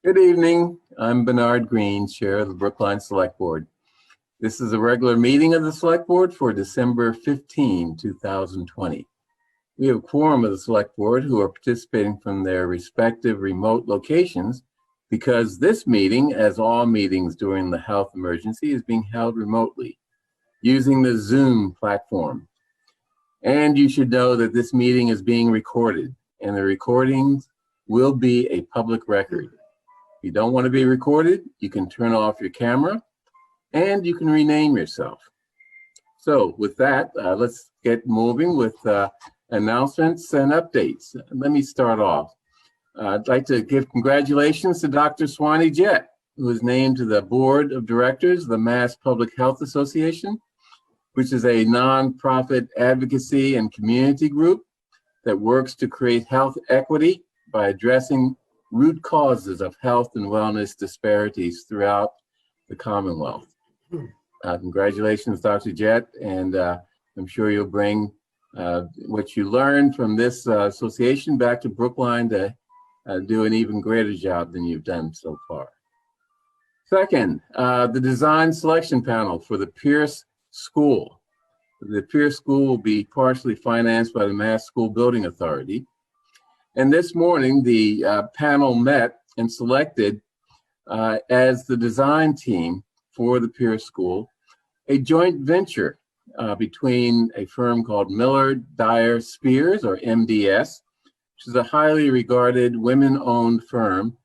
Good evening. I'm Bernard Green, Chair of the Brookline Select Board. This is a regular meeting of the Select Board for December 15, 2020. We have a quorum of the Select Board who are participating from their respective remote locations because this meeting, as all meetings during the health emergency, is being held remotely using the Zoom platform. And you should know that this meeting is being recorded, and the recordings will be a public record. If you don't want to be recorded, you can turn off your camera and you can rename yourself. So with that, let's get moving with announcements and updates. Let me start off. I'd like to give congratulations to Dr. Swanee Jett, who was named to the Board of Directors of the Mass Public Health Association, which is a nonprofit advocacy and community group that works to create health equity by addressing root causes of health and wellness disparities throughout the Commonwealth. Congratulations, Dr. Jett, and I'm sure you'll bring what you learned from this association back to Brookline to do an even greater job than you've done so far. Second, the design selection panel for the Pierce School. The Pierce School will be partially financed by the Mass School Building Authority. And this morning, the panel met and selected as the design team for the Pierce School, a joint venture between a firm called Miller Dyer Spears, or MDS, which is a highly regarded women-owned firm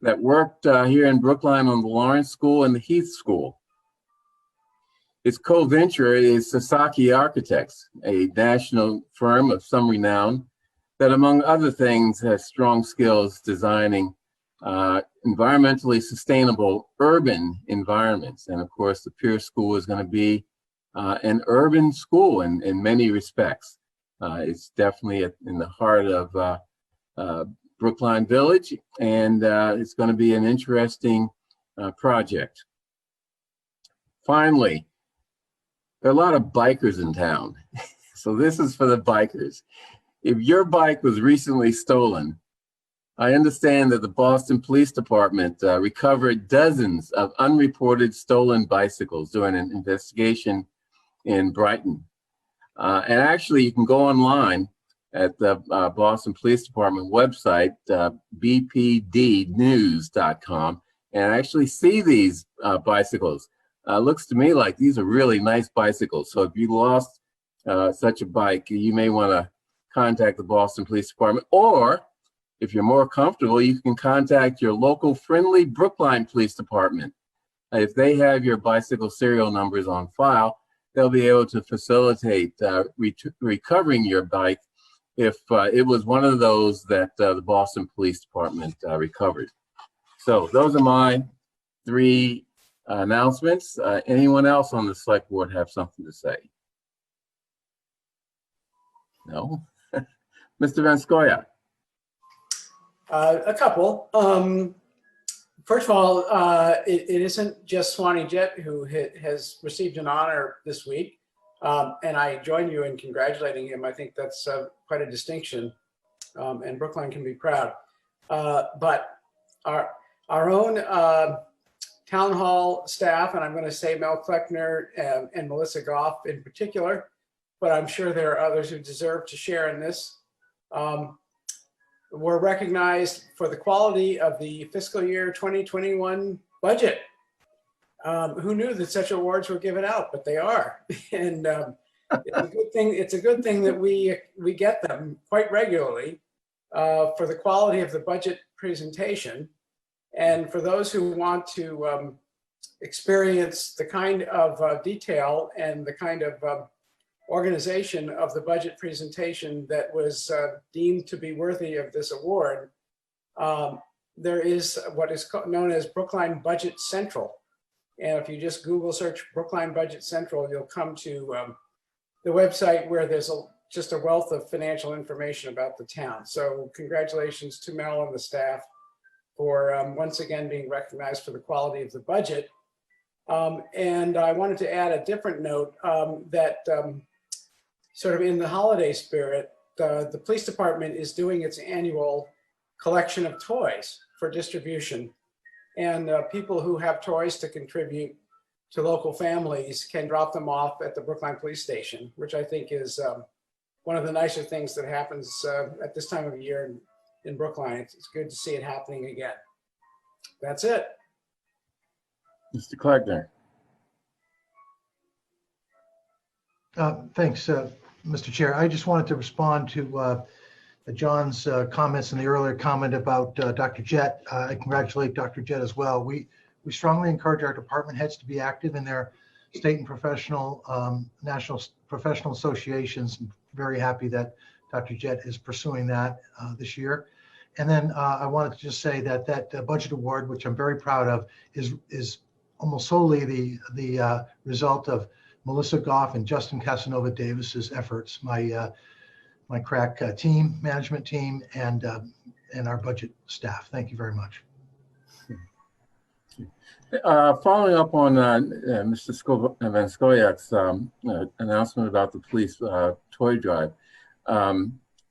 that worked here in Brookline on the Lawrence School and the Heath School. Its co-venture is Sasaki Architects, a national firm of some renown that, among other things, has strong skills designing environmentally sustainable urban environments. And of course, the Pierce School is going to be an urban school in many respects. It's definitely in the heart of Brookline Village, and it's going to be an interesting project. Finally, there are a lot of bikers in town. So this is for the bikers. If your bike was recently stolen, I understand that the Boston Police Department recovered dozens of unreported stolen bicycles during an investigation in Brighton. And actually, you can go online at the Boston Police Department website, bpdnews.com, and actually see these bicycles. Looks to me like these are really nice bicycles. So if you lost such a bike, you may want to contact the Boston Police Department, or if you're more comfortable, you can contact your local friendly Brookline Police Department. If they have your bicycle serial numbers on file, they'll be able to facilitate recovering your bike if it was one of those that the Boston Police Department recovered. So those are my three announcements. Anyone else on the Select Board have something to say? No? Mr. Van Scoya. A couple. First of all, it isn't just Swanee Jett who has received an honor this week, and I join you in congratulating him. I think that's quite a distinction, and Brookline can be proud. But our own town hall staff, and I'm going to say Mel Kleckner and Melissa Goff in particular, but I'm sure there are others who deserve to share in this, were recognized for the quality of the fiscal year 2021 budget. Who knew that such awards were given out, but they are. And it's a good thing. It's a good thing that we get them quite regularly for the quality of the budget presentation. And for those who want to experience the kind of detail and the kind of organization of the budget presentation that was deemed to be worthy of this award, there is what is known as Brookline Budget Central. And if you just Google search Brookline Budget Central, you'll come to the website where there's just a wealth of financial information about the town. So congratulations to Mel and the staff for once again being recognized for the quality of the budget. And I wanted to add a different note that sort of in the holiday spirit, the police department is doing its annual collection of toys for distribution And people who have toys to contribute to local families can drop them off at the Brookline Police Station, which I think is one of the nicer things that happens at this time of year in Brookline. It's good to see it happening again. That's it. Mr. Kleckner. Thanks, Mr. Chair. I just wanted to respond to John's comments in the earlier comment about Dr. Jett. I congratulate Dr. Jett as well. We strongly encourage our department heads to be active in their state and national professional associations. I'm very happy that Dr. Jett is pursuing that this year. And then I wanted to just say that that budget award, which I'm very proud of, is almost solely the result of Melissa Goff and Justin Casanova Davis's efforts, my crack management team, and our budget staff. Thank you very much. Following up on Mr. Van Skoyak's announcement about the police toy drive, I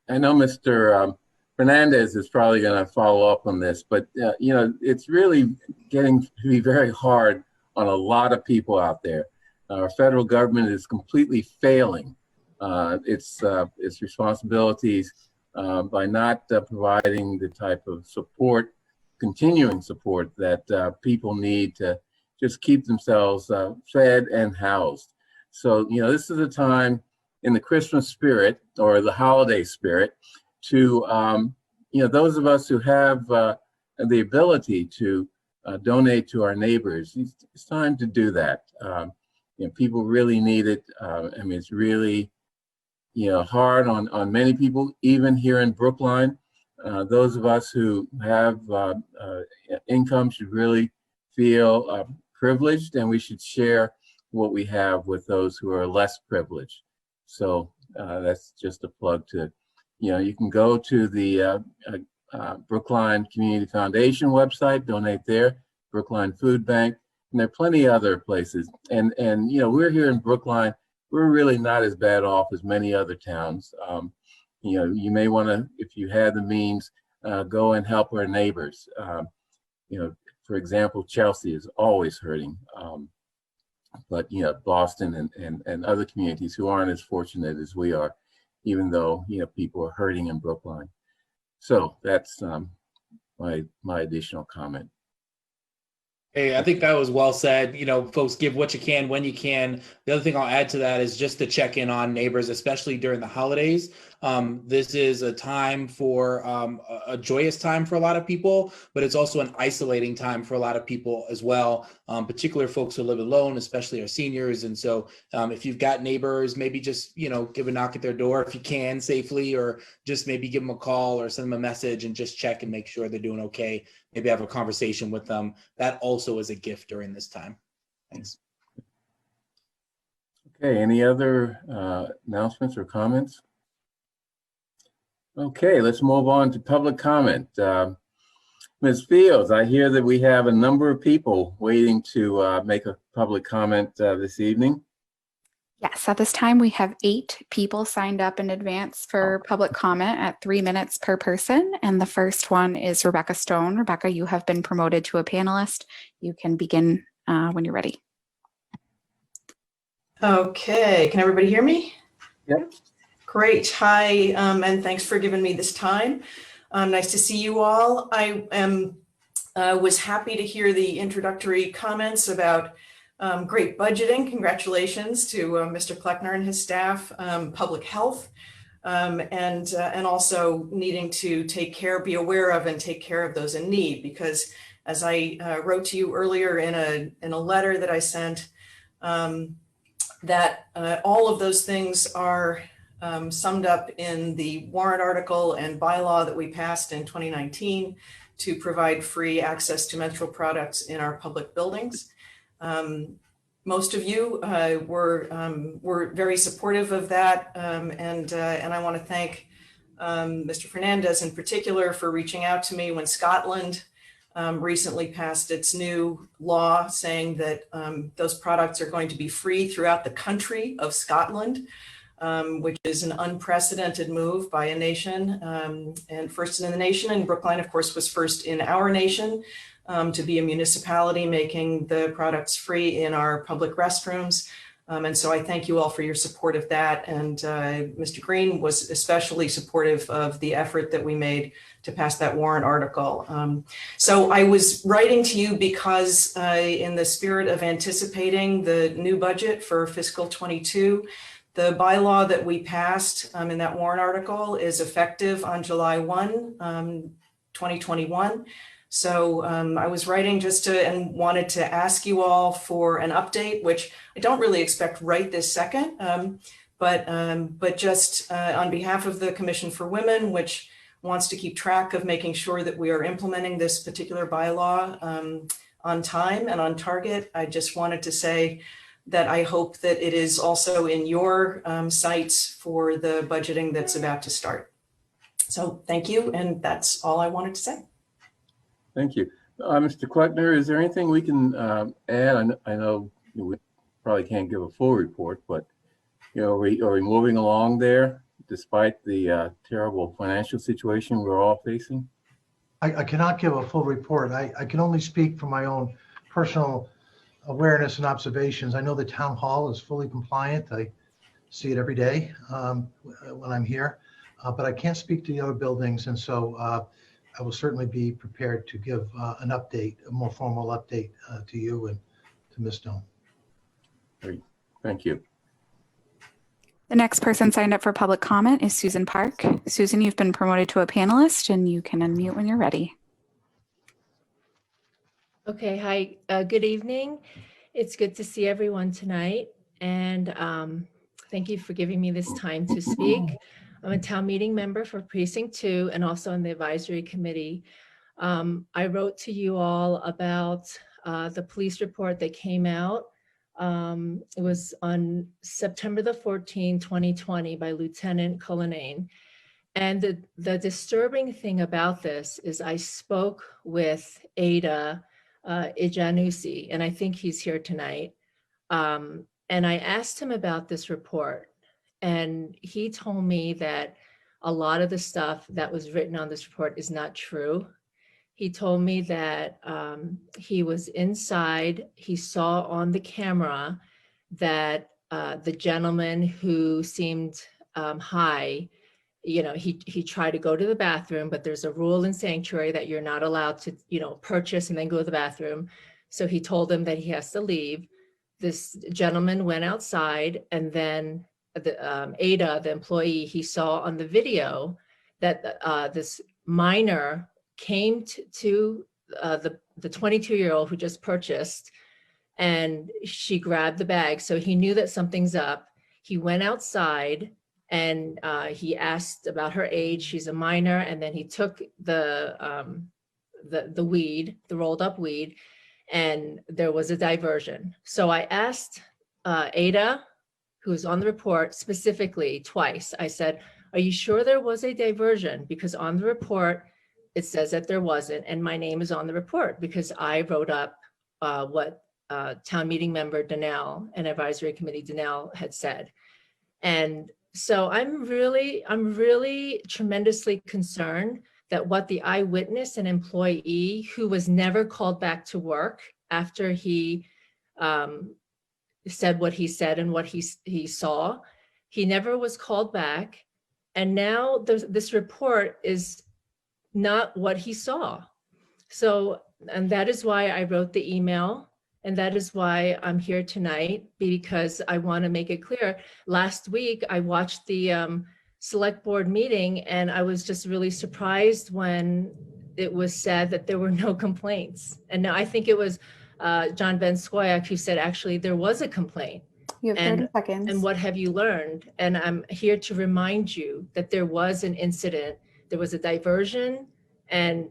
know Mr. Fernandez is probably going to follow up on this, but it's really getting to be very hard on a lot of people out there. Our federal government is completely failing its responsibilities by not providing the type of support, continuing support that people need to just keep themselves fed and housed. So, this is a time in the Christmas spirit or the holiday spirit to, those of us who have the ability to donate to our neighbors. It's time to do that. People really need it. It's really, hard on many people, even here in Brookline. Those of us who have income should really feel privileged, and we should share what we have with those who are less privileged. So that's just a plug to, you can go to the Brookline Community Foundation website, donate there, Brookline Food Bank, and there are plenty of other places. And we're here in Brookline. We're really not as bad off as many other towns. You may want to, if you have the means, go and help our neighbors. For example, Chelsea is always hurting, but Boston and other communities who aren't as fortunate as we are, even though people are hurting in Brookline. So that's my additional comment. Hey, I think that was well said. Folks, give what you can when you can. The other thing I'll add to that is just to check in on neighbors, especially during the holidays. This is a time for a joyous time for a lot of people, but it's also an isolating time for a lot of people as well, particularly folks who live alone, especially our seniors. And so if you've got neighbors, maybe just, give a knock at their door if you can safely, or just maybe give them a call or send them a message and just check and make sure they're doing okay. Maybe have a conversation with them. That also is a gift during this time. Thanks. Okay, any other announcements or comments? Okay, let's move on to public comment. Ms. Fields, I hear that we have a number of people waiting to make a public comment this evening. Yes, at this time we have 8 people signed up in advance for public comment at 3 minutes per person. And the first one is Rebecca Stone. Rebecca, you have been promoted to a panelist. You can begin when you're ready. Okay, can everybody hear me? Yep. Great. Hi, and thanks for giving me this time. Nice to see you all. I was happy to hear the introductory comments about great budgeting. Congratulations to Mr. Kleckner and his staff, public health, and also needing to be aware of and take care of those in need, because as I wrote to you earlier in a letter that I sent, that all of those things are summed up in the warrant article and bylaw that we passed in 2019 to provide free access to menstrual products in our public buildings. Most of you were very supportive of that, and I want to thank Mr. Fernandez in particular for reaching out to me when Scotland recently passed its new law saying that those products are going to be free throughout the country of Scotland, which is an unprecedented move by a nation, and first in the nation. And Brookline, of course, was first in our nation to be a municipality making the products free in our public restrooms. And so I thank you all for your support of that. And Mr. Green was especially supportive of the effort that we made to pass that warrant article. So I was writing to you because in the spirit of anticipating the new budget for fiscal 22, the bylaw that we passed in that warrant article is effective on July 1, 2021. So I was writing just to and wanted to ask you all for an update, which I don't really expect right this second, but just on behalf of the Commission for Women, which wants to keep track of making sure that we are implementing this particular bylaw on time and on target. I just wanted to say that I hope that it is also in your sights for the budgeting that's about to start. So thank you, and that's all I wanted to say. Thank you. Mr. Kleckner, is there anything we can add? I know we probably can't give a full report, but are we moving along there despite the terrible financial situation we're all facing? I cannot give a full report. I can only speak from my own personal awareness and observations. I know the town hall is fully compliant. I see it every day when I'm here, but I can't speak to the other buildings. And so I will certainly be prepared to give an update, a more formal update to you and to Ms. Stone. Great. Thank you. The next person signed up for public comment is Susan Park. Susan, you've been promoted to a panelist and you can unmute when you're ready. Okay, hi, good evening. It's good to see everyone tonight. And thank you for giving me this time to speak. I'm a town meeting member for Precinct 2 and also on the advisory committee. I wrote to you all about the police report that came out. It was on September the 14th, 2020 by Lieutenant Cullinane. And the disturbing thing about this is I spoke with Ada Ijanusi, and I think he's here tonight. And I asked him about this report. And he told me that a lot of the stuff that was written on this report is not true. He told me that he was inside, he saw on the camera that the gentleman who seemed high, he tried to go to the bathroom, but there's a rule in sanctuary that you're not allowed to, purchase and then go to the bathroom. So he told him that he has to leave. This gentleman went outside, and then Ada, the employee, he saw on the video that this minor came to the 22-year-old who just purchased, and she grabbed the bag. So he knew that something's up. He went outside and he asked about her age. She's a minor. And then he took the weed, the rolled up weed, and there was a diversion. So I asked Ada, who's on the report, specifically twice. I said, are you sure there was a diversion? Because on the report, it says that there wasn't, and my name is on the report because I wrote up what town meeting member Donnell and advisory committee Donnell had said. And so I'm really tremendously concerned that what the eyewitness and employee who was never called back to work after he said what he said and what he saw, he never was called back. And now this report is not what he saw. So, and that is why I wrote the email. And that is why I'm here tonight, because I want to make it clear. Last week, I watched the select board meeting, and I was just really surprised when it was said that there were no complaints. And now I think it was John Van Scoyac who said, actually, there was a complaint. You have 30 seconds. And what have you learned? And I'm here to remind you that there was an incident. There was a diversion, and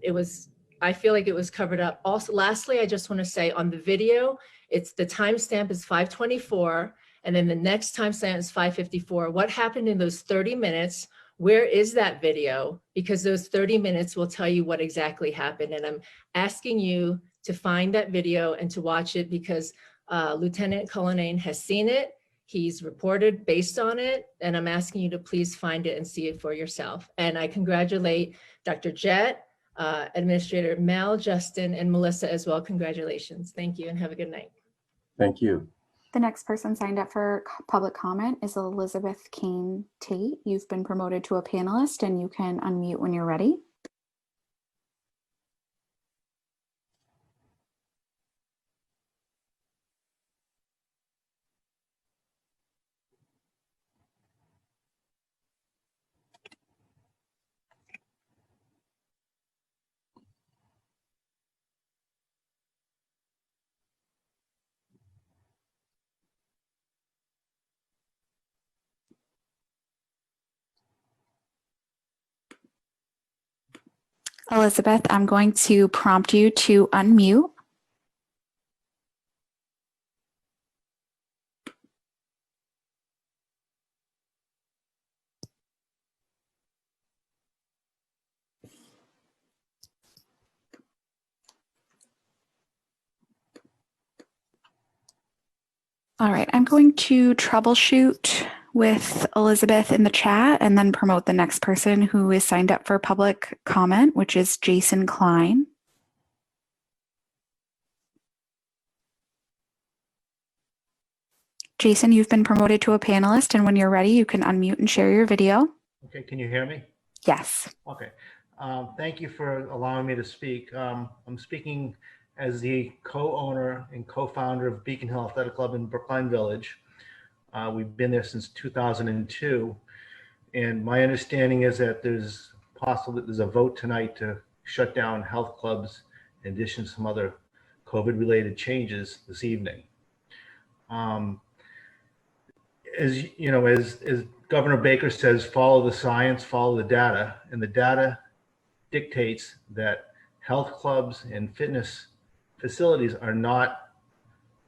I feel like it was covered up. Also, lastly, I just want to say on the video, it's the timestamp is 5:24, and then the next timestamp is 5:54. What happened in those 30 minutes? Where is that video? Because those 30 minutes will tell you what exactly happened. And I'm asking you to find that video and to watch it, because Lieutenant Cullinane has seen it. He's reported based on it, and I'm asking you to please find it and see it for yourself. And I congratulate Dr. Jett, Administrator Mel, Justin, and Melissa as well. Congratulations. Thank you and have a good night. Thank you. The next person signed up for public comment is Elizabeth Kane Tate. You've been promoted to a panelist and you can unmute when you're ready. Elizabeth, I'm going to prompt you to unmute. All right, I'm going to troubleshoot with Elizabeth in the chat and then promote the next person who is signed up for public comment, which is Jason Klein. Jason, you've been promoted to a panelist, and when you're ready, you can unmute and share your video. Okay, can you hear me? Yes. Okay. Thank you for allowing me to speak. I'm speaking as the co-owner and co-founder of Beacon Hill Athletic Club in Brookline Village. We've been there since 2002. And my understanding is that there's a vote tonight to shut down health clubs in addition to some other COVID-related changes this evening. As you know, as Governor Baker says, follow the science, follow the data, and the data dictates that health clubs and fitness facilities are not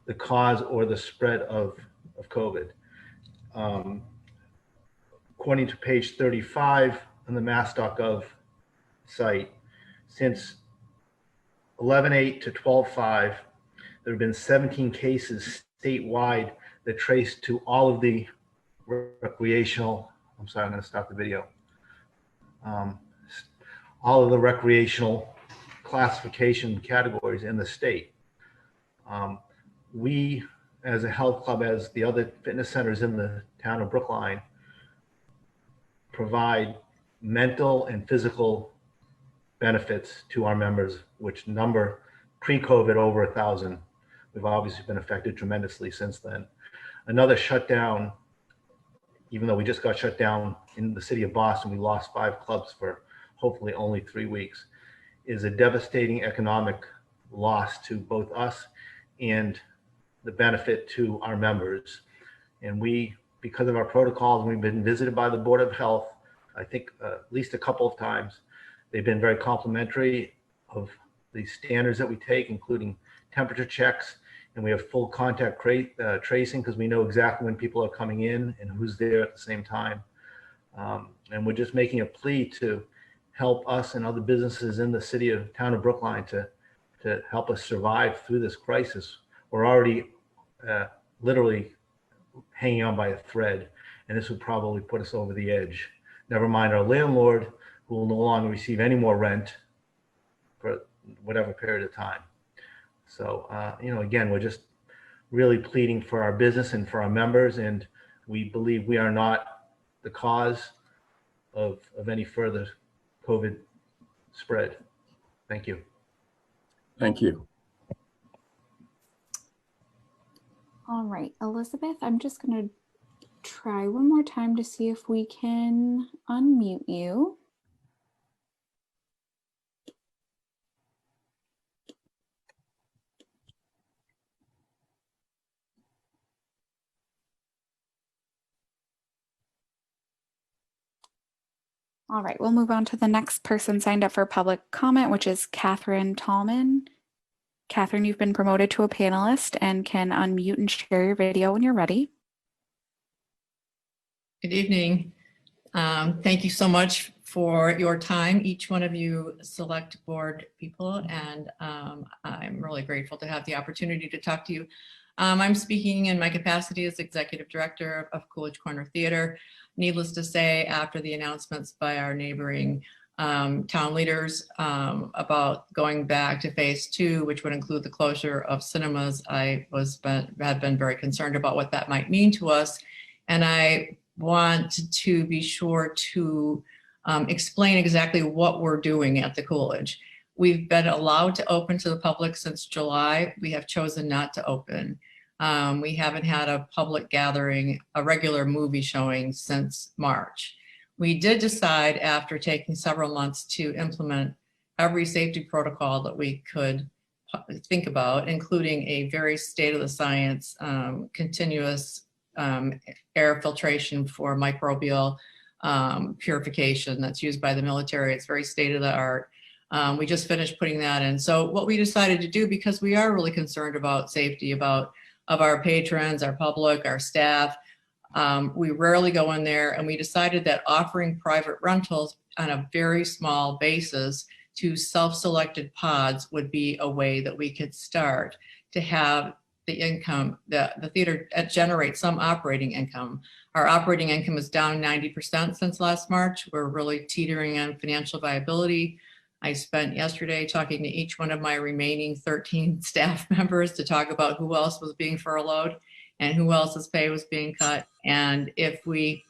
the cause or the spread of COVID. According to page 35 on the mass.gov site, since 11/8 to 12/5, there have been 17 cases statewide that trace to all of the recreational, I'm sorry, I'm going to stop the video. All of the recreational classification categories in the state. We, as a health club, as the other fitness centers in the town of Brookline, provide mental and physical benefits to our members, which number pre-COVID over 1,000. We've obviously been affected tremendously since then. Another shutdown, even though we just got shut down in the city of Boston, we lost 5 clubs for hopefully only 3 weeks, is a devastating economic loss to both us and the benefit to our members. And we, because of our protocols, we've been visited by the Board of Health, I think at least a couple of times. They've been very complimentary of the standards that we take, including temperature checks, and we have full contact tracing because we know exactly when people are coming in and who's there at the same time. And we're just making a plea to help us and other businesses in the city of town of Brookline to help us survive through this crisis. We're already literally hanging on by a thread, and this would probably put us over the edge. Never mind our landlord, who will no longer receive any more rent for whatever period of time. So, again, we're just really pleading for our business and for our members, and we believe we are not the cause of any further COVID spread. Thank you. Thank you. All right, Elizabeth, I'm just going to try one more time to see if we can unmute you. All right, we'll move on to the next person signed up for public comment, which is Catherine Tallman. Catherine, you've been promoted to a panelist and can unmute and share your video when you're ready. Good evening. Thank you so much for your time, each one of you select board people, and I'm really grateful to have the opportunity to talk to you. I'm speaking in my capacity as Executive Director of Coolidge Corner Theater. Needless to say, after the announcements by our neighboring town leaders about going back to phase 2, which would include the closure of cinemas. I had been very concerned about what that might mean to us. And I want to be sure to explain exactly what we're doing at the Coolidge. We've been allowed to open to the public since July. We have chosen not to open. We haven't had a public gathering, a regular movie showing since March. We did decide after taking several months to implement every safety protocol that we could think about, including a very state of the science, continuous air filtration for microbial purification that's used by the military. It's very state of the art. We just finished putting that in. So what we decided to do, because we are really concerned about safety of our patrons, our public, our staff, we rarely go in there, and we decided that offering private rentals on a very small basis to self-selected pods would be a way that we could start to have the income, the theater generate some operating income. Our operating income is down 90% since last March. We're really teetering on financial viability. I spent yesterday talking to each one of my remaining 13 staff members to talk about who else was being furloughed and who else's pay was being cut. And if we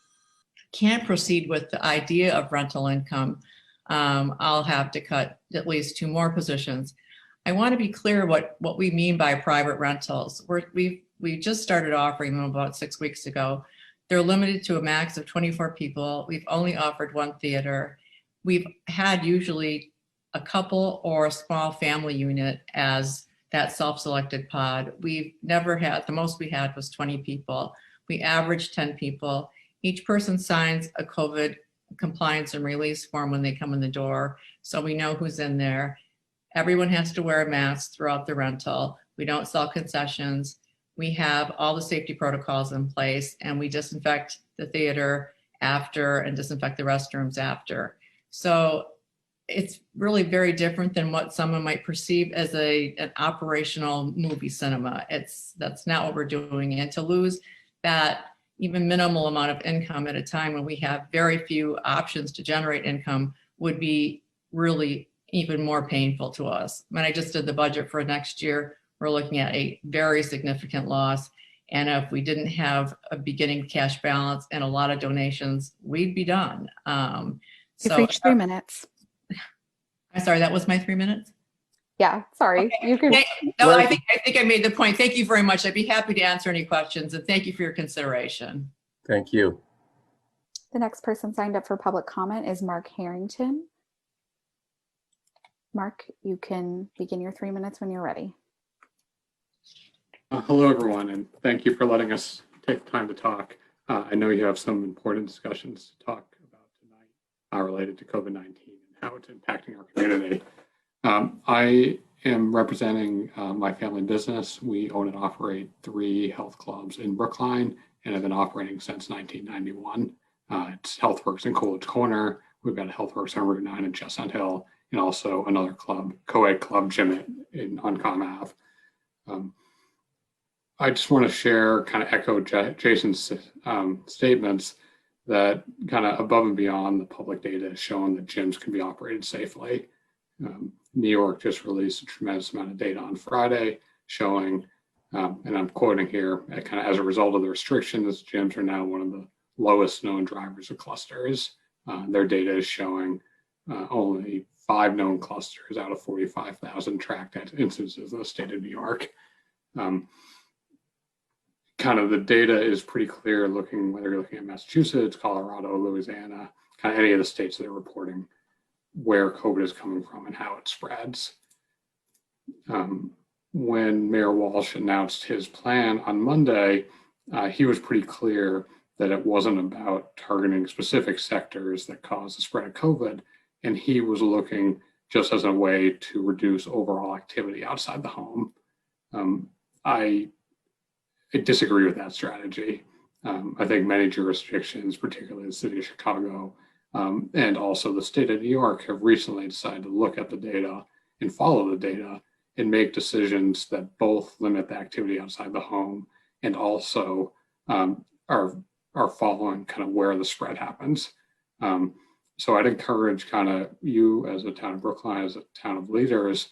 can't proceed with the idea of rental income, I'll have to cut at least 2 more positions. I want to be clear what we mean by private rentals. We just started offering them about 6 weeks ago. They're limited to a max of 24 people. We've only offered 1 theater. We've had usually a couple or a small family unit as that self-selected pod. We've never had, the most we had was 20 people. We averaged 10 people. Each person signs a COVID compliance and release form when they come in the door, so we know who's in there. Everyone has to wear a mask throughout the rental. We don't sell concessions. We have all the safety protocols in place, and we disinfect the theater after and disinfect the restrooms after. So it's really very different than what someone might perceive as an operational movie cinema. That's not what we're doing. And to lose that even minimal amount of income at a time when we have very few options to generate income would be really even more painful to us. When I just did the budget for next year, we're looking at a very significant loss. And if we didn't have a beginning cash balance and a lot of donations, we'd be done. You've reached 3 minutes. I'm sorry, that was my 3 minutes? Yeah, sorry. Okay. You can. No, I think I made the point. Thank you very much. I'd be happy to answer any questions, and thank you for your consideration. Thank you. The next person signed up for public comment is Mark Harrington. Mark, you can begin your 3 minutes when you're ready. Hello, everyone, and thank you for letting us take the time to talk. I know you have some important discussions to talk about tonight related to COVID-19 and how it's impacting our community. I am representing my family business. We own and operate 3 health clubs in Brookline and have been operating since 1991. It's HealthWorks in Coolidge Corner. We've got a HealthWorks on Route 9 in Chestnut Hill, and also another club, co-ed club, Jim on Com Ave. I just want to share, kind of echo Jason's statements, that kind of above and beyond the public data has shown that gyms can be operated safely. New York just released a tremendous amount of data on Friday showing, and I'm quoting here, kind of as a result of the restrictions, gyms are now one of the lowest known drivers of clusters. Their data is showing only 5 known clusters out of 45,000 tracked instances in the state of New York. Kind of the data is pretty clear, whether you're looking at Massachusetts, Colorado, Louisiana, kind of any of the states that are reporting where COVID is coming from and how it spreads. When Mayor Walsh announced his plan on Monday, he was pretty clear that it wasn't about targeting specific sectors that cause the spread of COVID, and he was looking just as a way to reduce overall activity outside the home. I disagree with that strategy. I think many jurisdictions, particularly the city of Chicago, and also the state of New York, have recently decided to look at the data and follow the data and make decisions that both limit the activity outside the home and also are following kind of where the spread happens. So I'd encourage kind of you as a town of Brookline, as a town of leaders,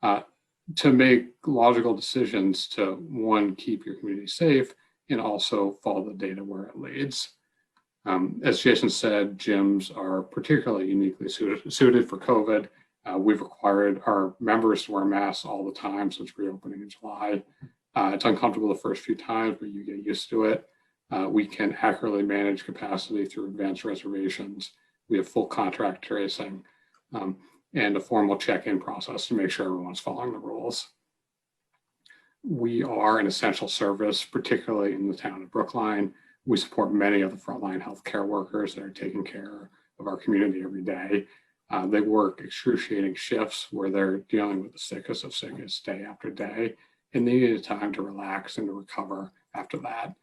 to make logical decisions to, one, keep your community safe, and also follow the data where it leads. As Jason said, gyms are particularly uniquely suited for COVID. We've required our members to wear masks all the time since reopening in July. It's uncomfortable the first few times, but you get used to it. We can accurately manage capacity through advanced reservations. We have full contract tracing and a formal check-in process to make sure everyone's following the rules. We are an essential service, particularly in the town of Brookline. We support many of the frontline healthcare workers that are taking care of our community every day. They work excruciating shifts where they're dealing with the sickest of sickest day after day, and they need time to relax and to recover after that.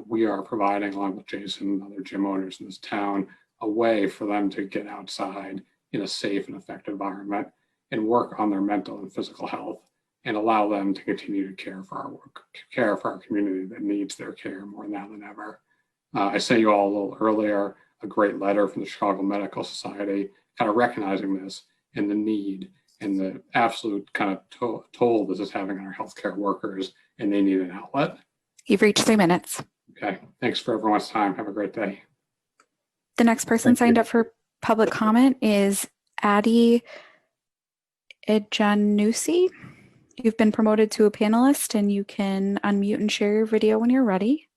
We are providing, along with Jason and other gym owners in this town, a way for them to get outside in a safe and effective environment and work on their mental and physical health, and allow them to continue to care for our community that needs their care more now than ever. I sent you all a little earlier a great letter from the Chicago Medical Society, kind of recognizing this and the need and the absolute kind of toll this is having on our healthcare workers, and they need an outlet. You've reached 3 minutes. Okay, thanks for everyone's time. Have a great day. The next person signed up for public comment is Addie Ejanusi. You've been promoted to a panelist, and you can unmute and share your video when you're ready.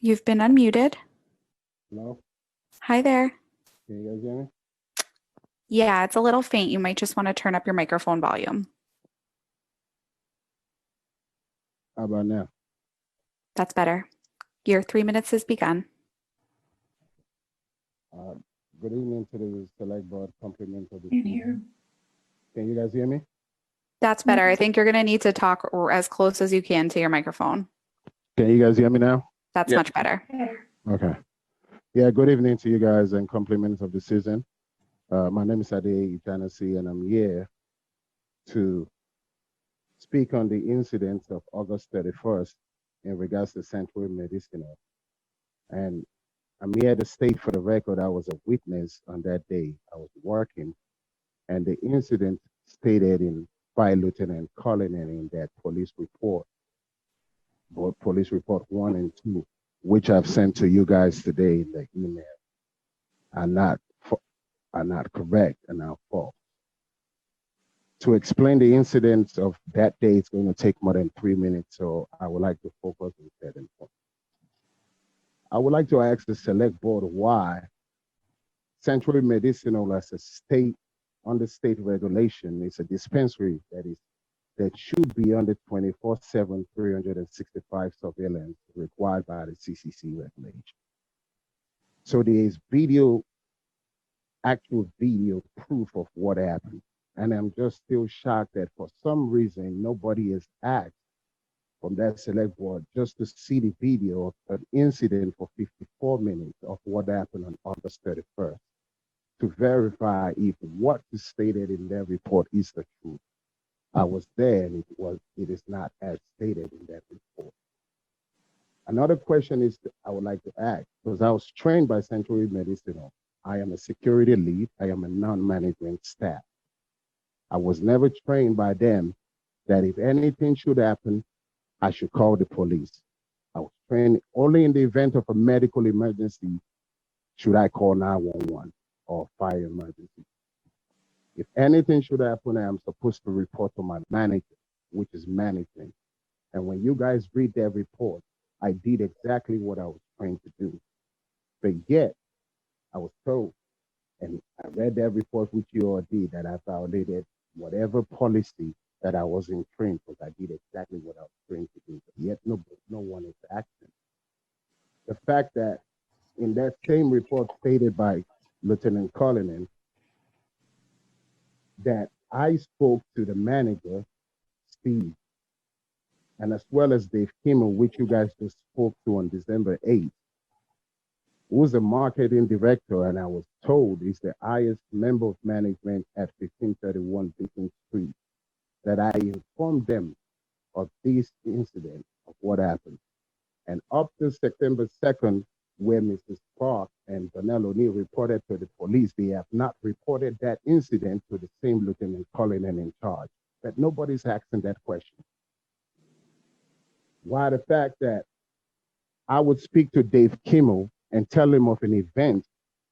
You've been unmuted. Hello? Hi there. Can you guys hear me? Yeah, it's a little faint. You might just want to turn up your microphone volume. How about now? That's better. Your 3 minutes has begun. Good evening to the select board. Compliment of the team. Can you guys hear me? That's better. I think you're going to need to talk as close as you can to your microphone. Can you guys hear me now? That's much better. Okay. Yeah, good evening to you guys and compliments of the season. My name is Ade Itanasi, and I'm here to speak on the incident of August 31st in regards to Central Medicinal. And I'm here to state for the record, I was a witness on that day. I was working, and the incident stated by Lieutenant Cullinan in that police report, both police report 1 and 2, which I've sent to you guys today in the email, are not correct and are false. To explain the incidents of that day, it's going to take more than 3 minutes, so I would like to focus on certain points. I would like to ask the select board why Central Medicinal, as a state, under state regulation, is a dispensary that should be under 24/7, 365 surveillance required by the CCC regulation. So there is actual video proof of what happened. And I'm just still shocked that for some reason, nobody has asked from that select board just to see the video of an incident for 54 minutes of what happened on August 31st to verify if what is stated in that report is the truth. I was there, and it is not as stated in that report. Another question is I would like to ask, because I was trained by Central Medicinal. I am a security lead. I am a non-management staff. I was never trained by them that if anything should happen, I should call the police. I was trained only in the event of a medical emergency should I call 911 or fire emergency. If anything should happen, I am supposed to report to my manager, which is management. And when you guys read that report, I did exactly what I was trained to do. But yet, I was told, and I read that report which you all did, that I violated whatever policy that I wasn't trained, because I did exactly what I was trained to do. But yet, no one is acting. The fact that in that same report stated by Lieutenant Cullinan, that I spoke to the manager, Steve, and as well as Dave Kimmel, which you guys just spoke to on December 8th, who's the marketing director, and I was told he's the highest member of management at 1531 Beacon Street, that I informed them of this incident, of what happened. And up to September 2nd, where Mrs. Park and Donnell O'Neill reported to the police, they have not reported that incident to the same Lieutenant Cullinan in charge. But nobody's asking that question. Why the fact that I would speak to Dave Kimmel and tell him of an event,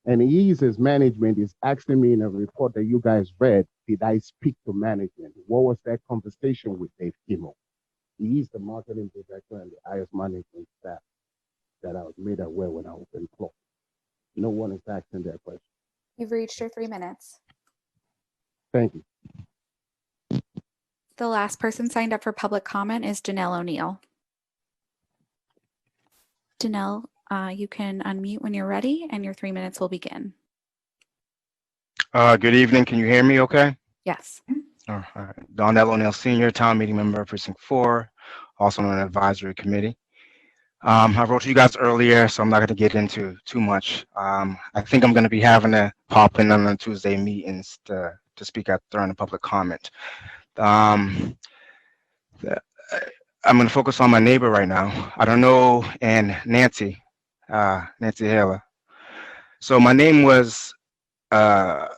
and he's his management is asking me in a report that you guys read, did I speak to management? What was that conversation with Dave Kimmel? He's the marketing director and the highest management staff that I was made aware when I was employed. No one is asking that question. You've reached your 3 minutes. Thank you. The last person signed up for public comment is Janelle O'Neill. Janelle, you can unmute when you're ready and your 3 minutes will begin. Good evening. Can you hear me okay? Yes. All right. Donnell O'Neill, Senior, Town Meeting Member, Precinct 4, also on an advisory committee. I wrote to you guys earlier, so I'm not going to get into too much. I think I'm going to be having to pop in on the Tuesday meetings to speak out during the public comment. I'm going to focus on my neighbor right now. I don't know, and Nancy Haler. So my name was on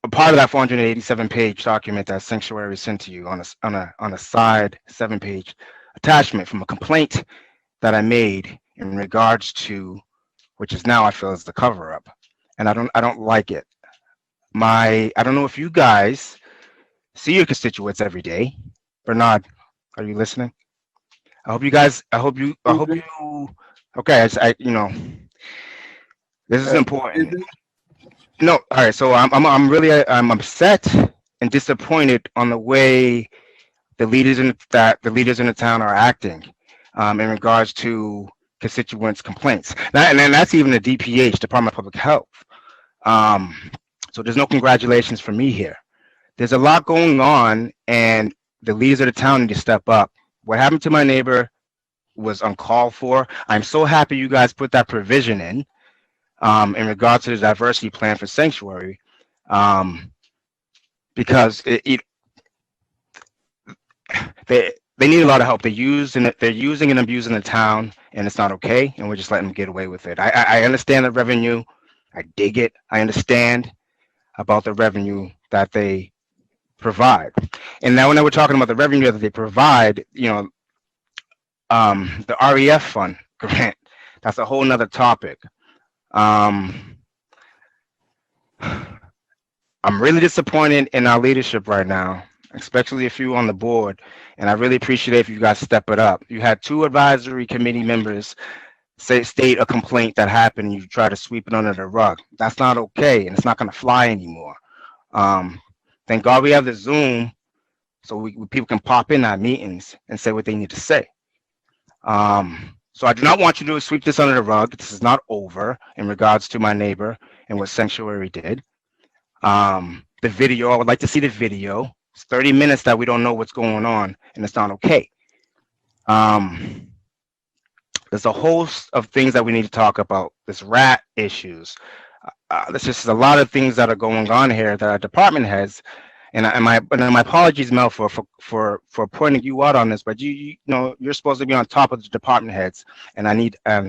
a part of that 487-page document that Sanctuary sent to you on a side 7-page attachment from a complaint that I made in regards to, which is now I feel is the cover-up, and I don't like it. I don't know if you guys see your constituents every day. Bernard, are you listening? I hope you. Okay, this is important. No, all right. So I'm really upset and disappointed on the way the leaders in the town are acting in regards to constituents' complaints. And then that's even the DPH, Department of Public Health. So there's no congratulations for me here. There's a lot going on, and the leaders of the town need to step up. What happened to my neighbor was uncalled for. I'm so happy you guys put that provision in regards to the diversity plan for Sanctuary, because they need a lot of help. They're using and abusing the town, and it's not okay, and we're just letting them get away with it. I understand the revenue. I dig it. I understand about the revenue that they provide. And now when we're talking about the revenue that they provide, the REF fund grant, that's a whole nother topic. I'm really disappointed in our leadership right now, especially if you on the board, and I really appreciate if you guys step it up. You had 2 advisory committee members state a complaint that happened, and you try to sweep it under the rug. That's not okay, and it's not going to fly anymore. Thank God we have the Zoom, so people can pop in our meetings and say what they need to say. So I do not want you to sweep this under the rug. This is not over in regards to my neighbor and what Sanctuary did. The video, I would like to see the video. It's 30 minutes that we don't know what's going on, and it's not okay. There's a host of things that we need to talk about. There's rat issues. There's just a lot of things that are going on here that our department heads, and my apologies, Mel, for pointing you out on this, but you know you're supposed to be on top of the department heads, and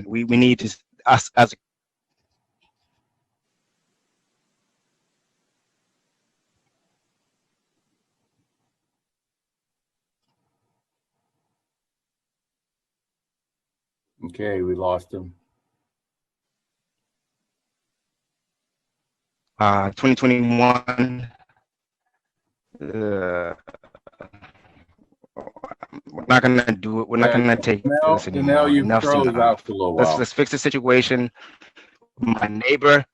we need to us as Okay, we lost him. 2021. We're not gonna do it. We're not gonna take this anymore. Now you Enough's froze enough. out for a little while. Let's fix the situation. My neighbor,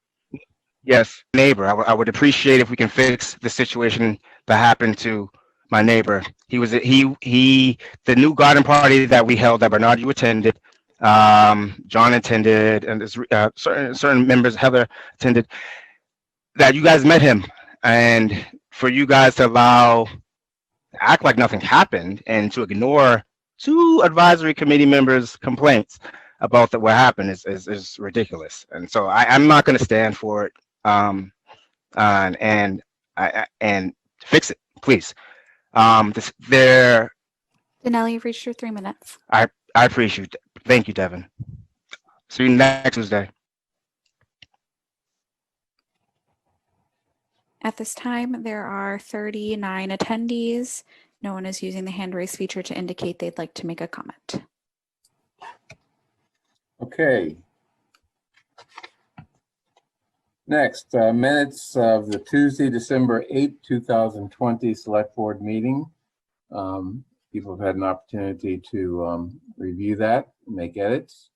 yes, neighbor. I would appreciate if we can fix the situation that happened to my neighbor. The new garden party that we held that Bernard, you attended, John attended, and certain members, Heather attended. That you guys met him, and for you guys to act like nothing happened and to ignore 2 advisory committee members' complaints, about what happened is ridiculous. And so I'm not going to stand for it. And fix it, please. There. Danelle, you've reached your 3 minutes. I appreciate it. Thank you, Devin. See you next Tuesday. At this time, there are 39 attendees. No one is using the hand raise feature to indicate they'd like to make a comment. Okay. Next, minutes of the Tuesday, December 8, 2020 Select Board meeting. People have had an opportunity to review that, make edits.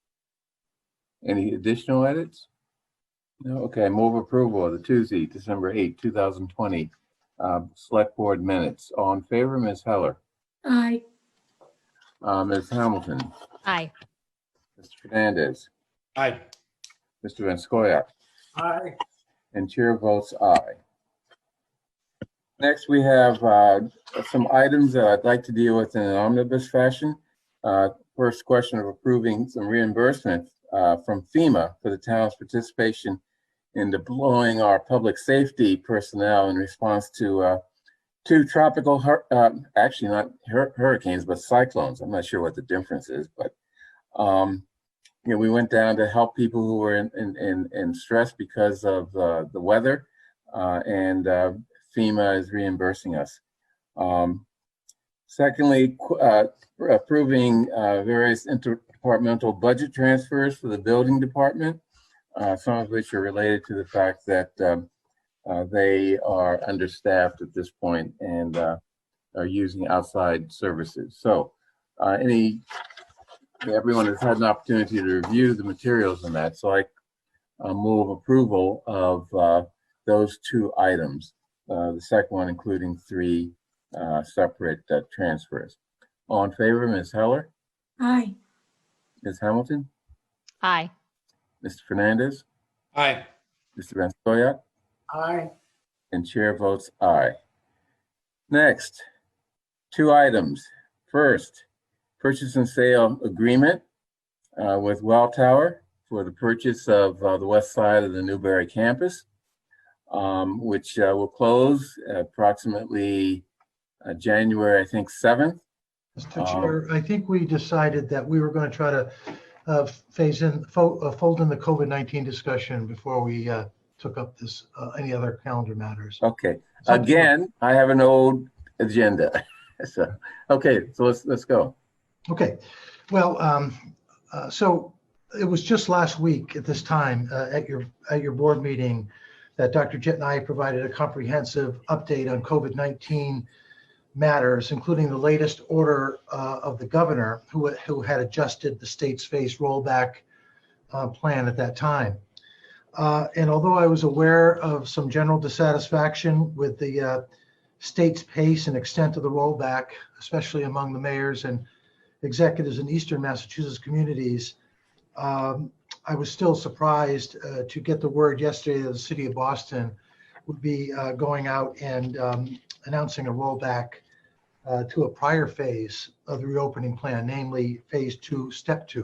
Any additional edits? No? Okay, move approval of the Tuesday, December 8, 2020 Select Board minutes. All in favor, Ms. Heller? Aye. Ms. Hamilton? Aye. Mr. Fernandez? Aye. Mr. Van Scoyac? Aye. And chair votes aye. Next, we have some items that I'd like to deal with in an omnibus fashion. First question of approving some reimbursement from FEMA for the town's participation in deploying our public safety personnel in response to two tropical, actually not hurricanes, but cyclones. I'm not sure what the difference is, but you know, we went down to help people who were in stress because of the weather, and FEMA is reimbursing us. Secondly, approving various interdepartmental budget transfers for the building department, some of which are related to the fact that they are understaffed at this point and are using outside services. So everyone has had an opportunity to review the materials on that. So I move approval of those two items. The second one including three separate transfers. All in favor, Ms. Heller? Aye. Ms. Hamilton? Aye. Mr. Fernandez? Aye. Mr. Van Scoyac? Aye. And chair votes aye. Next, two items. First, purchase and sale agreement with Well Tower for the purchase of the west side of the Newberry campus, which will close approximately January, I think, 7th. Mr. Chair, I think we decided that we were going to try to fold in the COVID-19 discussion before we took up this any other calendar matters. Okay. Again, I have an old agenda. So, okay, so let's go. Okay. Well, so it was just last week at this time at your board meeting that Dr. Jett and I provided a comprehensive update on COVID-19 matters, including the latest order of the governor who had adjusted the state's phased rollback plan at that time. And although I was aware of some general dissatisfaction with the state's pace and extent of the rollback, especially among the mayors and executives in Eastern Massachusetts communities, I was still surprised to get the word yesterday that the city of Boston would be going out and announcing a rollback to a prior phase of the reopening plan, namely phase 2, step 2.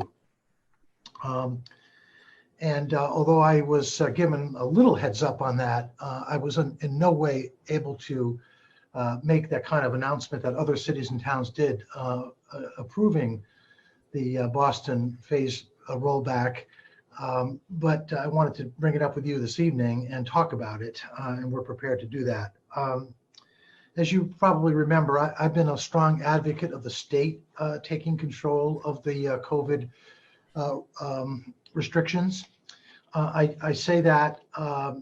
And although I was given a little heads up on that, I was in no way able to make that kind of announcement that other cities and towns did, approving the Boston phase rollback. But I wanted to bring it up with you this evening and talk about it, and we're prepared to do that. As you probably remember, I've been a strong advocate of the state taking control of the COVID restrictions. I say that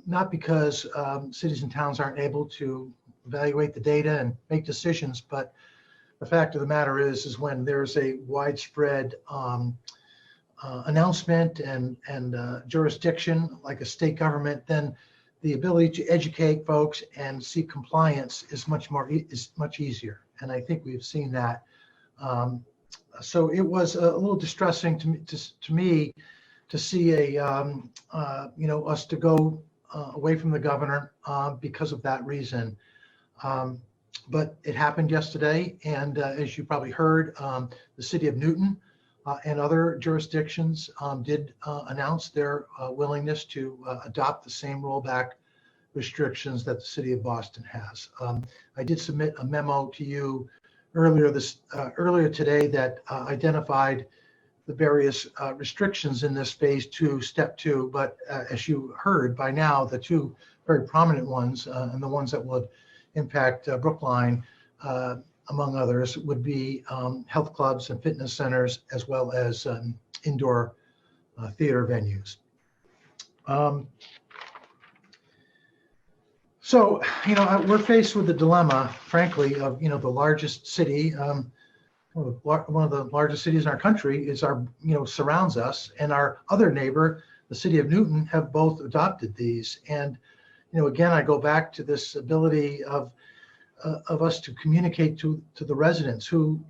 not because cities and towns aren't able to evaluate the data and make decisions, but the fact of the matter is when there's a widespread announcement and jurisdiction like a state government, then the ability to educate folks and seek compliance is much easier. And I think we've seen that. So it was a little distressing to me to see us to go away from the governor because of that reason. But it happened yesterday, and as you probably heard, the city of Newton and other jurisdictions did announce their willingness to adopt the same rollback restrictions that the city of Boston has. I did submit a memo to you earlier today that identified the various restrictions in this phase 2, step 2. But as you heard by now, the two very prominent ones and the ones that would impact Brookline, among others, would be health clubs and fitness centers, as well as indoor theater venues. So, we're faced with the dilemma, frankly, of, the largest city, one of the largest cities in our country is surrounds us, and our other neighbor, the city of Newton, have both adopted these. And, again, I go back to this ability of us to communicate to the residents who,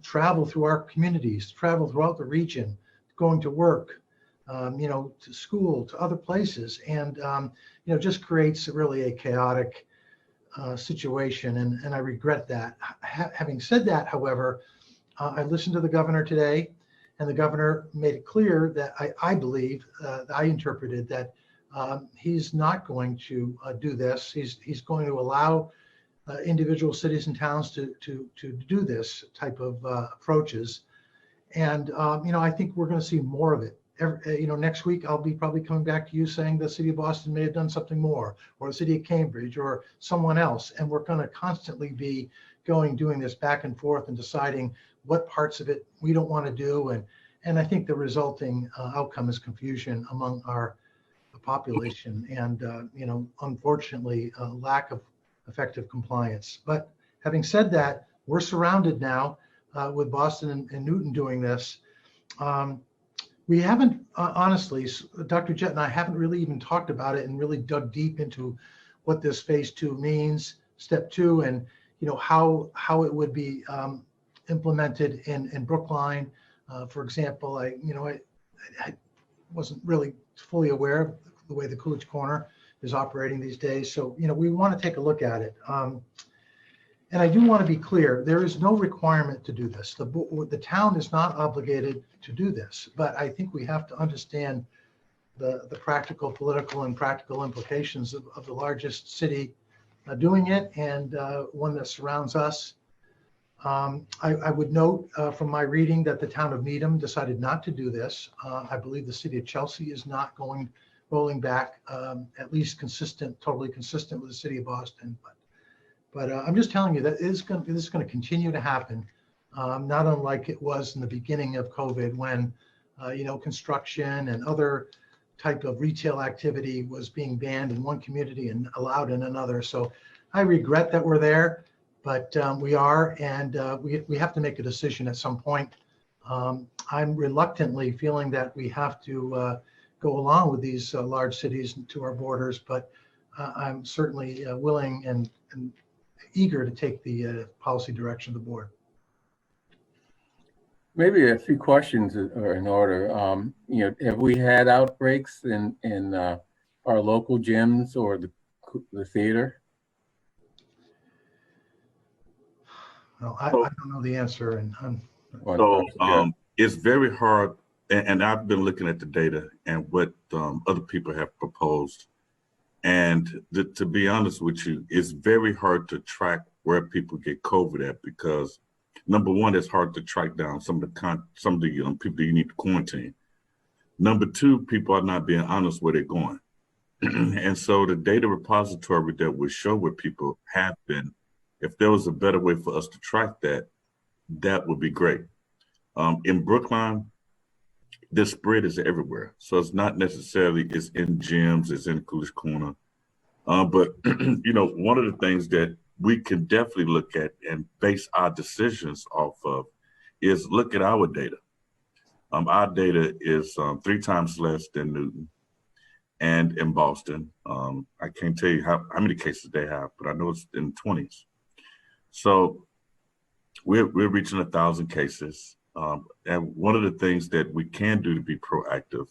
travel through our communities, travel throughout the region, going to work, to school, to other places, and just creates really a chaotic situation, and I regret that. Having said that, however, I listened to the governor today, and the governor made it clear that I believe, I interpreted that he's not going to do this. He's going to allow individual cities and towns to do this type of approaches, and I think we're going to see more of it. Next week, I'll be probably coming back to you saying the city of Boston may have done something more, or the city of Cambridge, or someone else. And we're going to constantly be doing this back and forth and deciding what parts of it we don't want to do. And I think the resulting outcome is confusion among our population and, unfortunately, a lack of effective compliance. But having said that, we're surrounded now with Boston and Newton doing this. We haven't, honestly, Dr. Jett and I haven't really even talked about it and really dug deep into what this phase 2 means, step 2, and how it would be implemented in Brookline. For example, I wasn't really fully aware of the way the Coolidge Corner is operating these days. So, we want to take a look at it. And I do want to be clear, there is no requirement to do this. The town is not obligated to do this, but I think we have to understand the practical, political, and practical implications of the largest city doing it, and one that surrounds us. I would note from my reading that the town of Needham decided not to do this. I believe the city of Chelsea is not rolling back, at least totally consistent with the city of Boston. But I'm just telling you that this is going to continue to happen, not unlike it was in the beginning of COVID when, construction and other type of retail activity was being banned in one community and allowed in another. So I regret that we're there, but we are, and we have to make a decision at some point. I'm reluctantly feeling that we have to go along with these large cities to our borders, but I'm certainly willing and eager to take the policy direction of the board. Maybe a few questions are in order. Have we had outbreaks in our local gyms or the theater? Well, I don't know the answer, and it's very hard. And I've been looking at the data and what other people have proposed. And to be honest with you, it's very hard to track where people get COVID at, because number one, it's hard to track down some of the people you need to quarantine. Number two, people are not being honest where they're going. And so the data repository that would show where people have been, if there was a better way for us to track that, that would be great. In Brookline, the spread is everywhere. So it's not necessarily it's in gyms, it's in Coolidge Corner. But, one of the things that we can definitely look at and base our decisions off of is look at our data. Our data is 3 times less than Newton and in Boston. I can't tell you how many cases they have, but I know it's in the 20s. So we're reaching 1,000 cases. And one of the things that we can do to be proactive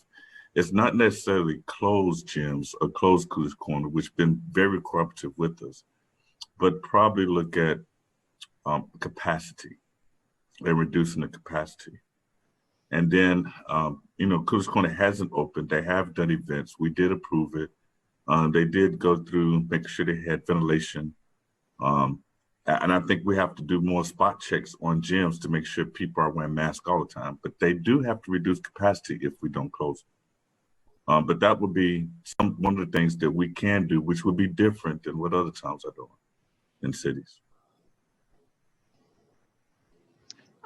is not necessarily close gyms or close Coolidge Corner, which have been very cooperative with us, but probably look at capacity and reducing the capacity. And then, Coos Corner hasn't opened. They have done events. We did approve it. They did go through, making sure they had ventilation. And I think we have to do more spot checks on gyms to make sure people are wearing masks all the time. But they do have to reduce capacity if we don't close. But that would be one of the things that we can do, which would be different than what other towns are doing in cities.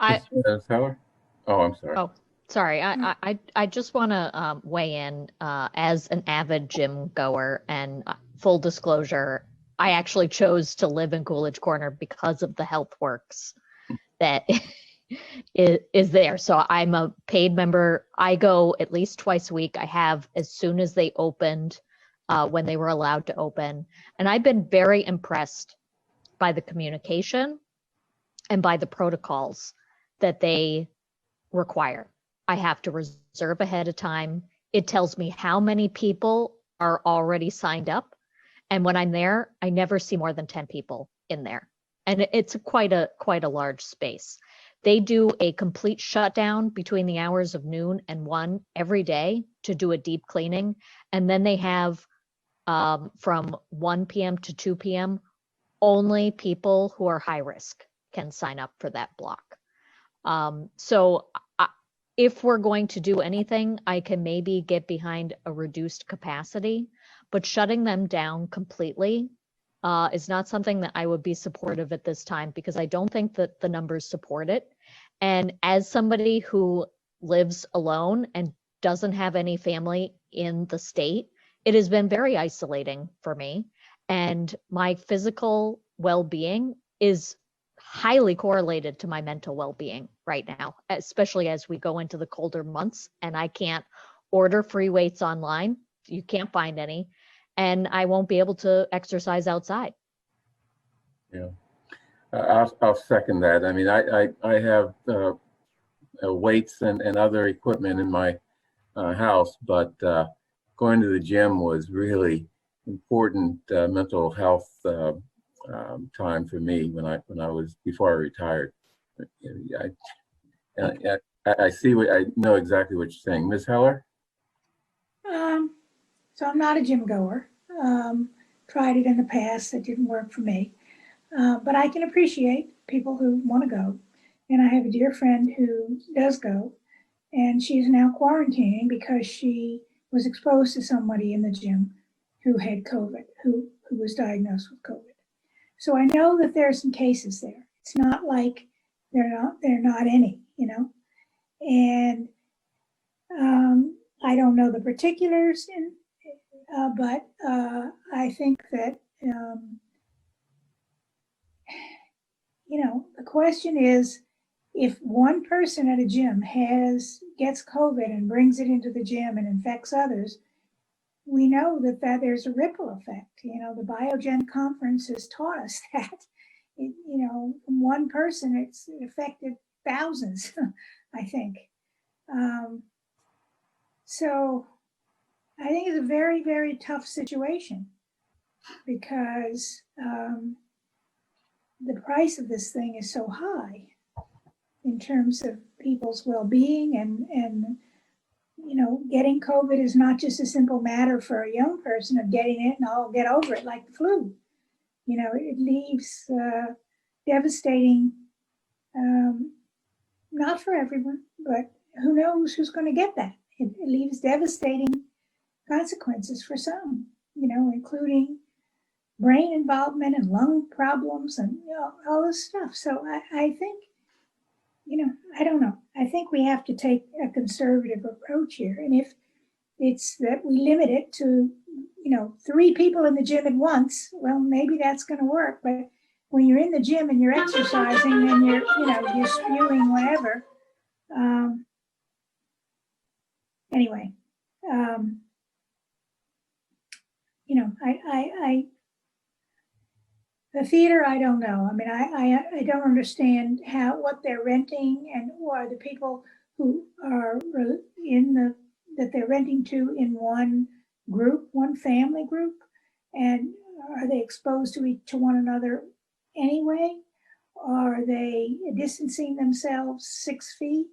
Ms. Heller? Oh, I'm sorry. Oh, sorry. I just want to weigh in as an avid gym goer, and full disclosure, I actually chose to live in Coolidge Corner because of the HealthWorks that is there. So I'm a paid member. I go at least twice a week. I have as soon as they opened, when they were allowed to open. And I've been very impressed by the communication and by the protocols that they require. I have to reserve ahead of time. It tells me how many people are already signed up. And when I'm there, I never see more than 10 people in there. And it's quite a large space. They do a complete shutdown between the hours of noon and 1 every day to do a deep cleaning. And then they have from 1 p.m. to 2 p.m., only people who are high risk can sign up for that block. So if we're going to do anything, I can maybe get behind a reduced capacity, but shutting them down completely is not something that I would be supportive at this time, because I don't think that the numbers support it. And as somebody who lives alone and doesn't have any family in the state, it has been very isolating for me. And my physical well-being is highly correlated to my mental well-being right now, especially as we go into the colder months and I can't order free weights online. You can't find any, and I won't be able to exercise outside. Yeah, I'll second that. I mean, I have weights and other equipment in my house, but going to the gym was really important mental health time for me when I was, before I retired. I see what, I know exactly what you're saying. Ms. Heller? So I'm not a gym goer. Tried it in the past, it didn't work for me. But I can appreciate people who want to go. And I have a dear friend who does go, and she's now quarantining because she was exposed to somebody in the gym who had COVID, who was diagnosed with COVID. So I know that there are some cases there. It's not like there are not any, and I don't know the particulars, but I think that, the question is, if one person at a gym gets COVID and brings it into the gym and infects others, we know that there's a ripple effect. The Biogen conference has taught us that, from one person, it affected thousands, I think. So I think it's a very, very tough situation, because the price of this thing is so high in terms of people's well-being, and getting COVID is not just a simple matter for a young person of getting it and I'll get over it like the flu. It leaves devastating, not for everyone, but who knows who's going to get that. It leaves devastating consequences for some, including brain involvement and lung problems and all this stuff. So I think, I don't know. I think we have to take a conservative approach here. And if it's that we limit it to, 3 people in the gym at once, well, maybe that's going to work. But when you're in the gym and you're exercising and you're spewing whatever. Anyway, the theater, I don't know. I mean, I don't understand what they're renting, and who are the people who are that they're renting to in one group, one family group, and are they exposed to one another anyway? Are they distancing themselves 6 feet?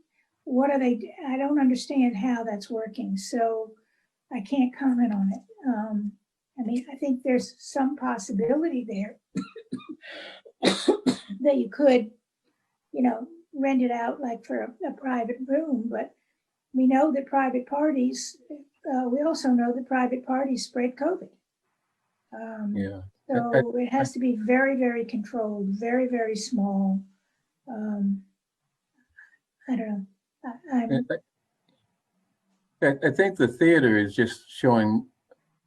what are they, I don't understand how that's working, so I can't comment on it. I mean, I think there's some possibility there that you could, you know, rent it out like for a private room, but we know that private parties, we also know that private parties spread COVID. Yeah. So it has to be very, very controlled, very, very small. I don't know. I think the theater is just showing,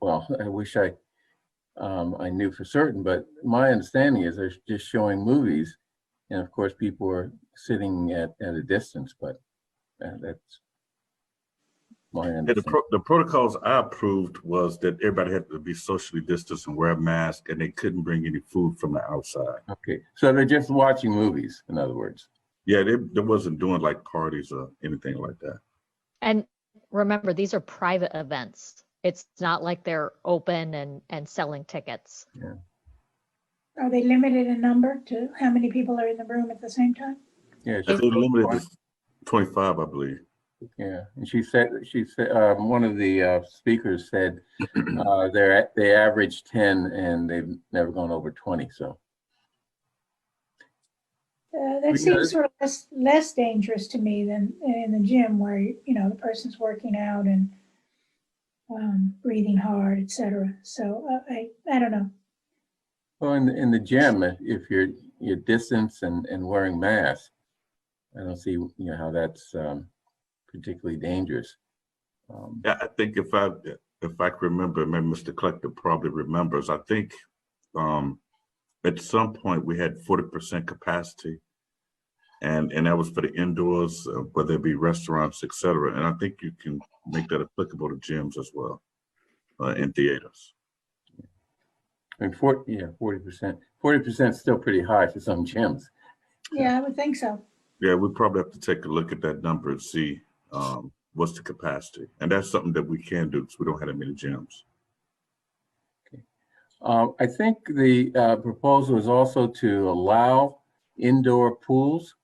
well, I wish I knew for certain, but my understanding is they're just showing movies. And of course, people are sitting at a distance, but that's my Yeah, understanding. the protocols I approved was that everybody had to be socially distanced and wear a mask, and they couldn't bring any food from the outside. Okay, so they're just watching movies, in other words. Yeah, they wasn't doing like parties or anything like that. And remember, these are private events. It's not like they're open and selling tickets. Yeah. Are they limited in number to how many people are in the room at the same time? Yeah, They're limited to 25, I believe. yeah. And she said one of the speakers said they average 10 and they've never gone over 20. So That seems sort of less dangerous to me than in the gym where, you know, the person's working out and breathing hard, etc. So I don't know. well, in the gym, if you're distance and wearing masks, I don't see how that's particularly dangerous. Yeah, I think if I can remember, maybe Mr. Collector probably remembers, I think at some point we had 40% capacity, and that was for the indoors, whether it be restaurants, etc. And I think you can make that applicable to gyms as well, in theaters. I mean, 40%. 40% is still pretty high for some gyms. Yeah, I would think so. Yeah, we probably have to take a look at that number and see what's the capacity, and that's something that we can do because we don't have that many gyms. I think the proposal is also to allow indoor pools.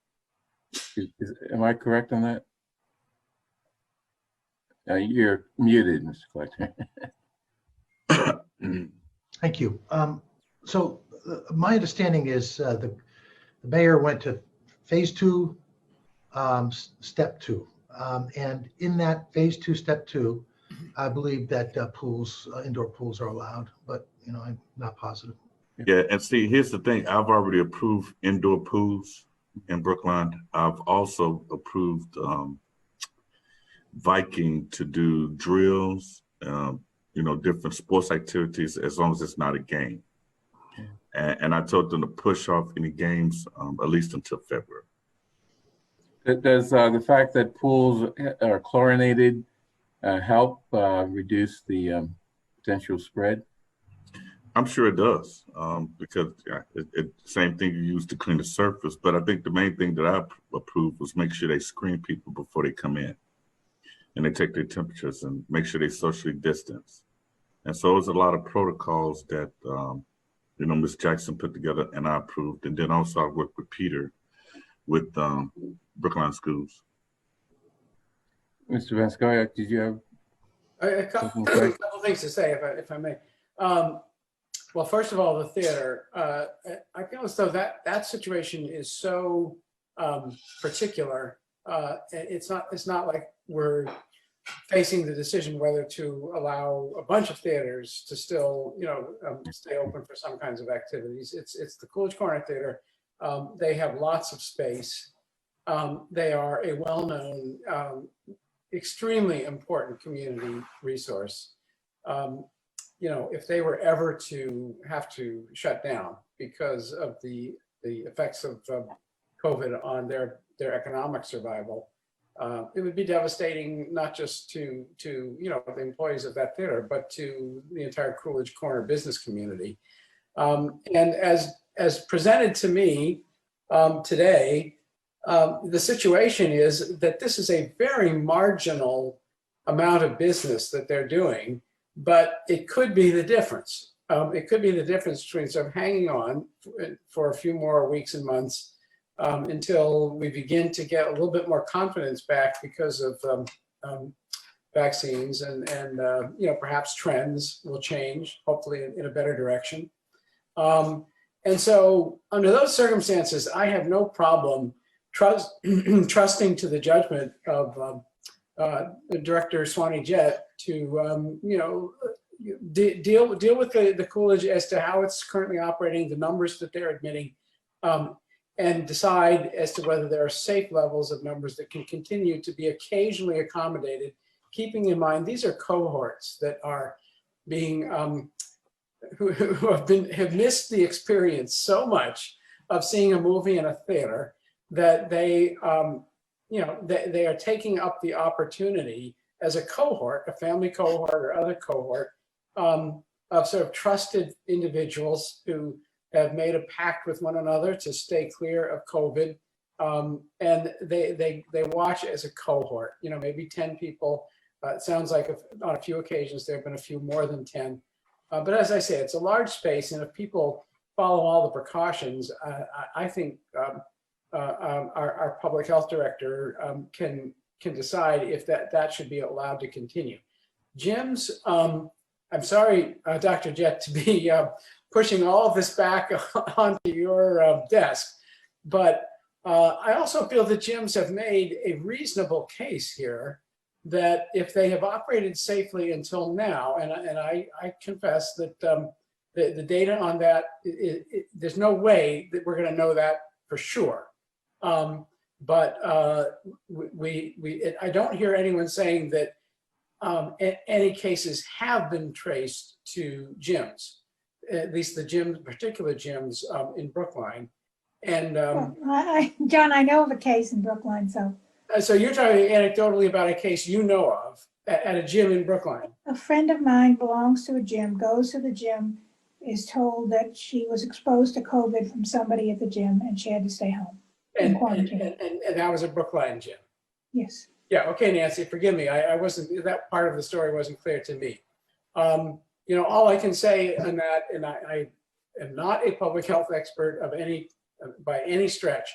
Am I correct on that? You're muted, Mr. Collector. Thank you. So my understanding is the mayor went to phase 2, step 2. And in that phase 2, step 2, I believe that indoor pools are allowed, but I'm not positive. Yeah, and see, here's the thing. I've already approved indoor pools in Brookline. I've also approved Viking to do drills, different sports activities, as long as it's not a game. And I told them to push off any games at least until February. Does the fact that pools are chlorinated help reduce the potential spread? I'm sure it does, because same thing you use to clean the surface. But I think the main thing that I approved was make sure they screen people before they come in, and they take their temperatures and make sure they socially distance. And so there's a lot of protocols that Ms. Jackson put together and I approved, and then also I worked with Peter with Brookline Schools. Mr. Van Scoyoc, did you have a couple things to say, if I may. Well, first of all, the theater. I feel as though that situation is so particular. It's not like we're facing the decision whether to allow a bunch of theaters to still, stay open for some kinds of activities. It's the Coolidge Corner Theater. They have lots of space. They are a well-known, extremely important community resource. If they were ever to have to shut down because of the effects of COVID on their economic survival, it would be devastating not just to the employees of that theater, but to the entire Coolidge Corner business community. And as presented to me today, the situation is that this is a very marginal amount of business that they're doing, but it could be the difference. It could be the difference between sort of hanging on for a few more weeks and months until we begin to get a little bit more confidence back because of vaccines and perhaps trends will change, hopefully in a better direction. And so under those circumstances, I have no problem trusting to the judgment of Director Swanee Jett to, deal with the Coolidge as to how it's currently operating, the numbers that they're admitting, and decide as to whether there are safe levels of numbers that can continue to be occasionally accommodated, keeping in mind these are cohorts that are being who have missed the experience so much of seeing a movie in a theater that they they are taking up the opportunity as a cohort, a family cohort or other cohort, of sort of trusted individuals who have made a pact with one another to stay clear of COVID. And they watch as a cohort, maybe 10 people. It sounds like on a few occasions there have been a few more than 10. But as I say, it's a large space, and if people follow all the precautions, I think our public health director can decide if that should be allowed to continue. Gyms, I'm sorry, Dr. Jett, to be pushing all of this back onto your desk, but I also feel that gyms have made a reasonable case here that if they have operated safely until now, and I confess that the data on that, there's no way that we're going to know that for sure. But I don't hear anyone saying that any cases have been traced to gyms, at least the particular gyms in Brookline. And John, I know of a case in Brookline, so. So you're talking anecdotally about a case you know of at a gym in Brookline. A friend of mine belongs to a gym, goes to the gym, is told that she was exposed to COVID from somebody at the gym and she had to stay home in quarantine. And that was a Brookline gym. Yes. Yeah. Okay, Nancy, forgive me. I wasn't, that part of the story wasn't clear to me. All I can say on that, and I am not a public health expert by any stretch.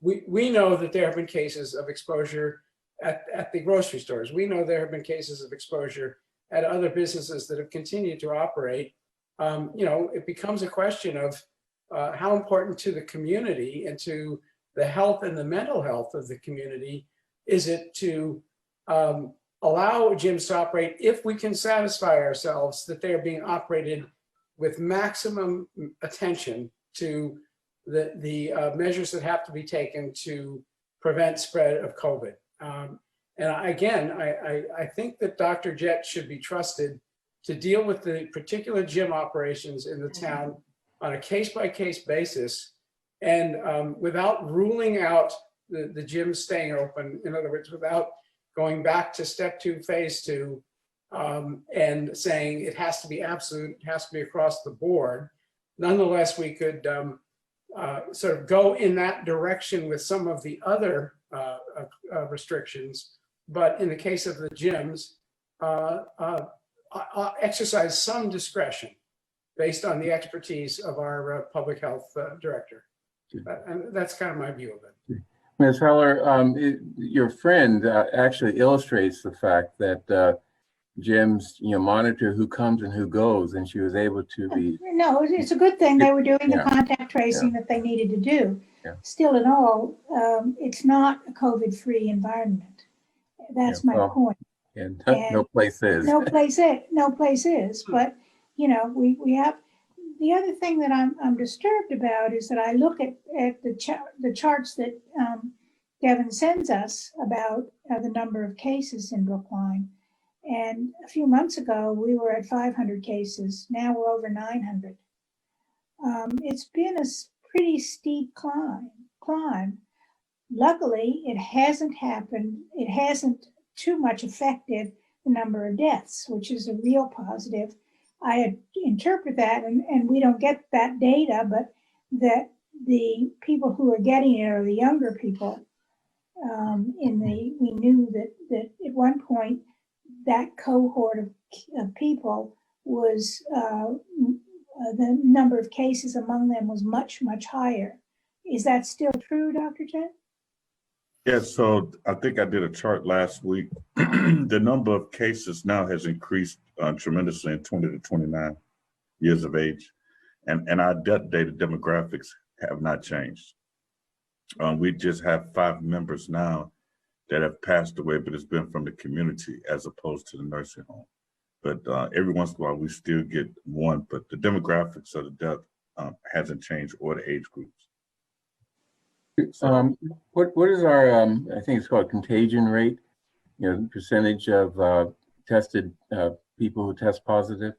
We know that there have been cases of exposure at the grocery stores. We know there have been cases of exposure at other businesses that have continued to operate. It becomes a question of how important to the community and to the health and the mental health of the community is it to allow gyms to operate if we can satisfy ourselves that they are being operated with maximum attention to the measures that have to be taken to prevent spread of COVID. And I think that Dr. Jett should be trusted to deal with the particular gym operations in the town on a case-by-case basis, and without ruling out the gym staying open. In other words, without going back to step 2, phase 2, and saying it has to be absolute, it has to be across the board. Nonetheless, we could sort of go in that direction with some of the other restrictions, but in the case of the gyms, exercise some discretion based on the expertise of our public health director. And that's kind of my view of it. Ms. Heller, your friend actually illustrates the fact that gyms, monitor who comes and who goes, and she was able to be. No, it's a good thing they were doing the contact tracing that they needed to do. Yeah. Still in all, it's not a COVID-free environment. That's my point. And no place is. No place is. But we have. The other thing that I'm disturbed about is that I look at the charts that Devin sends us about the number of cases in Brookline. And a few months ago, we were at 500 cases. Now we're over 900. It's been a pretty steep climb. Luckily, it hasn't happened. It hasn't too much affected the number of deaths, which is a real positive. I interpret that, and we don't get that data, but that the people who are getting it are the younger people. We knew that at one point that cohort of people was the number of cases among them was much, much higher Is that still true, Dr. Jen? Yeah, so I think I did a chart last week. The number of cases now has increased tremendously in 20 to 29 years of age, and our death data demographics have not changed. We just have 5 members now that have passed away, but it's been from the community as opposed to the nursing home. But every once in a while, we still get one, but the demographics of the death hasn't changed, or the age groups. What is our, I think it's called contagion rate, percentage of tested people who test positive?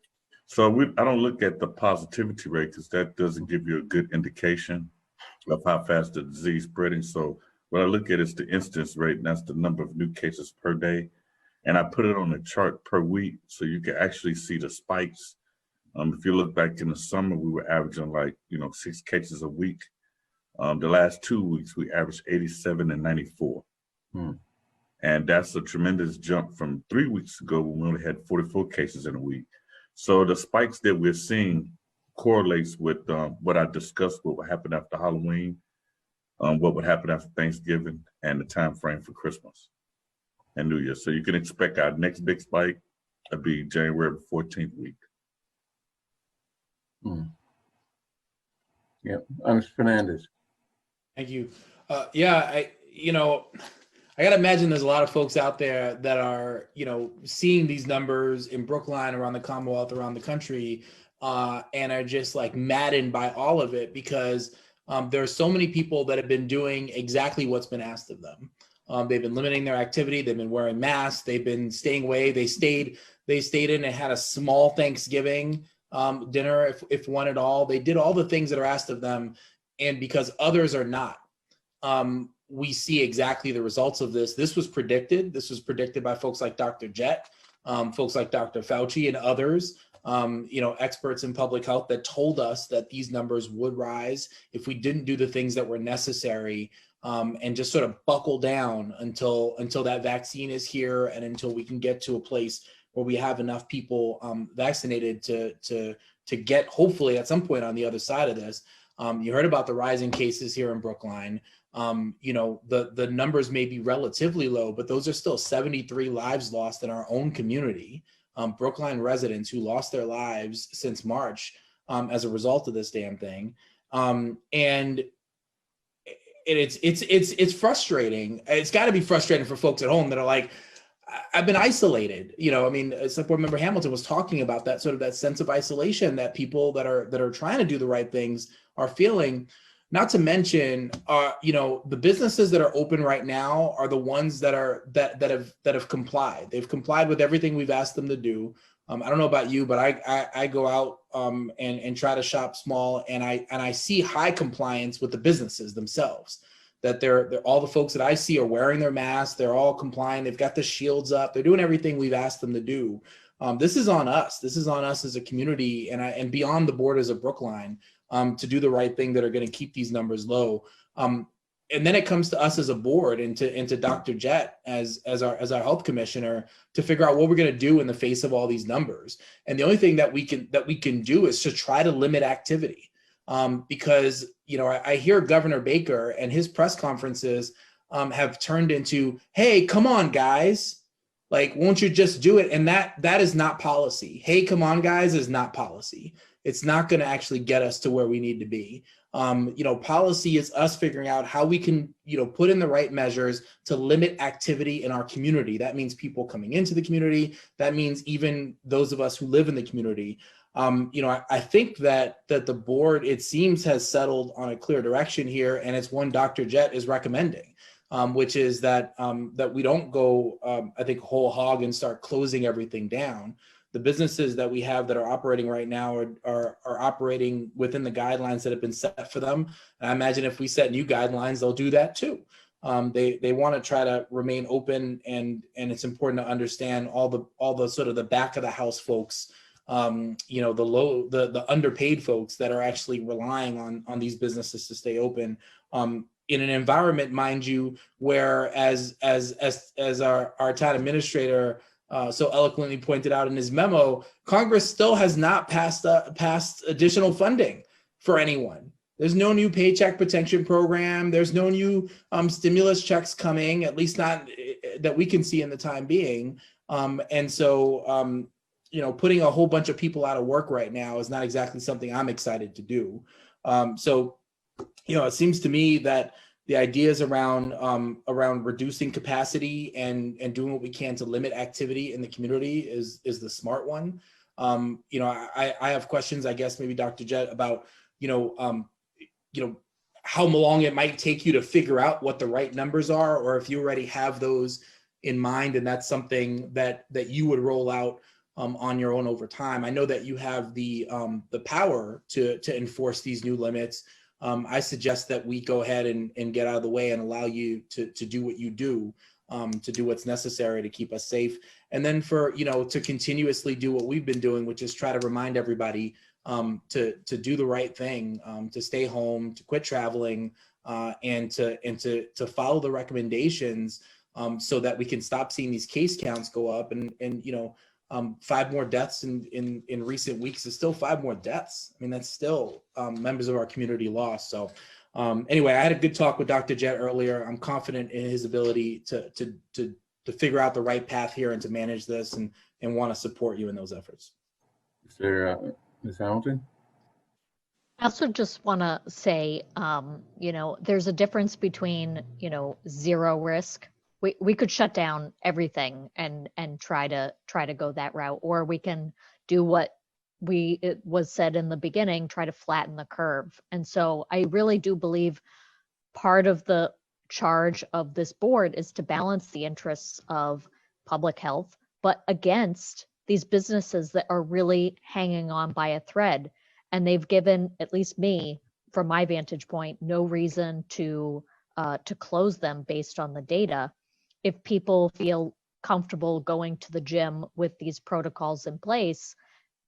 So I don't look at the positivity rate because that doesn't give you a good indication of how fast the disease is spreading. So what I look at is the incidence rate, and that's the number of new cases per day. And I put it on a chart per week so you can actually see the spikes. If you look back in the summer, we were averaging 6 cases a week. The last 2 weeks, we averaged 87 and 94. And that's a tremendous jump from 3 weeks ago when we only had 44 cases in a week. So the spikes that we're seeing correlates with what I discussed, what would happen after Halloween, what would happen after Thanksgiving, and the time frame for Christmas and New Year. So you can expect our next big spike to be January 14th week. Yep, Mr. Fernandez. Thank you. I got to imagine there's a lot of folks out there that are, seeing these numbers in Brookline, around the Commonwealth, around the country, and are just like maddened by all of it because there are so many people that have been doing exactly what's been asked of them. They've been limiting their activity. They've been wearing masks. They've been staying away. They stayed in and had a small Thanksgiving dinner, if one at all. They did all the things that are asked of them. And because others are not, we see exactly the results of this. This was predicted. This was predicted by folks like Dr. Jett, folks like Dr. Fauci and others, experts in public health that told us that these numbers would rise if we didn't do the things that were necessary and just sort of buckle down until that vaccine is here and until we can get to a place where we have enough people vaccinated to get, hopefully at some point on the other side of this. You heard about the rising cases here in Brookline. The numbers may be relatively low, but those are still 73 lives lost in our own community. Brookline residents who lost their lives since March as a result of this damn thing. And it's frustrating. It's got to be frustrating for folks at home that are like, I've been isolated. Select Board Member Hamilton was talking about that sort of that sense of isolation that people that are trying to do the right things are feeling. Not to mention, the businesses that are open right now are the ones that have complied. They've complied with everything we've asked them to do. I don't know about you, but I go out and try to shop small, and I see high compliance with the businesses themselves. That they're all the folks that I see are wearing their masks. They're all compliant. They've got the shields up. They're doing everything we've asked them to do. This is on us. This is on us as a community and beyond the borders of Brookline to do the right thing that are going to keep these numbers low. And then it comes to us as a board and to Dr. Jett as our health commissioner to figure out what we're going to do in the face of all these numbers. And the only thing that we can do is to try to limit activity. Because, I hear Governor Baker and his press conferences have turned into, hey, come on, guys, like, won't you just do it? And that is not policy. Hey, come on, guys, is not policy. It's not going to actually get us to where we need to be. Policy is us figuring out how we can, put in the right measures to limit activity in our community. That means people coming into the community. That means even those of us who live in the community. I think that the board, it seems, has settled on a clear direction here, and it's one Dr. Jett is recommending, which is that we don't go, I think, whole hog and start closing everything down. The businesses that we have that are operating right now are operating within the guidelines that have been set for them. And I imagine if we set new guidelines, they'll do that too. They want to try to remain open, and it's important to understand all the sort of the back of the house folks. The underpaid folks that are actually relying on these businesses to stay open in an environment, mind you, where as our town administrator so eloquently pointed out in his memo, Congress still has not passed additional funding for anyone. There's no new paycheck protection program. There's no new stimulus checks coming, at least not that we can see in the time being. And so, putting a whole bunch of people out of work right now is not exactly something I'm excited to do. It seems to me that the ideas around reducing capacity and doing what we can to limit activity in the community is the smart one. I have questions, I guess, maybe Dr. Jett, about how long it might take you to figure out what the right numbers are, or if you already have those in mind and that's something that you would roll out on your own over time. I know that you have the power to enforce these new limits. I suggest that we go ahead and get out of the way and allow you to do what you do, to do what's necessary to keep us safe. And then to continuously do what we've been doing, which is try to remind everybody to do the right thing, to stay home, to quit traveling, and to follow the recommendations, so that we can stop seeing these case counts go up. And 5 more deaths in recent weeks is still 5 more deaths. I mean, that's still members of our community lost. So anyway, I had a good talk with Dr. Jett earlier. I'm confident in his ability to figure out the right path here and to manage this, and want to support you in those efforts. Is there, Ms. Hamilton? I also just want to say, there's a difference between, zero risk. We could shut down everything and try to go that route, or we can do what it was said in the beginning, try to flatten the curve. And so I really do believe part of the charge of this board is to balance the interests of public health, but against these businesses that are really hanging on by a thread. And they've given, at least me, from my vantage point, no reason to close them based on the data. If people feel comfortable going to the gym with these protocols in place,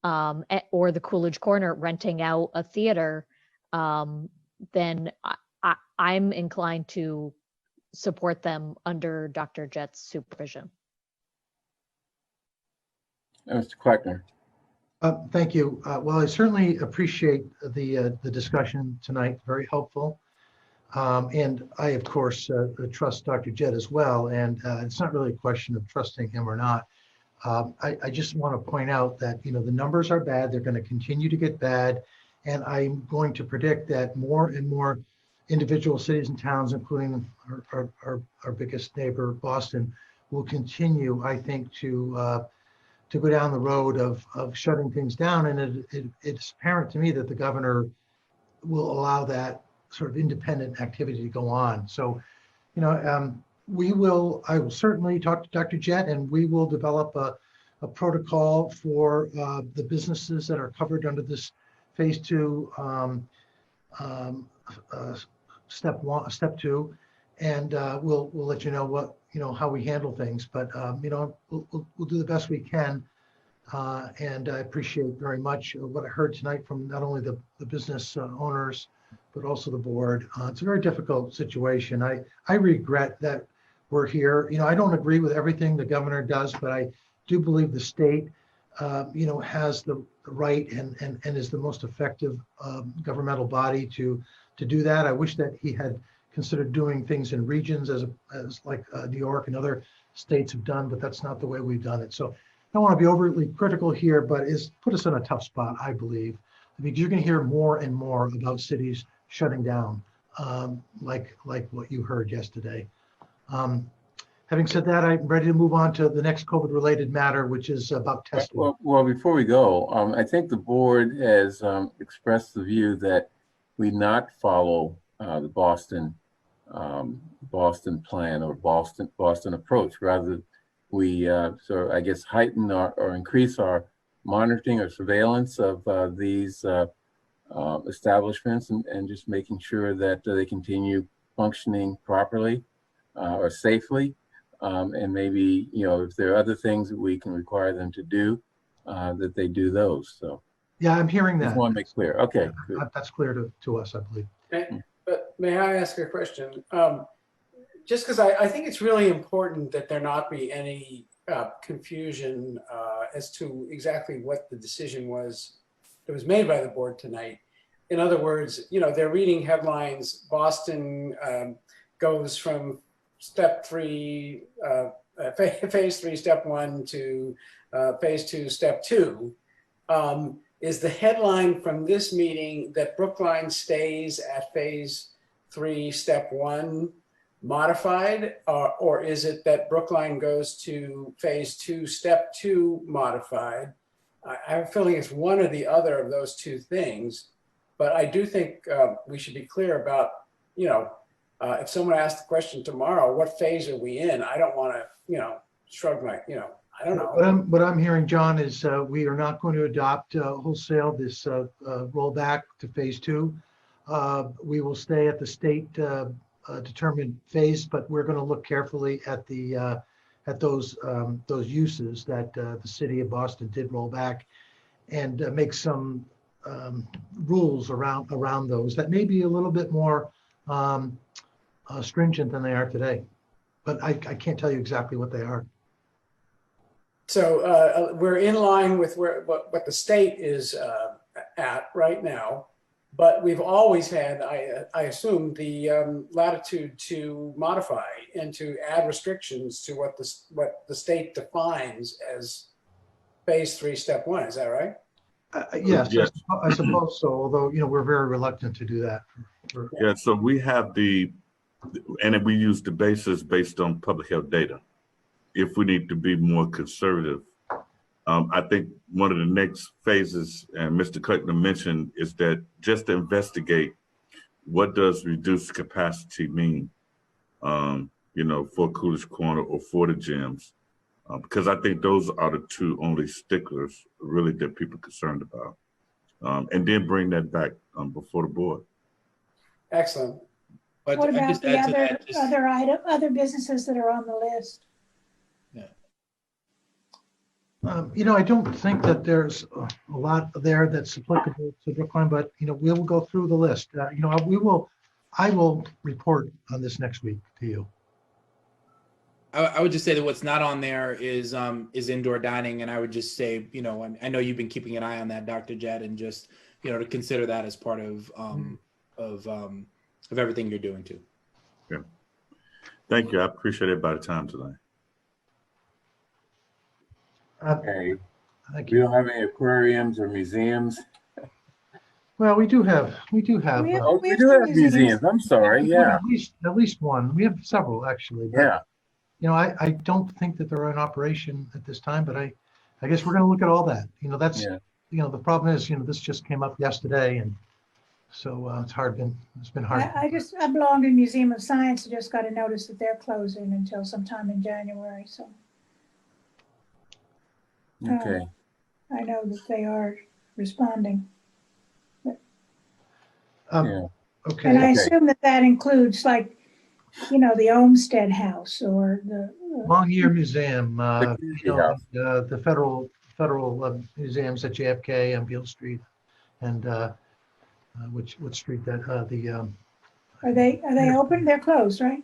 or the Coolidge Corner renting out a theater, then I'm inclined to support them under Dr. Jett's supervision. Mr. Kleckner. Thank you. Well, I certainly appreciate the discussion tonight. Very helpful. And I, of course, trust Dr. Jett as well. And it's not really a question of trusting him or not. I just want to point out that, the numbers are bad. They're going to continue to get bad. And I'm going to predict that more and more individual cities and towns, including our biggest neighbor, Boston, will continue, I think, to go down the road of shutting things down. And it's apparent to me that the governor will allow that sort of independent activity to go on. So, I will certainly talk to Dr. Jett, and we will develop a protocol for the businesses that are covered under this phase 2, step 2, and we'll let you know what, how we handle things. But we'll do the best we can. And I appreciate very much what I heard tonight from not only the business owners, but also the board. It's a very difficult situation. I regret that we're here. I don't agree with everything the governor does, but I do believe the state, has the right and is the most effective governmental body to do that. I wish that he had considered doing things in regions as like New York and other states have done, but that's not the way we've done it. So I don't want to be overly critical here, but it's put us in a tough spot, I believe, because you're going to hear more and more about cities shutting down, like what you heard yesterday. Having said that, I'm ready to move on to the next COVID-related matter, which is about testing. Well, before we go, I think the board has expressed the view that we not follow the Boston plan or Boston approach. Rather, we I guess heighten or increase our monitoring or surveillance of these establishments and just making sure that they continue functioning properly or safely. And maybe, if there are other things that we can require them to do, that they do those. So yeah, I'm hearing that. Just want to make clear. Okay. That's clear to us, I believe. But may I ask a question? Just because I think it's really important that there not be any confusion as to exactly what the decision was that was made by the board tonight. in other words, they're reading headlines. Boston goes from step 3, phase 3, step 1 to phase 2, step 2. Is the headline from this meeting that Brookline stays at phase 3, step 1 modified, or is it that Brookline goes to phase 2, step 2 modified? I have a feeling it's one or the other of those two things, but I do think we should be clear about, if someone asks the question tomorrow, what phase are we in? I don't want to, shrug my, I don't know. What I'm hearing, John, is we are not going to adopt wholesale this rollback to phase 2. We will stay at the state determined phase, but we're going to look carefully at the at those uses that the city of Boston did roll back, and make some rules around those that may be a little bit more stringent than they are today. But I can't tell you exactly what they are. So we're in line with what the state is at right now, but we've always had, I assume, the latitude to modify and to add restrictions to what the state defines as phase 3, step 1. Is that right? Yes, I suppose so. Although we're very reluctant to do that. Yeah. So we have and we use the basis based on public health data. If we need to be more conservative, I think one of the next phases, and Mr. Cutler mentioned, is that just to investigate what does reduced capacity mean, for Coolidge Corner or for the gyms, because I think those are the two only sticklers really that people are concerned about, and then bring that back before the board. Excellent. But what about the other businesses that are on the list? I don't think that there's a lot there that's applicable to Brookline, but we will go through the list. I will report on this next week to you. I would just say that what's not on there is indoor dining, and I would just say, I know you've been keeping an eye on that, Dr. Jett, and just to consider that as part of everything you're doing too. Yeah. Thank you. I appreciate everybody's time tonight. Okay. We don't have any aquariums or museums. Well, we do have. We do have museums. I'm sorry. Yeah. At least one. We have several actually. But, yeah. I don't think that they're in operation at this time, but I guess we're going to look at all that. That's the problem is this just came up yesterday, and so it's been hard. I belong to the Museum of Science. I just got a notice that they're closing until sometime in January. So. Okay. I know that they are responding. But, okay. And I assume that includes the Olmsted House or the Longyear Museum, the federal museums at JFK and Beale Street, and which street that Are they open? They're closed, right?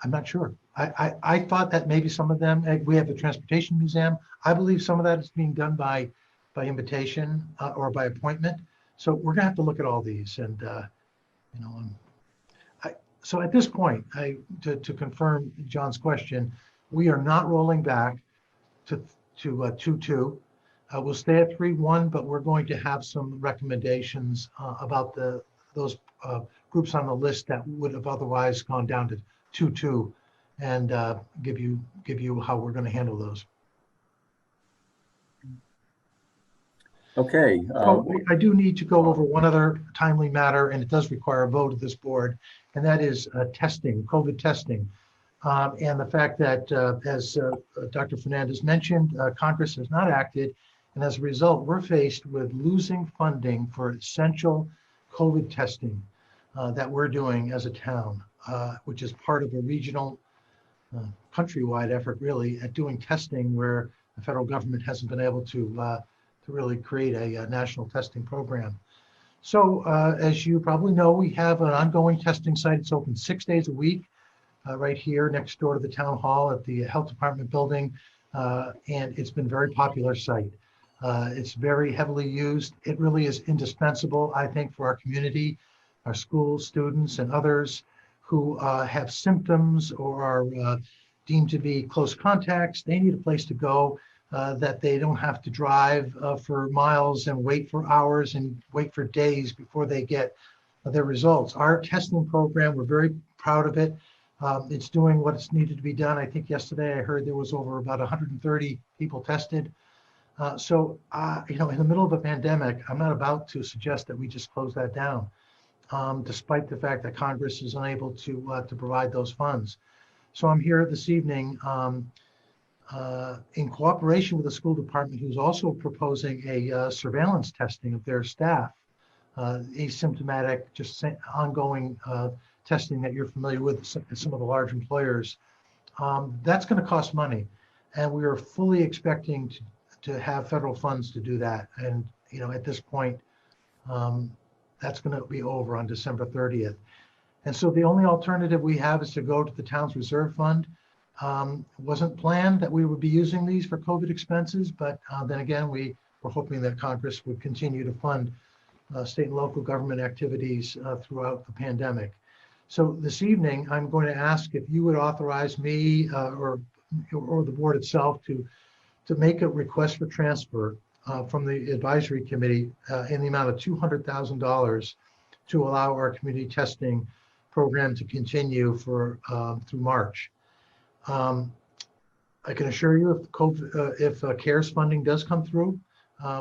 I'm not sure. I thought that maybe some of them, we have the Transportation Museum. I believe some of that is being done by invitation or by appointment. So we're gonna have to look at all these, and so at this point, to confirm John's question, we are not rolling back to 2.2. We'll stay at 3.1, but we're going to have some recommendations about those groups on the list that would have otherwise gone down to 2.2, and give you how we're going to handle those. Okay. I do need to go over one other timely matter, and it does require a vote of this board, and that is testing, COVID testing. And the fact that, as Dr. Fernandez mentioned, Congress has not acted, and as a result, we're faced with losing funding for essential COVID testing that we're doing as a town, which is part of a regional, countrywide effort, really, at doing testing where the federal government hasn't been able to really create a national testing program. So as you probably know, we have an ongoing testing site. It's open 6 days a week right here next door to the town hall at the health department building. And it's been a very popular site. It's very heavily used. It really is indispensable, I think, for our community, our schools, students, and others who have symptoms or are deemed to be close contacts. They need a place to go that they don't have to drive for miles and wait for hours and wait for days before they get their results. Our testing program, we're very proud of it. It's doing what's needed to be done. I think yesterday I heard there was over about 130 people tested. You know, in the middle of a pandemic, I'm not about to suggest that we just close that down, despite the fact that Congress is unable to provide those funds. So I'm here this evening in cooperation with the school department, who's also proposing a surveillance testing of their staff, asymptomatic, just ongoing testing that you're familiar with some of the large employers. That's going to cost money, and we are fully expecting to have federal funds to do that. And you know, at this point, that's going to be over on December 30th. And so the only alternative we have is to go to the town's reserve fund. It wasn't planned that we would be using these for COVID expenses, but then again, we were hoping that Congress would continue to fund state and local government activities throughout the pandemic. So this evening, I'm going to ask if you would authorize me or the board itself to make a request for transfer from the advisory committee in the amount of $200,000 to allow our community testing program to continue for through March. I can assure you if CARES funding does come through,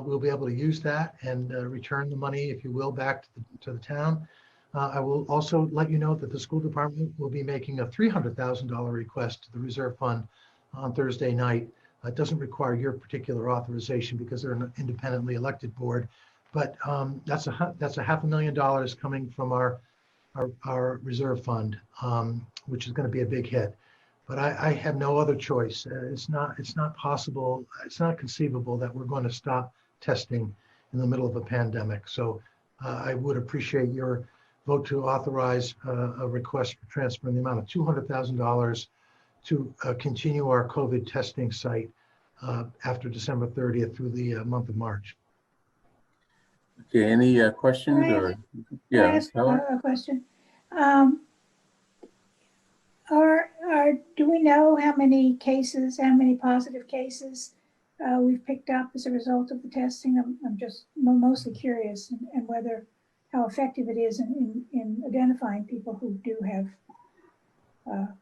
we'll be able to use that and return the money, if you will, back to the town. I will also let you know that the school department will be making a $300,000 request to the reserve fund on Thursday night. It doesn't require your particular authorization because they're an independently elected board, but that's $500,000 coming from our reserve fund, which is going to be a big hit. But I have no other choice. It's not possible. It's not conceivable that we're going to stop testing in the middle of a pandemic. So I would appreciate your vote to authorize a request for transfer in the amount of $200,000 to continue our COVID testing site after December 30th through the month of March. Okay, any questions or? Yeah, Can I ask a question? Do we know how many positive cases we've picked up as a result of the testing? I'm just mostly curious and how effective it is in identifying people who do have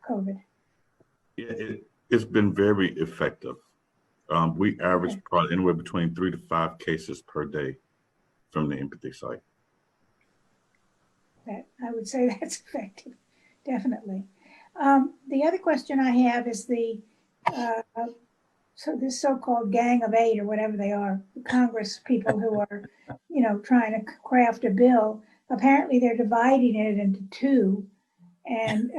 COVID. Yeah, it's been very effective. We average probably anywhere between 3 to 5 cases per day from the empathy site. That I would say that's effective, definitely. The other question I have is this so-called Gang of 8 or whatever they are, the Congress people who are, trying to craft a bill. Apparently, they're dividing it into two, and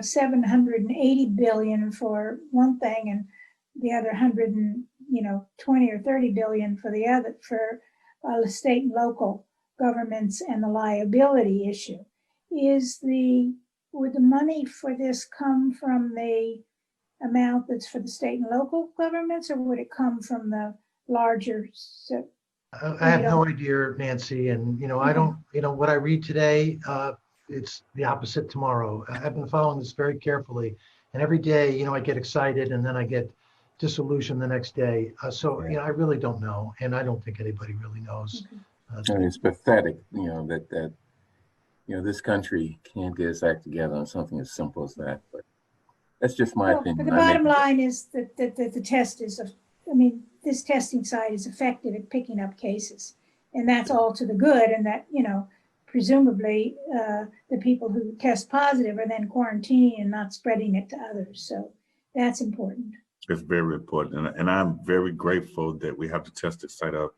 780 billion for one thing, and the other 120 or 30 billion for the other for state and local governments and the liability issue. Would the money for this come from the amount that's for the state and local governments, or would it come from the larger? I have no idea, Nancy, and I don't. What I read today, it's the opposite tomorrow. I've been following this very carefully, and every day, I get excited, and then I get disillusioned the next day. I really don't know, and I don't think anybody really knows. It's pathetic, that this country can't get its act together on something as simple as that. But that's just my opinion. But the bottom line is that the test is, this testing site is effective at picking up cases, and that's all to the good. And that, presumably the people who test positive are then quarantining and not spreading it to others. So that's important. It's very important. And I'm very grateful that we have the testing site up.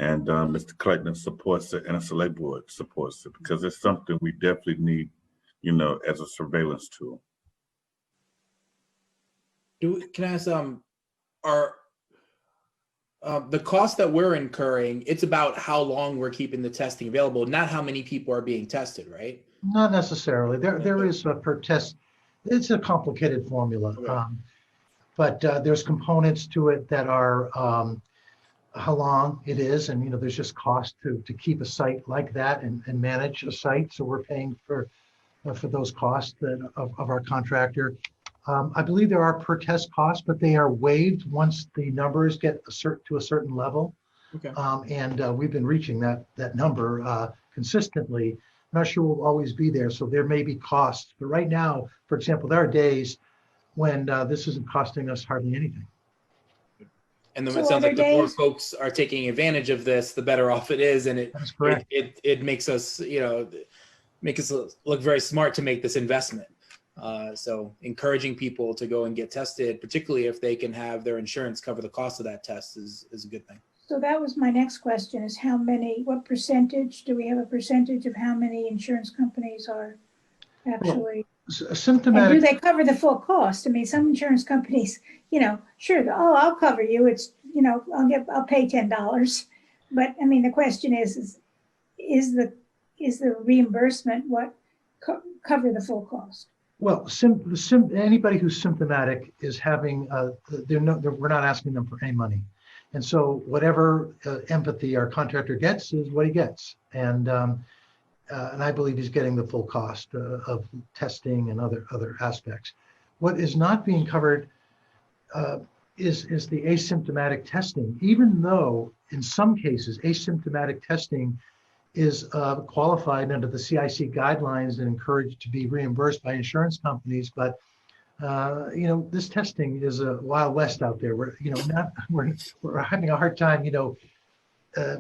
And Mr. Kleckner supports it, and the select board supports it, because it's something we definitely need, as a surveillance tool. Can I ask, are the costs that we're incurring, it's about how long we're keeping the testing available, not how many people are being tested, right? Not necessarily. There is per test. It's a complicated formula, Okay. but there's components to it that are how long it is, and there's just cost to keep a site like that and manage a site. So we're paying for those costs of our contractor. I believe there are per test costs, but they are waived once the numbers get to a certain level. Okay. And we've been reaching that number consistently. I'm not sure we'll always be there, so there may be costs. But right now, for example, there are days when this isn't costing us hardly anything. And then So it are sounds there like the more days- folks are taking advantage of this, the better off it is, and That's correct. it makes us look very smart to make this investment. So encouraging people to go and get tested, particularly if they can have their insurance cover the cost of that test, is a good thing. So that was my next question, is what percentage, do we have a percentage of how many insurance companies are actually? And do Symptomatic. they cover the full cost? I mean, some insurance companies, sure, I'll cover you. It's, I'll pay $10. But I mean, the question is the reimbursement cover the full cost? Well, anybody who's symptomatic is having, we're not asking them for any money. And so whatever empathy our contractor gets is what he gets. And I believe he's getting the full cost of testing and other aspects. What is not being covered is the asymptomatic testing, even though in some cases asymptomatic testing is qualified under the CIC guidelines and encouraged to be reimbursed by insurance companies. But this testing is a wild west out there. We're having a hard time,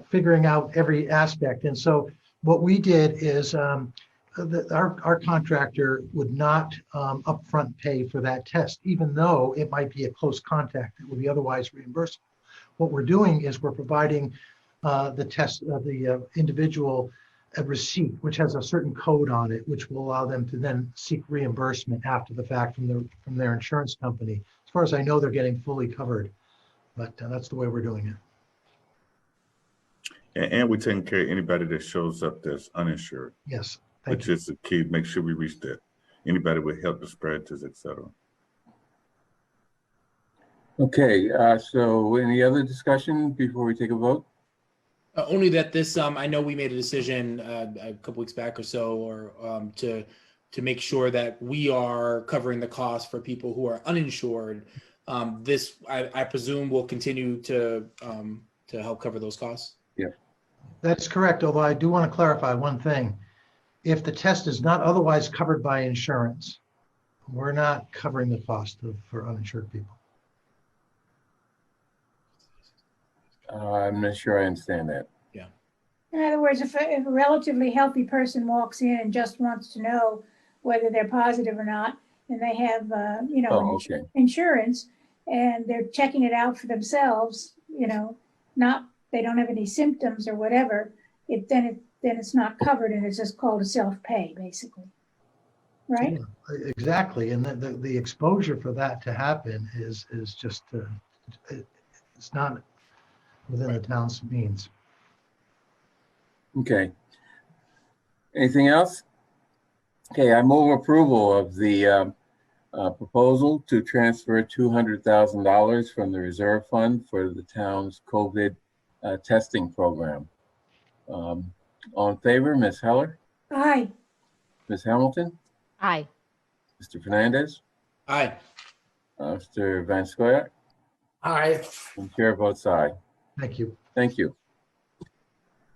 figuring out every aspect. And so what we did is our contractor would not upfront pay for that test, even though it might be a close contact that would be otherwise reimbursable. What we're doing is we're providing the individual a receipt, which has a certain code on it, which will allow them to then seek reimbursement after the fact from their insurance company. As far as I know, they're getting fully covered, but that's the way we're doing it. And we're taking care of anybody that shows up that's uninsured. Yes. Which is the key. Make sure we reach that. Anybody with health disparities, et cetera. Okay, so any other discussion before we take a vote? Only that this, I know we made a decision a couple weeks back or so, or to make sure that we are covering the cost for people who are uninsured. This, I presume, will continue to help cover those costs. Yeah, that's correct. Although I do want to clarify one thing: if the test is not otherwise covered by insurance, we're not covering the cost for uninsured people. I'm not sure I understand that. Yeah. In other words, if a relatively healthy person walks in and just wants to know whether they're positive or not, and they have, insurance, and they're checking it out for themselves, they don't have any symptoms or whatever, then it's not covered, and it's just called a self-pay, basically. Right? Yeah, exactly. And the exposure for that to happen is just, it's not within the town's means. Okay. Anything else? Okay, I move approval of the proposal to transfer $200,000 from the reserve fund for the town's COVID testing program. All in favor, Ms. Heller? Aye. Ms. Hamilton? Aye. Mr. Fernandez? Aye. Mr. Van Scoyac? Aye. And chair votes aye. Thank you. Thank you.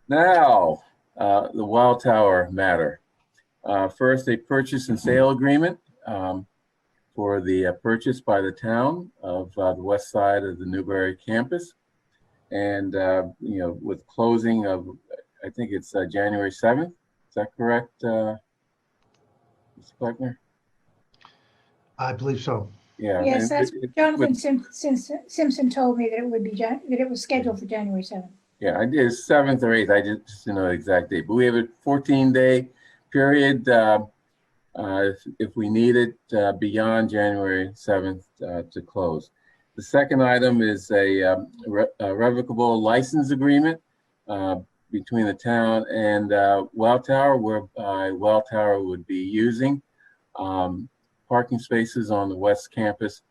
Now, the Wild Tower matter. First, a purchase and sale agreement for the purchase by the town of the west side of the Newberry campus. And, with closing of, I think it's January 7th. Is that correct, Mr. Kleckner? I believe so. Yeah. Yes, that's Jonathan Simpson told me that it would be that it was scheduled for January 7th. Yeah, I did 7th or 8th. I just didn't know the exact date, but we have a 14-day period if we need it beyond January 7th to close. The second item is a revocable license agreement between the town and Wild Tower, whereby Wild Tower would be using parking spaces on the West Campus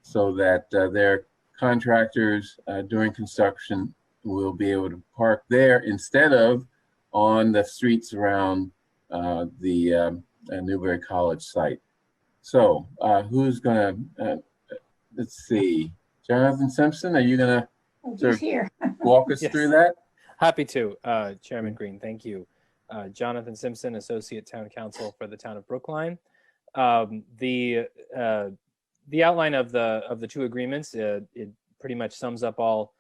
so that their contractors during construction will be able to park there instead of on the streets around the Newberry College site. So who's gonna, let's see, Jonathan Simpson, are you gonna He's here. walk us Yes. through that? Happy to, Chairman Green, thank you. Jonathan Simpson, Associate Town Council for the town of Brookline. The outline of the two agreements, it pretty much sums up all,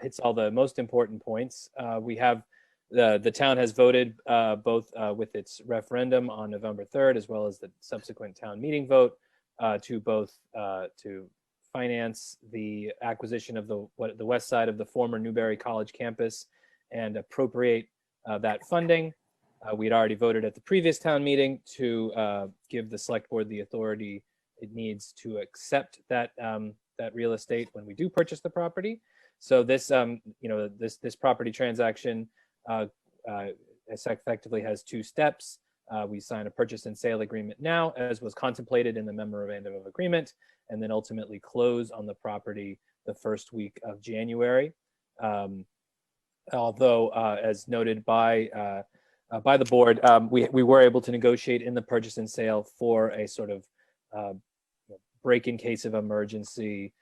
hits all the most important points. We have the town has voted both with its referendum on November 3rd, as well as the subsequent town meeting vote to both to finance the acquisition of the west side of the former Newberry College campus and appropriate that funding. We'd already voted at the previous town meeting to give the select board the authority it needs to accept that that real estate when we do purchase the property. So this, this property transaction effectively has two steps. We sign a purchase and sale agreement now, as was contemplated in the memorandum of agreement, and then ultimately close on the property the first week of January. Although, as noted by the board, we were able to negotiate in the purchase and sale for a sort of break in case of emergency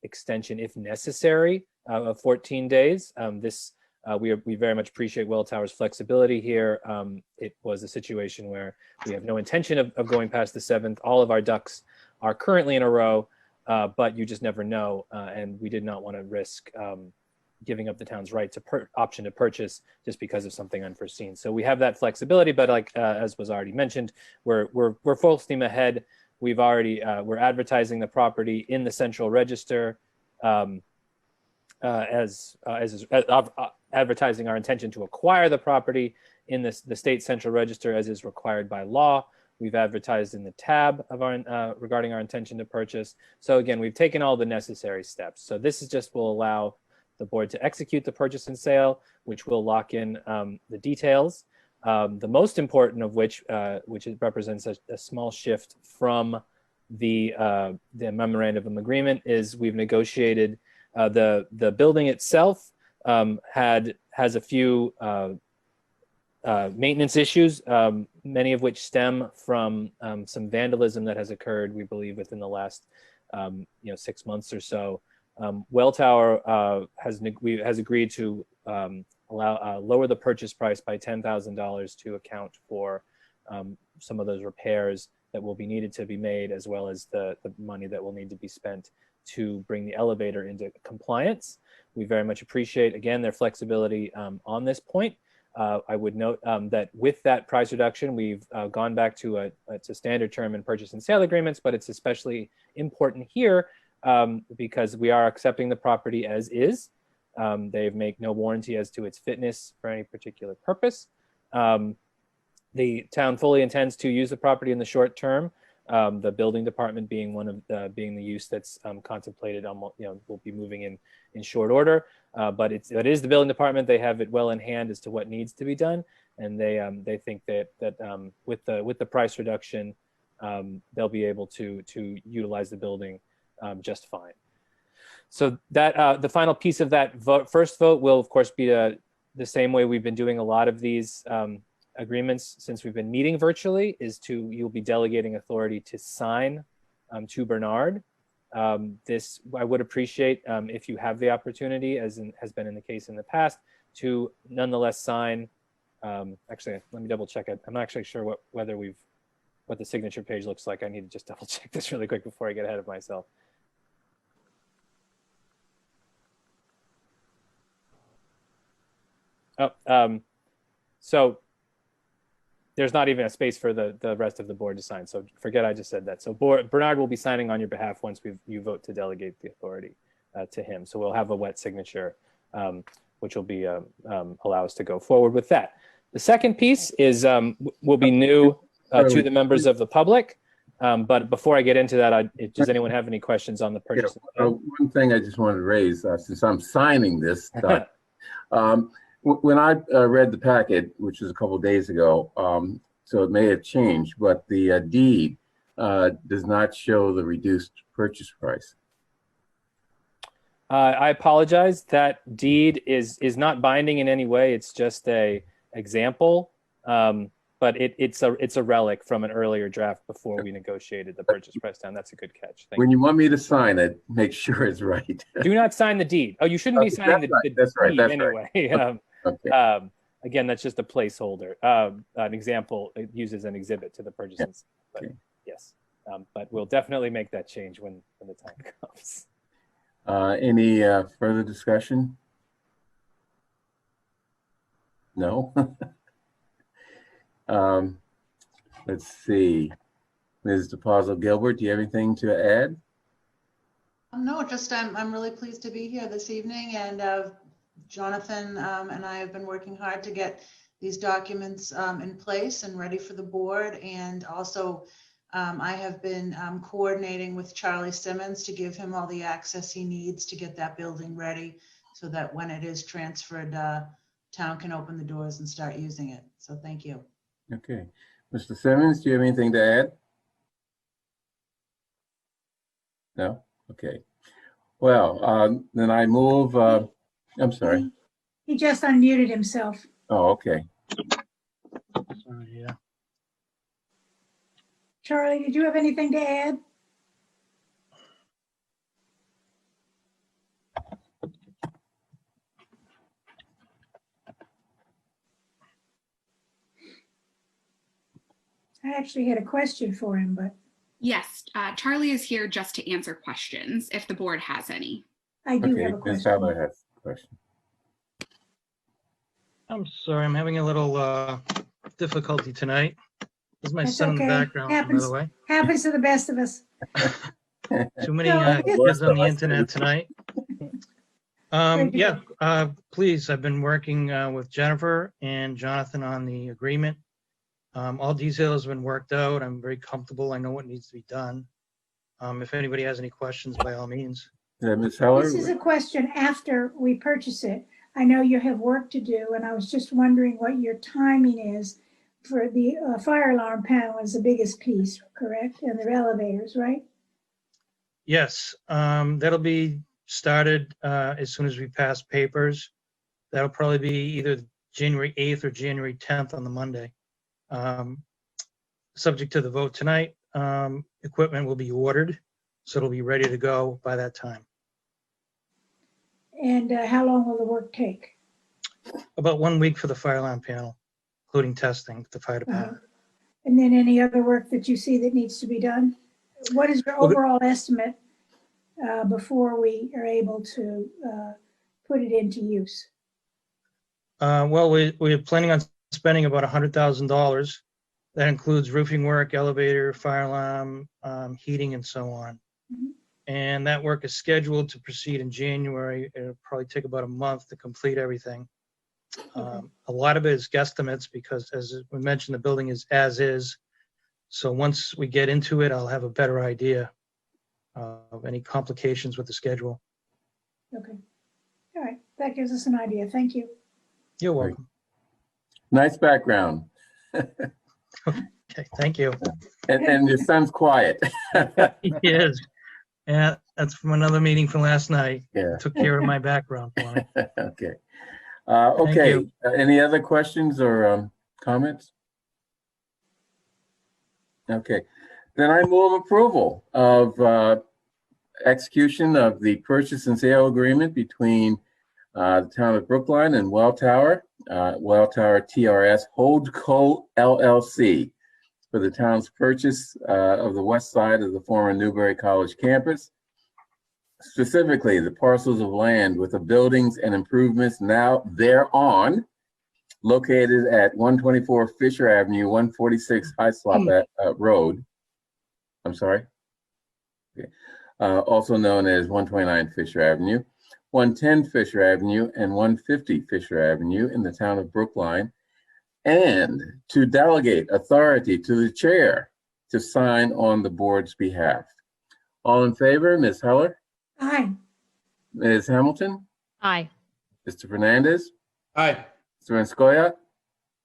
extension, if necessary, of 14 days. We very much appreciate Welltower's flexibility here. It was a situation where we have no intention of going past the 7th. All of our ducks are currently in a row, but you just never know. And we did not want to risk giving up the town's right to option to purchase just because of something unforeseen. So we have that flexibility, but like as was already mentioned, we're full steam ahead. We've already we're advertising the property in the Central Register advertising our intention to acquire the property in the state Central Register as is required by law. We've advertised in the tab of our regarding our intention to purchase. So again, we've taken all the necessary steps. So this is just will allow the board to execute the purchase and sale, which will lock in the details. The most important of which represents a small shift from the memorandum of agreement, is we've negotiated the building itself has a few maintenance issues, many of which stem from some vandalism that has occurred, we believe, within the last 6 months or so. Welltower has agreed to lower the purchase price by $10,000 to account for some of those repairs that will be needed to be made, as well as the money that will need to be spent to bring the elevator into compliance. We very much appreciate, again, their flexibility on this point. I would note that with that price reduction, we've gone back to it's a standard term in purchase and sale agreements, but it's especially important here because we are accepting the property as is. They make no warranty as to its fitness for any particular purpose. The town fully intends to use the property in the short term. The building department being being the use that's contemplated on, will be moving in short order. But it is the building department. They have it well in hand as to what needs to be done, and they think that with the price reduction, they'll be able to utilize the building just fine. So that the final piece of that first vote will, of course, be the same way we've been doing a lot of these agreements since we've been meeting virtually, is you'll be delegating authority to sign to Bernard. This, I would appreciate if you have the opportunity, as has been in the case in the past, to nonetheless sign. Actually, let me double check it. I'm not actually sure what the signature page looks like. I need to just double check this really quick before I get ahead of myself. So there's not even a space for the rest of the board to sign. So forget I just said that. So Bernard will be signing on your behalf once you vote to delegate the authority to him. So we'll have a wet signature, which will be allow us to go forward with that. The second piece is will be new to the members of the public. But before I get into that, does anyone have any questions on the purchase? Yeah, one thing I just wanted to raise, since I'm signing this, when I read the packet, which was a couple of days ago, so it may have changed, but the deed does not show the reduced purchase price. I apologize. That deed is not binding in any way. It's just a example, but it's a relic from an earlier draft before we negotiated the purchase price down. That's a good catch. Thank When you. you want me to sign it, make sure it's right. Do not sign the deed. Oh, you shouldn't be Okay, signing that's right, deed that's anyway. Okay. Again, that's just a placeholder. An example it uses an exhibit to the purchase. Yeah. And sale, but Okay. yes, but we'll definitely make that change when the time comes. Any further discussion? No? Let's see. Ms. DePazzo Gilbert, do you have anything to add? No, just I'm really pleased to be here this evening, and Jonathan and I have been working hard to get these documents in place and ready for the board. And also I have been coordinating with Charlie Simmons to give him all the access he needs to get that building ready so that when it is transferred, town can open the doors and start using it. So thank you. Okay. Mr. Simmons, do you have anything to add? No? Okay. Well, then I move, I'm sorry. He just unmuted himself. Oh, okay. Sorry, yeah. Charlie, did you have anything to add? I actually had a question for him, but Yes, Charlie is here just to answer questions if the board has any. I do Okay, have a Ms. question. Fowler has a question. I'm sorry, I'm having a little difficulty tonight. This is my That's son in the okay. background, by Happens, the way. happens to the best of us. Too many No, kids on the internet tonight. Very Yeah, please, I've been working with Jennifer and Jonathan on the agreement. All details have been worked out. I'm very comfortable. I know what needs to be done. If anybody has any questions, by all means. Ms. Heller? This is a question after we purchase it. I know you have work to do, and I was just wondering what your timing is for the fire alarm panel is the biggest piece, correct? And the elevators, right? Yes, that'll be started as soon as we pass papers. That'll probably be either January 8th or January 10th on the Monday. Subject to the vote tonight, equipment will be ordered, so it'll be ready to go by that time. And how long will the work take? About 1 week for the fire alarm panel, including testing with the fire department. And then any other work that you see that needs to be done? What is your overall estimate before we are able to put it into use? Well, we're planning on spending about $100,000. That includes roofing work, elevator, fire alarm, heating, and so on. And that work is scheduled to proceed in January. It'll probably take about a month to complete everything. A lot of it is guesstimates because, as we mentioned, the building is as is. So once we get into it, I'll have a better idea of any complications with the schedule. Okay. All right. That gives us an idea. Thank you. You're welcome. Nice background. Okay, thank you. And your son's quiet. He is. Yeah, that's from another meeting from last night. Yeah. Took care of my background for me. Okay. Thank Okay. you. Any other questions or comments? Okay. Then I move approval of execution of the purchase and sale agreement between the town of Brookline and Welltower TRS Holdco LLC for the town's purchase of the west side of the former Newberry College campus, specifically the parcels of land with the buildings and improvements now thereon, located at 124 Fisher Avenue, 146 Hyslop Road. I'm sorry. Okay. Also known as 129 Fisher Avenue, 110 Fisher Avenue, and 150 Fisher Avenue in the town of Brookline, and to delegate authority to the chair to sign on the board's behalf. All in favor, Ms. Heller? Aye. Ms. Hamilton? Aye. Mr. Fernandez? Aye. Mr. Anscoya?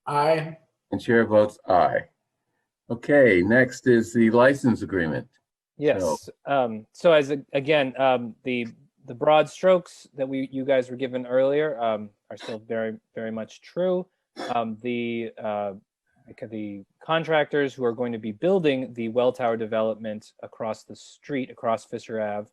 Aye. And chair votes aye. Okay, next is the license agreement. Yes. So as again, the the broad strokes that you guys were given earlier are still very, very much true. The contractors who are going to be building the well tower development across the street, across Fisher Ave,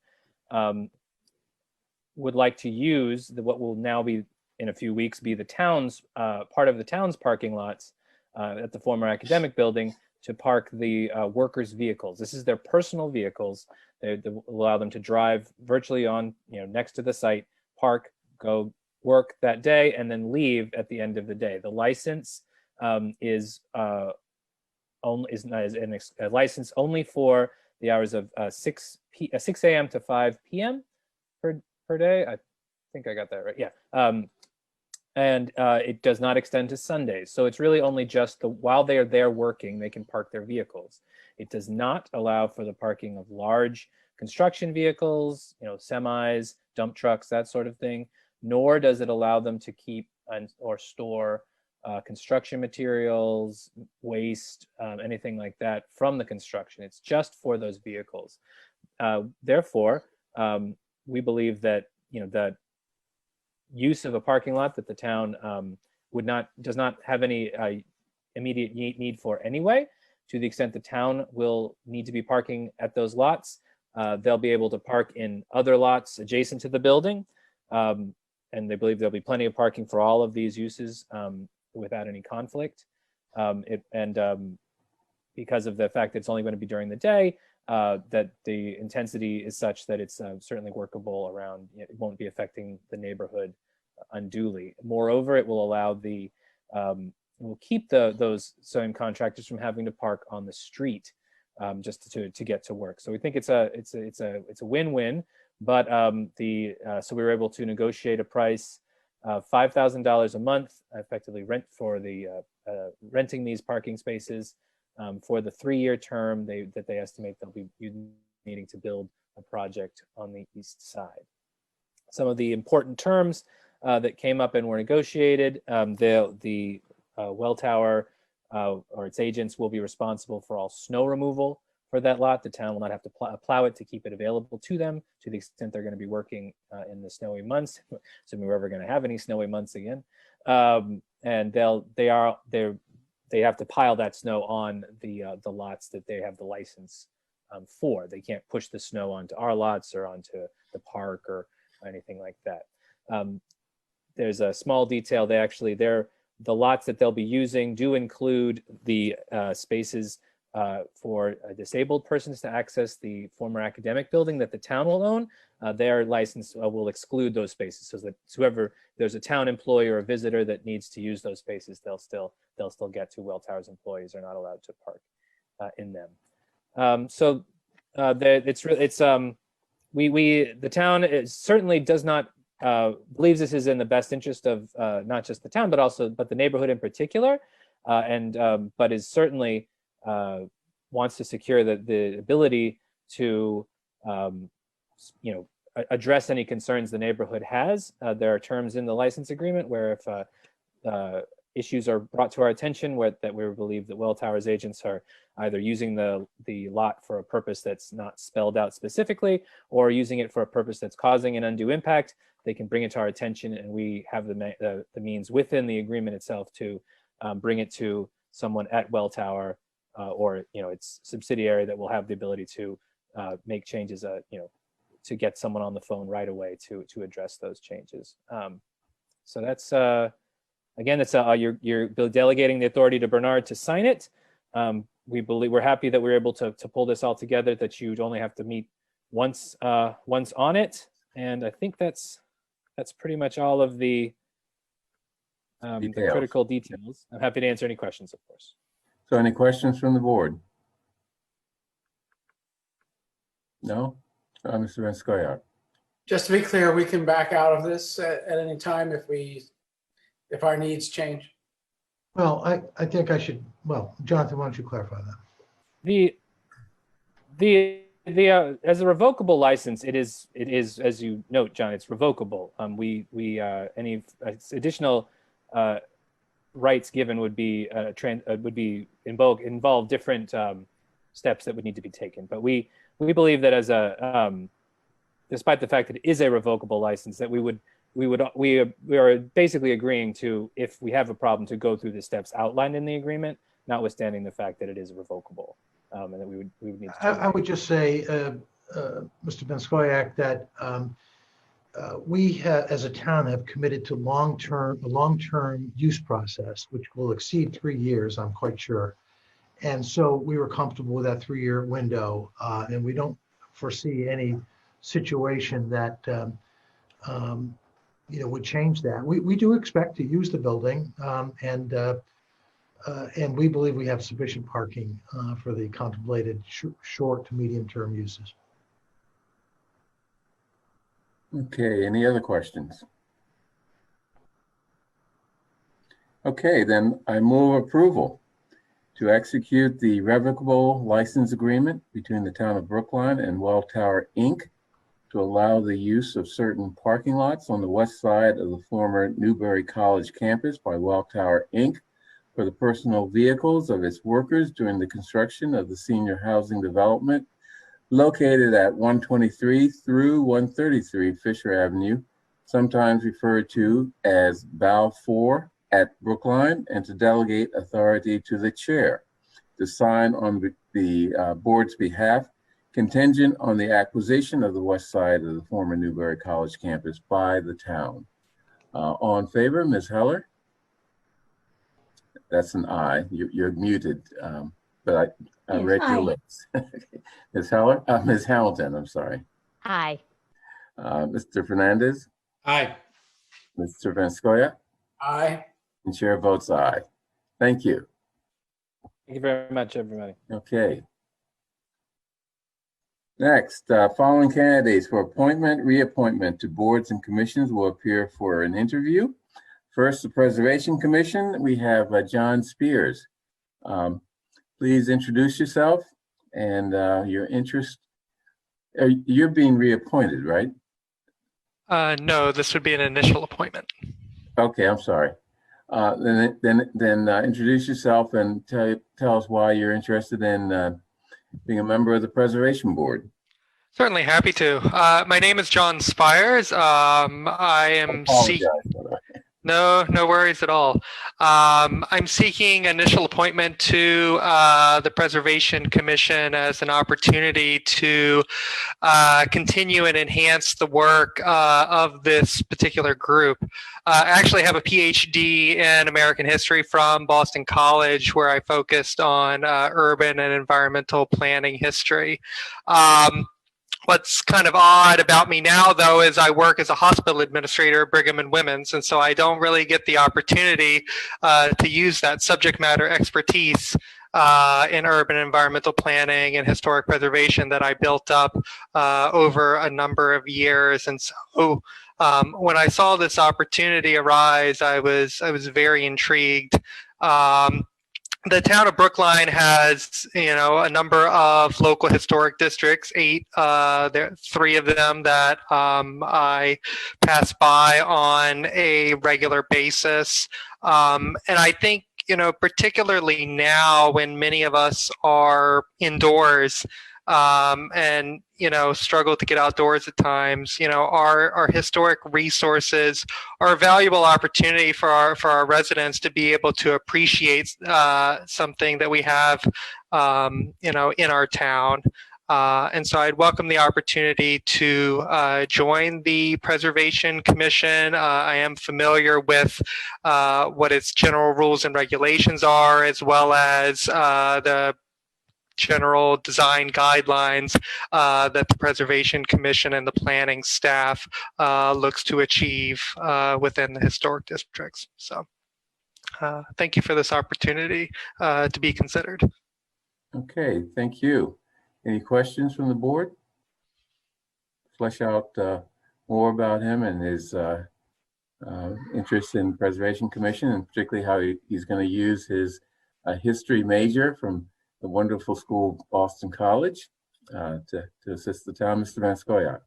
would like to use what will now be, in a few weeks, be the town's part of the town's parking lots at the former academic building to park the workers' vehicles. This is their personal vehicles. They allow them to drive virtually on, next to the site, park, go work that day, and then leave at the end of the day. The license is a license only for the hours of 6 a.m. to 5 p.m. per day. I think I got that right. Yeah. And it does not extend to Sundays. So it's really only just while they are there working, they can park their vehicles. It does not allow for the parking of large construction vehicles, semis, dump trucks, that sort of thing, nor does it allow them to keep or store construction materials, waste, anything like that from the construction. It's just for those vehicles. Therefore, we believe that, that use of a parking lot that the town does not have any immediate need for anyway. To the extent the town will need to be parking at those lots, they'll be able to park in other lots adjacent to the building. And they believe there'll be plenty of parking for all of these uses without any conflict. Because of the fact that it's only going to be during the day, that the intensity is such that it's certainly workable around, it won't be affecting the neighborhood unduly. Moreover, it will allow will keep those sewing contractors from having to park on the street just to get to work. So we think it's a win-win. But so we were able to negotiate a price of $5,000 a month, effectively renting these parking spaces for the 3-year term that they estimate they'll be needing to build a project on the east side. Some of the important terms that came up and were negotiated, the well tower or its agents will be responsible for all snow removal for that lot. The town will not have to plow it to keep it available to them to the extent they're going to be working in the snowy months, assuming we're ever going to have any snowy months again. And they have to pile that snow on the lots that they have the license for. They can't push the snow onto our lots or onto the park or anything like that. There's a small detail. The lots that they'll be using do include the spaces for disabled persons to access the former academic building that the town will own. Their license will exclude those spaces, so that whoever there's a town employee or a visitor that needs to use those spaces, they'll still get to. Well Towers employees are not allowed to park in them. The town certainly does not believes this is in the best interest of not just the town but the neighborhood in particular, but is certainly wants to secure the ability to address any concerns the neighborhood has. There are terms in the license agreement where if issues are brought to our attention that we believe that well towers agents are either using the lot for a purpose that's not spelled out specifically or using it for a purpose that's causing an undue impact, they can bring it to our attention, and we have the means within the agreement itself to bring it to someone at well tower or its subsidiary that will have the ability to make changes to get someone on the phone right away to address those changes. So that's again, it's you're delegating the authority to Bernard to sign it. We're happy that we're able to pull this all together, that you'd only have to meet once on it. And I think that's pretty much all of the critical details. I'm happy to answer any questions, of course. So any questions from the board? No? Mr. Van Scoyac. Just to be clear, we can back out of this at any time if our needs change. Well, I think I should, Jonathan, why don't you clarify that? As a revocable license, it is as you note, John, it's revocable. Any additional rights given would involve different steps that would need to be taken. But we believe that as despite the fact that it is a revocable license, that we are basically agreeing to, if we have a problem, to go through the steps outlined in the agreement, notwithstanding the fact that it is revocable, and that we would need to. I would just say, Mr. Benskoyak, that we as a town have committed to a long-term use process, which will exceed 3 years, I'm quite sure. And so we were comfortable with that 3-year window, and we don't foresee any situation that would change that. We do expect to use the building, and we believe we have sufficient parking for the contemplated short to medium term uses. Okay, any other questions? Okay, then I move approval to execute the revocable license agreement between the town of Brookline and Welltower Inc. to allow the use of certain parking lots on the west side of the former Newberry College campus by Welltower Inc. for the personal vehicles of its workers during the construction of the senior housing development located at 123 through 133 Fisher Avenue, sometimes referred to as BAL 4 at Brookline, and to delegate authority to the chair to sign on the board's behalf, contingent on the acquisition of the west side of the former Newberry College campus by the town. All in favor, Ms. Heller? That's an aye. You're muted, but I Yes, read your aye. lips. Ms. Heller, Ms. Hamilton, I'm sorry. Aye. Mr. Fernandez, Aye. Mr. Vanskoya, Aye. and chair votes aye. Thank you. Thank you very much, everybody. Okay. Next, following candidates for appointment, reappointment to boards and commissions will appear for an interview. First, the Preservation Commission, we have John Spears. Please introduce yourself and your interest. You're being reappointed, right? No, this would be an initial appointment. Okay, I'm sorry. Then introduce yourself and tell us why you're interested in being a member of the Preservation Board. Certainly happy to. My name is John Spires. I am seeking. No worries at all. I'm seeking initial appointment to the Preservation Commission as an opportunity to continue and enhance the work of this particular group. I actually have a PhD in American history from Boston College, where I focused on urban and environmental planning history. What's kind of odd about me now, though, is I work as a hospital administrator at Brigham and Women's, and so I don't really get the opportunity to use that subject matter expertise in urban environmental planning and historic preservation that I built up over a number of years. And so when I saw this opportunity arise, I was very intrigued. The town of Brookline has, a number of local historic districts, 8. There are 3 of them that I pass by on a regular basis. And I think, particularly now when many of us are indoors and, struggle to get outdoors at times, our historic resources are a valuable opportunity for our residents to be able to appreciate something that we have, in our town. And so I'd welcome the opportunity to join the Preservation Commission. I am familiar with what its general rules and regulations are, as well as the general design guidelines that the Preservation Commission and the planning staff looks to achieve within the historic districts. So thank you for this opportunity to be considered. Okay, thank you. Any questions from the board? Flesh out more about him and his interest in Preservation Commission, and particularly how he's going to use his history major from the wonderful school, Boston College, to assist the town. Mr. Vanskoya.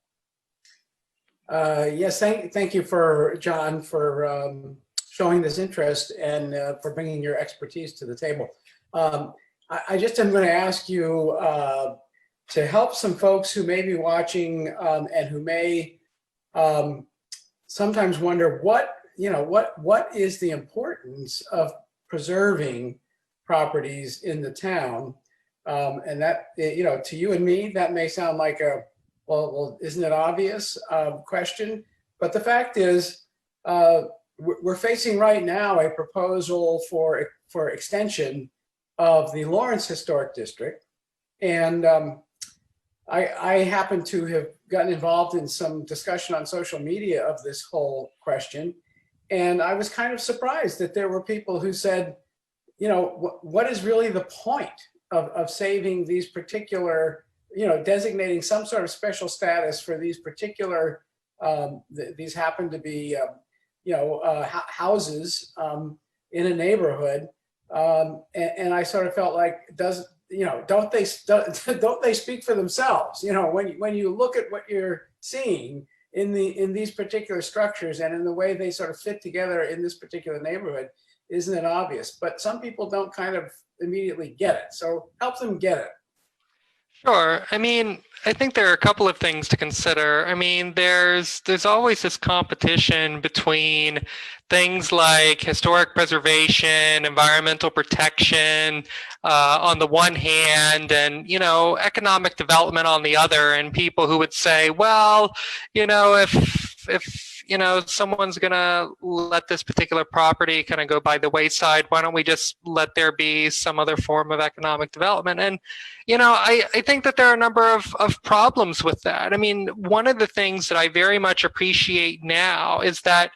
Yes, thank you for John for showing this interest and for bringing your expertise to the table. I just am going to ask you to help some folks who may be watching and who may sometimes wonder what is the importance of preserving properties in the town. And that, to you and me, that may sound like a, well, isn't it obvious question? But the fact is, we're facing right now a proposal for extension of the Lawrence Historic District. And I happen to have gotten involved in some discussion on social media of this whole question. And I was kind of surprised that there were people who said, what is really the point of saving these particular, designating some sort of special status for these particular, these happen to be, houses in a neighborhood. And I sort of felt like, don't they speak for themselves? When you look at what you're seeing in these particular structures and in the way they sort of fit together in this particular neighborhood, isn't it obvious? But some people don't kind of immediately get it. So help them get it. Sure. I mean, I think there are a couple of things to consider. I mean, there's always this competition between things like historic preservation, environmental protection on the one hand, and economic development on the other. And people who would say, well, if someone's gonna let this particular property kind of go by the wayside, why don't we just let there be some other form of economic development? And I think that there are a number of problems with that. I mean, one of the things that I very much appreciate now is that,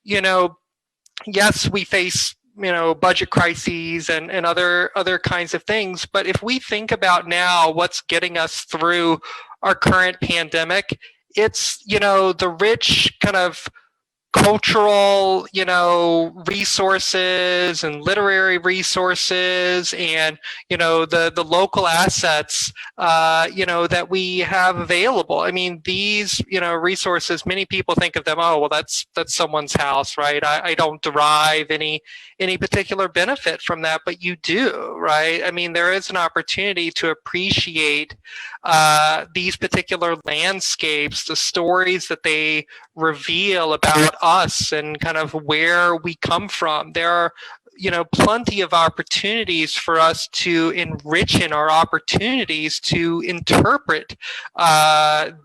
yes, we face budget crises and other kinds of things, but if we think about now what's getting us through our current pandemic, it's the rich kind of cultural resources and literary resources and the local assets that we have available. I mean, these resources, many people think of them, oh well, that's someone's house, right? I don't derive any particular benefit from that, but you do, right? I mean, there is an opportunity to appreciate these particular landscapes, the stories that they reveal about us and kind of where we come from. There are plenty of opportunities for us to enrich in our opportunities to interpret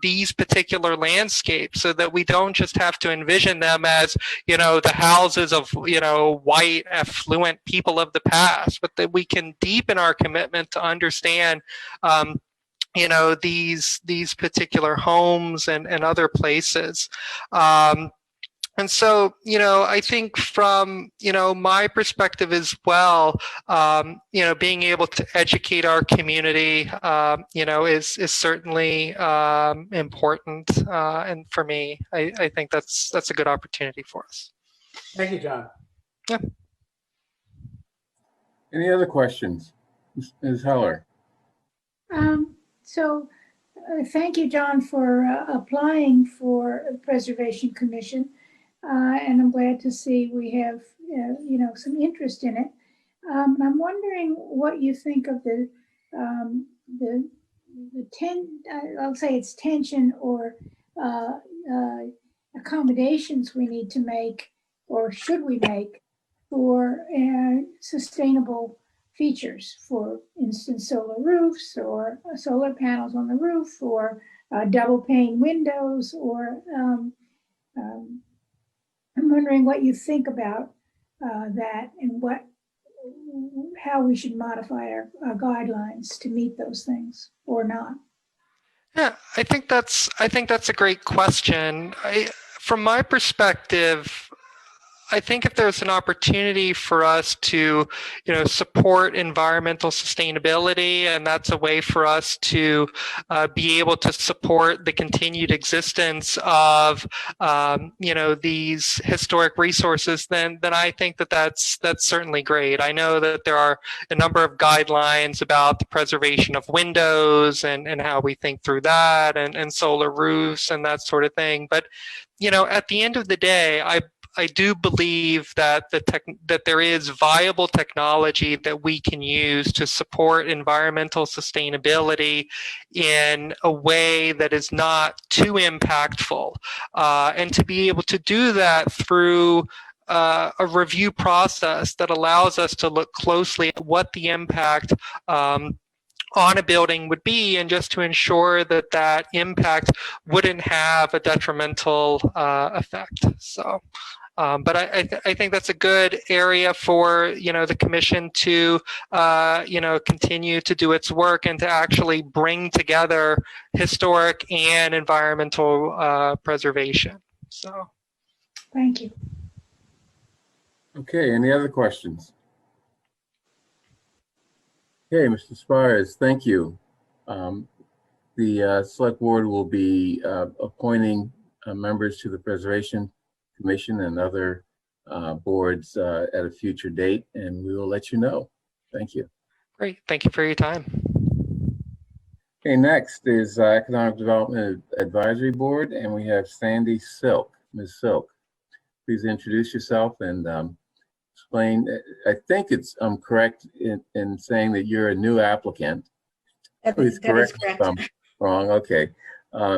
these particular landscapes, so that we don't just have to envision them as the houses of white affluent people of the past, but that we can deepen our commitment to understand these particular homes and other places. And so, I think from, my perspective as well, being able to educate our community, is certainly important. And for me, I think that's a good opportunity for us. Thank you, John. Yeah. Any other questions? Ms. Heller? Thank you, John, for applying for a Preservation Commission. And I'm glad to see we have, some interest in it. I'm wondering what you think of I'll say it's tension or accommodations we need to make, or should we make, for sustainable features, for instance, solar roofs or solar panels on the roof, or double pane windows, or I'm wondering what you think about that and how we should modify our guidelines to meet those things or not. Yeah, I think that's a great question. From my perspective, I think if there's an opportunity for us to, support environmental sustainability, and that's a way for us to be able to support the continued existence of, these historic resources, then I think that's certainly great. I know that there are a number of guidelines about the preservation of windows and how we think through that, and solar roofs and that sort of thing. But, at the end of the day, I do believe that that there is viable technology that we can use to support environmental sustainability in a way that is not too impactful, and to be able to do that through a review process that allows us to look closely at what the impact on a building would be, and just to ensure that that impact wouldn't have a detrimental effect. So, but I think that's a good area for the commission to continue to do its work and to actually bring together historic and environmental preservation. So, Thank you. Okay, any other questions? Okay, Mr. Spires, thank you. The select board will be appointing members to the Preservation Commission and other boards at a future date, and we will let you know. Thank you. Great, thank you for your time. Okay, next is Economic Development Advisory Board, and we have Sandy Silk. Ms. Silk, please introduce yourself and explain. I think I'm correct in saying that you're a new applicant. Please correct me if I'm wrong. Okay.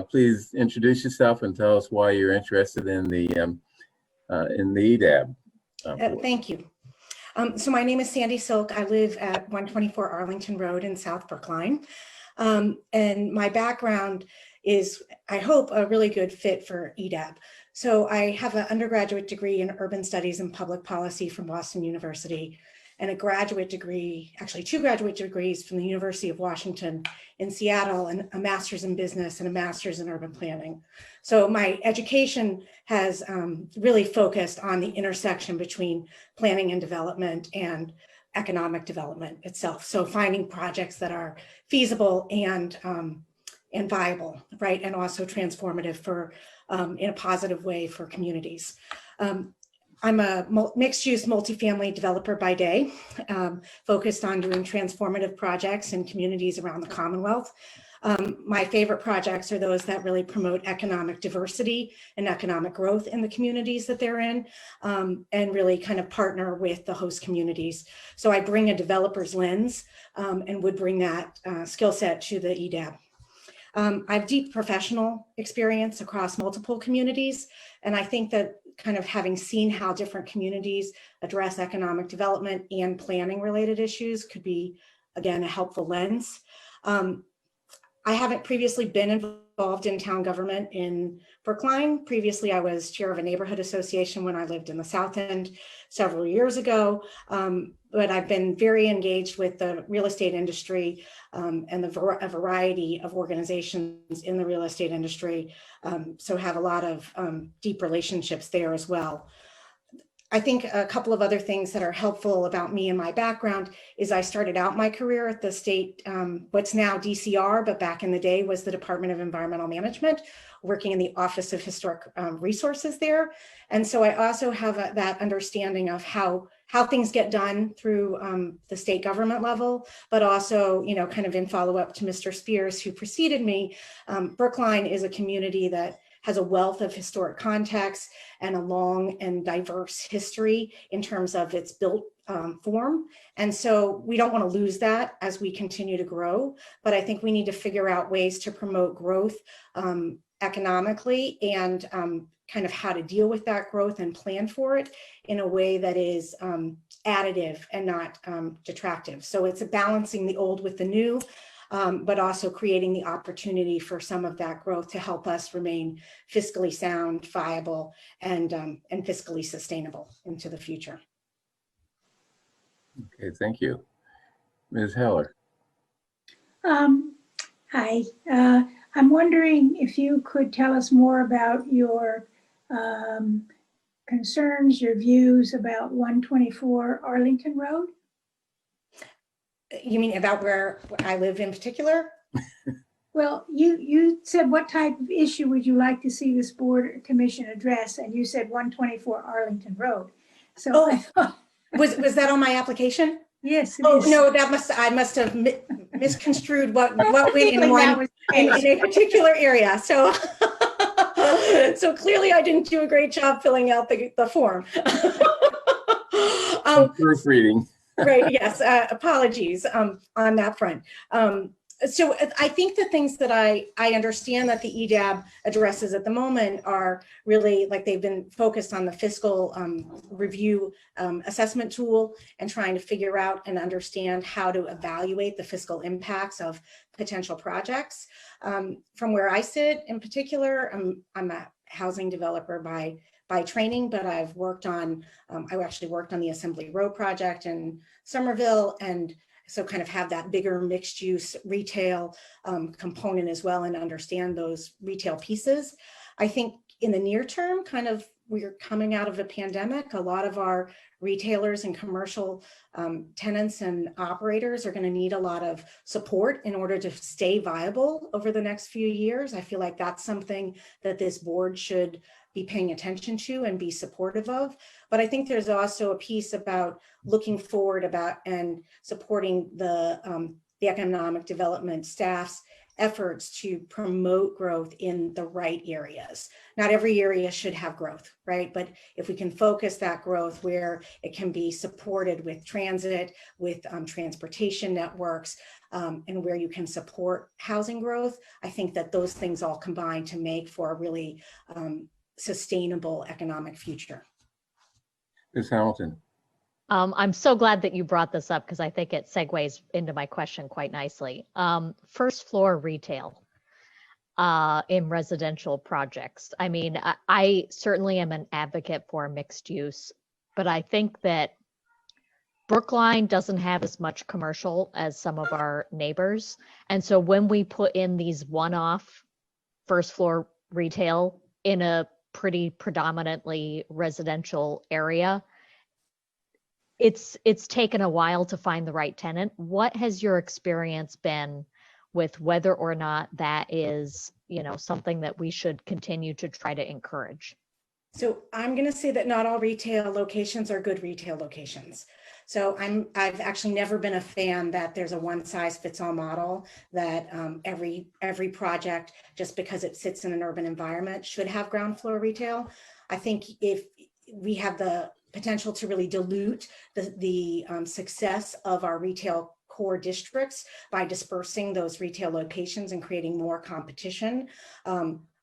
Please introduce yourself and tell us why you're interested in the EDAB. Thank you. So my name is Sandy Silk. I live at 124 Arlington Road in South Brookline. And my background is, I hope, a really good fit for EDAB. So I have an undergraduate degree in urban studies and public policy from Boston University, and a graduate degree, actually 2 graduate degrees from the University of Washington in Seattle, and a master's in business and a master's in urban planning. So my education has really focused on the intersection between planning and development and economic development itself. So finding projects that are feasible and viable, right? And also transformative for, in a positive way for communities. I'm a mixed-use multifamily developer by day, focused on doing transformative projects in communities around the Commonwealth. My favorite projects are those that really promote economic diversity and economic growth in the communities that they're in, and really kind of partner with the host communities. So I bring a developer's lens and would bring that skill set to the EDAB. I have deep professional experience across multiple communities, and I think that kind of having seen how different communities address economic development and planning related issues could be, again, a helpful lens. I haven't previously been involved in town government in Brookline. Previously, I was chair of a neighborhood association when I lived in the South End several years ago. But I've been very engaged with the real estate industry and a variety of organizations in the real estate industry. So have a lot of deep relationships there as well. I think a couple of other things that are helpful about me and my background is I started out my career at the state, what's now DCR, but back in the day was the Department of Environmental Management, working in the Office of Historic Resources there. And so I also have that understanding of how things get done through the state government level, but also, kind of in follow-up to Mr. Spears, who preceded me. Brookline is a community that has a wealth of historic context and a long and diverse history in terms of its built form. And so we don't want to lose that as we continue to grow, but I think we need to figure out ways to promote growth economically and kind of how to deal with that growth and plan for it in a way that is additive and not detractive. So it's a balancing the old with the new, but also creating the opportunity for some of that growth to help us remain fiscally sound, viable, and fiscally sustainable into the future. Okay, thank you. Ms. Heller. Hi, I'm wondering if you could tell us more about your concerns, your views about 124 Arlington Road. You mean about where I live in particular? Well, you said what type of issue would you like to see this board or commission address, and you said 124 Arlington Road. So I thought, was that on my application? Yes. Oh no, I must have misconstrued what went in a particular area. So So clearly I didn't do a great job filling out the form. Proofreading. Right, yes, apologies on that front. So I think the things that I understand that the EDAB addresses at the moment are really like they've been focused on the fiscal review assessment tool and trying to figure out and understand how to evaluate the fiscal impacts of potential projects. From where I sit in particular, I'm a housing developer by training, but I've worked on, I actually worked on the Assembly Row project in Somerville, and so kind of have that bigger mixed use retail component as well and understand those retail pieces. I think in the near term, kind of we're coming out of a pandemic. A lot of our retailers and commercial tenants and operators are going to need a lot of support in order to stay viable over the next few years. I feel like that's something that this board should be paying attention to and be supportive of. But I think there's also a piece about looking forward about and supporting the economic development staff's efforts to promote growth in the right areas. Not every area should have growth, right? But if we can focus that growth where it can be supported with transit, with transportation networks, and where you can support housing growth, I think that those things all combine to make for a really sustainable economic future. Ms. Hamilton. I'm so glad that you brought this up because I think it segues into my question quite nicely. First floor retail in residential projects. I mean, I certainly am an advocate for mixed use, but I think that Brookline doesn't have as much commercial as some of our neighbors. And so when we put in these one-off first floor retail in a pretty predominantly residential area, it's taken a while to find the right tenant. What has your experience been with whether or not that is, something that we should continue to try to encourage? So I'm going to say that not all retail locations are good retail locations. So I've actually never been a fan that there's a one size fits all model that every project, just because it sits in an urban environment, should have ground floor retail. I think if we have the potential to really dilute the success of our retail core districts by dispersing those retail locations and creating more competition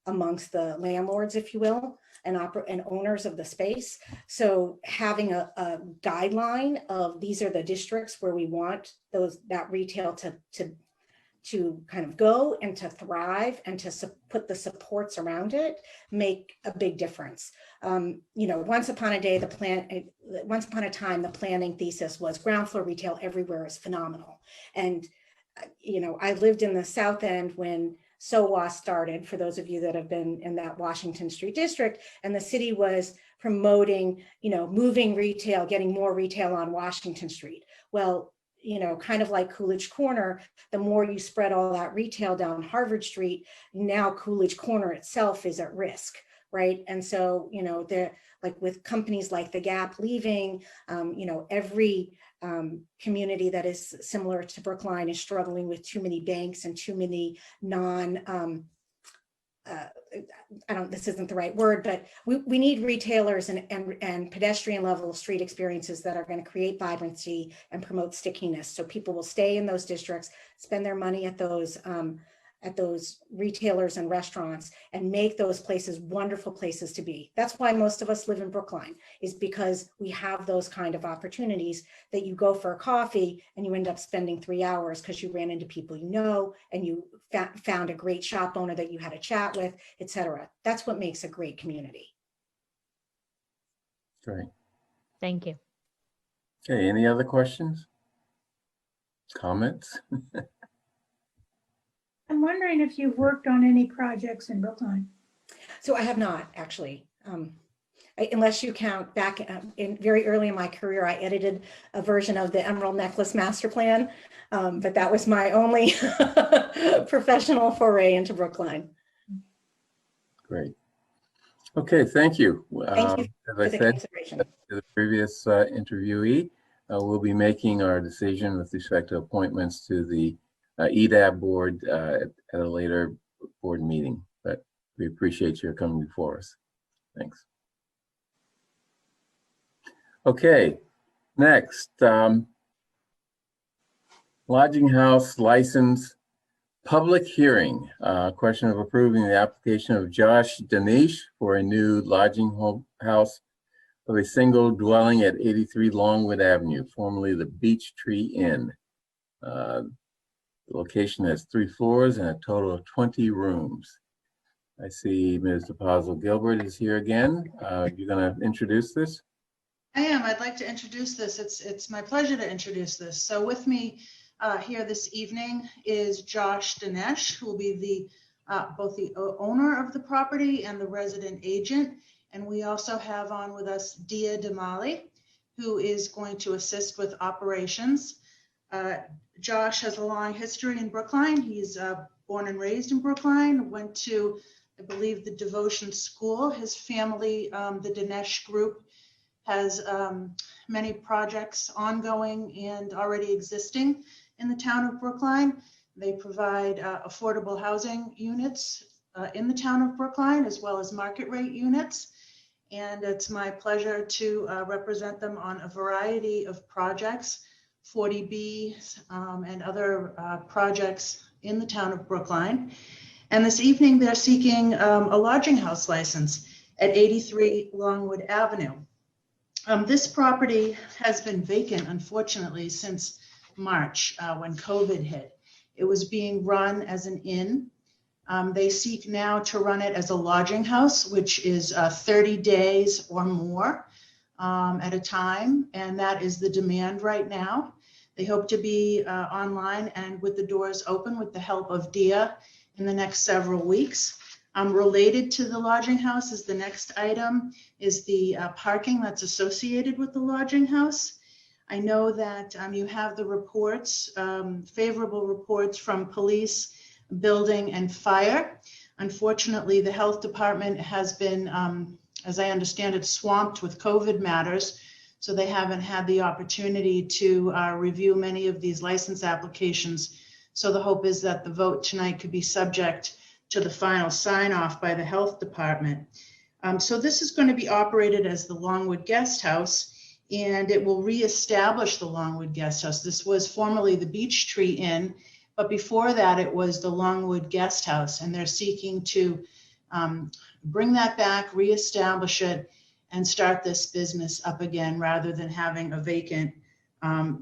amongst the landlords, if you will, and owners of the space. So having a guideline of these are the districts where we want that retail to kind of go and to thrive and to put the supports around it make a big difference. Once upon a time, the planning thesis was ground floor retail everywhere is phenomenal. And, I lived in the South End when SOWA started, for those of you that have been in that Washington Street district, and the city was promoting, moving retail, getting more retail on Washington Street. Well, kind of like Coolidge Corner, the more you spread all that retail down Harvard Street, now Coolidge Corner itself is at risk, right? And so, they're like with companies like the Gap leaving, every community that is similar to Brookline is struggling with too many banks and too many this isn't the right word, but we need retailers and pedestrian level street experiences that are going to create vibrancy and promote stickiness. So people will stay in those districts, spend their money at those retailers and restaurants, and make those places wonderful places to be. That's why most of us live in Brookline, is because we have those kind of opportunities that you go for a coffee and you end up spending 3 hours because you ran into people and you found a great shop owner that you had a chat with, etc. That's what makes a great community. Great. Thank you. Okay, any other questions? Comments? I'm wondering if you've worked on any projects in Brookline. So I have not, actually. Unless you count back in very early in my career, I edited a version of the Emerald Necklace Master Plan, but that was my only professional foray into Brookline. Great. Okay, thank you. Thank you as for I the said consideration. to the previous interviewee, we'll be making our decision with respect to appointments to the EDAB board at a later board meeting. But We appreciate your coming before us. Thanks. Okay, next, lodging house license public hearing. Question of approving the application of Josh Danish for a new lodging house of a single dwelling at 83 Longwood Avenue, formerly the Beech Tree Inn. The location has 3 floors and a total of 20 rooms. I see Ms. DePazzo Gilbert is here again. You're going to introduce this? I am. I'd like to introduce this. It's my pleasure to introduce this. So with me here this evening is Josh Dinesh, who will be both the owner of the property and the resident agent. And we also have on with us Dia Damali, who is going to assist with operations. Josh has a long history in Brookline. He's born and raised in Brookline, went to, I believe, the Devotion School. His family, the Dinesh Group, has many projects ongoing and already existing in the town of Brookline. They provide affordable housing units in the town of Brookline, as well as market rate units. And it's my pleasure to represent them on a variety of projects, 40B and other projects in the town of Brookline. And this evening they're seeking a lodging house license at 83 Longwood Avenue. This property has been vacant, unfortunately, since March when COVID hit. It was being run as an inn. They seek now to run it as a lodging house, which is 30 days or more at a time, and that is the demand right now. They hope to be online and with the doors open with the help of Dia in the next several weeks. Related to the lodging house is the next item, is the parking that's associated with the lodging house. I know that you have the reports, favorable reports from police, building, and fire. Unfortunately, the health department has been, as I understand it, swamped with COVID matters, so they haven't had the opportunity to review many of these license applications. So the hope is that the vote tonight could be subject to the final sign off by the health department. So this is going to be operated as the Longwood Guest House, and it will reestablish the Longwood Guest House. This was formerly the Beech Tree Inn, but before that it was the Longwood Guest House, and they're seeking to bring that back, reestablish it, and start this business up again rather than having a vacant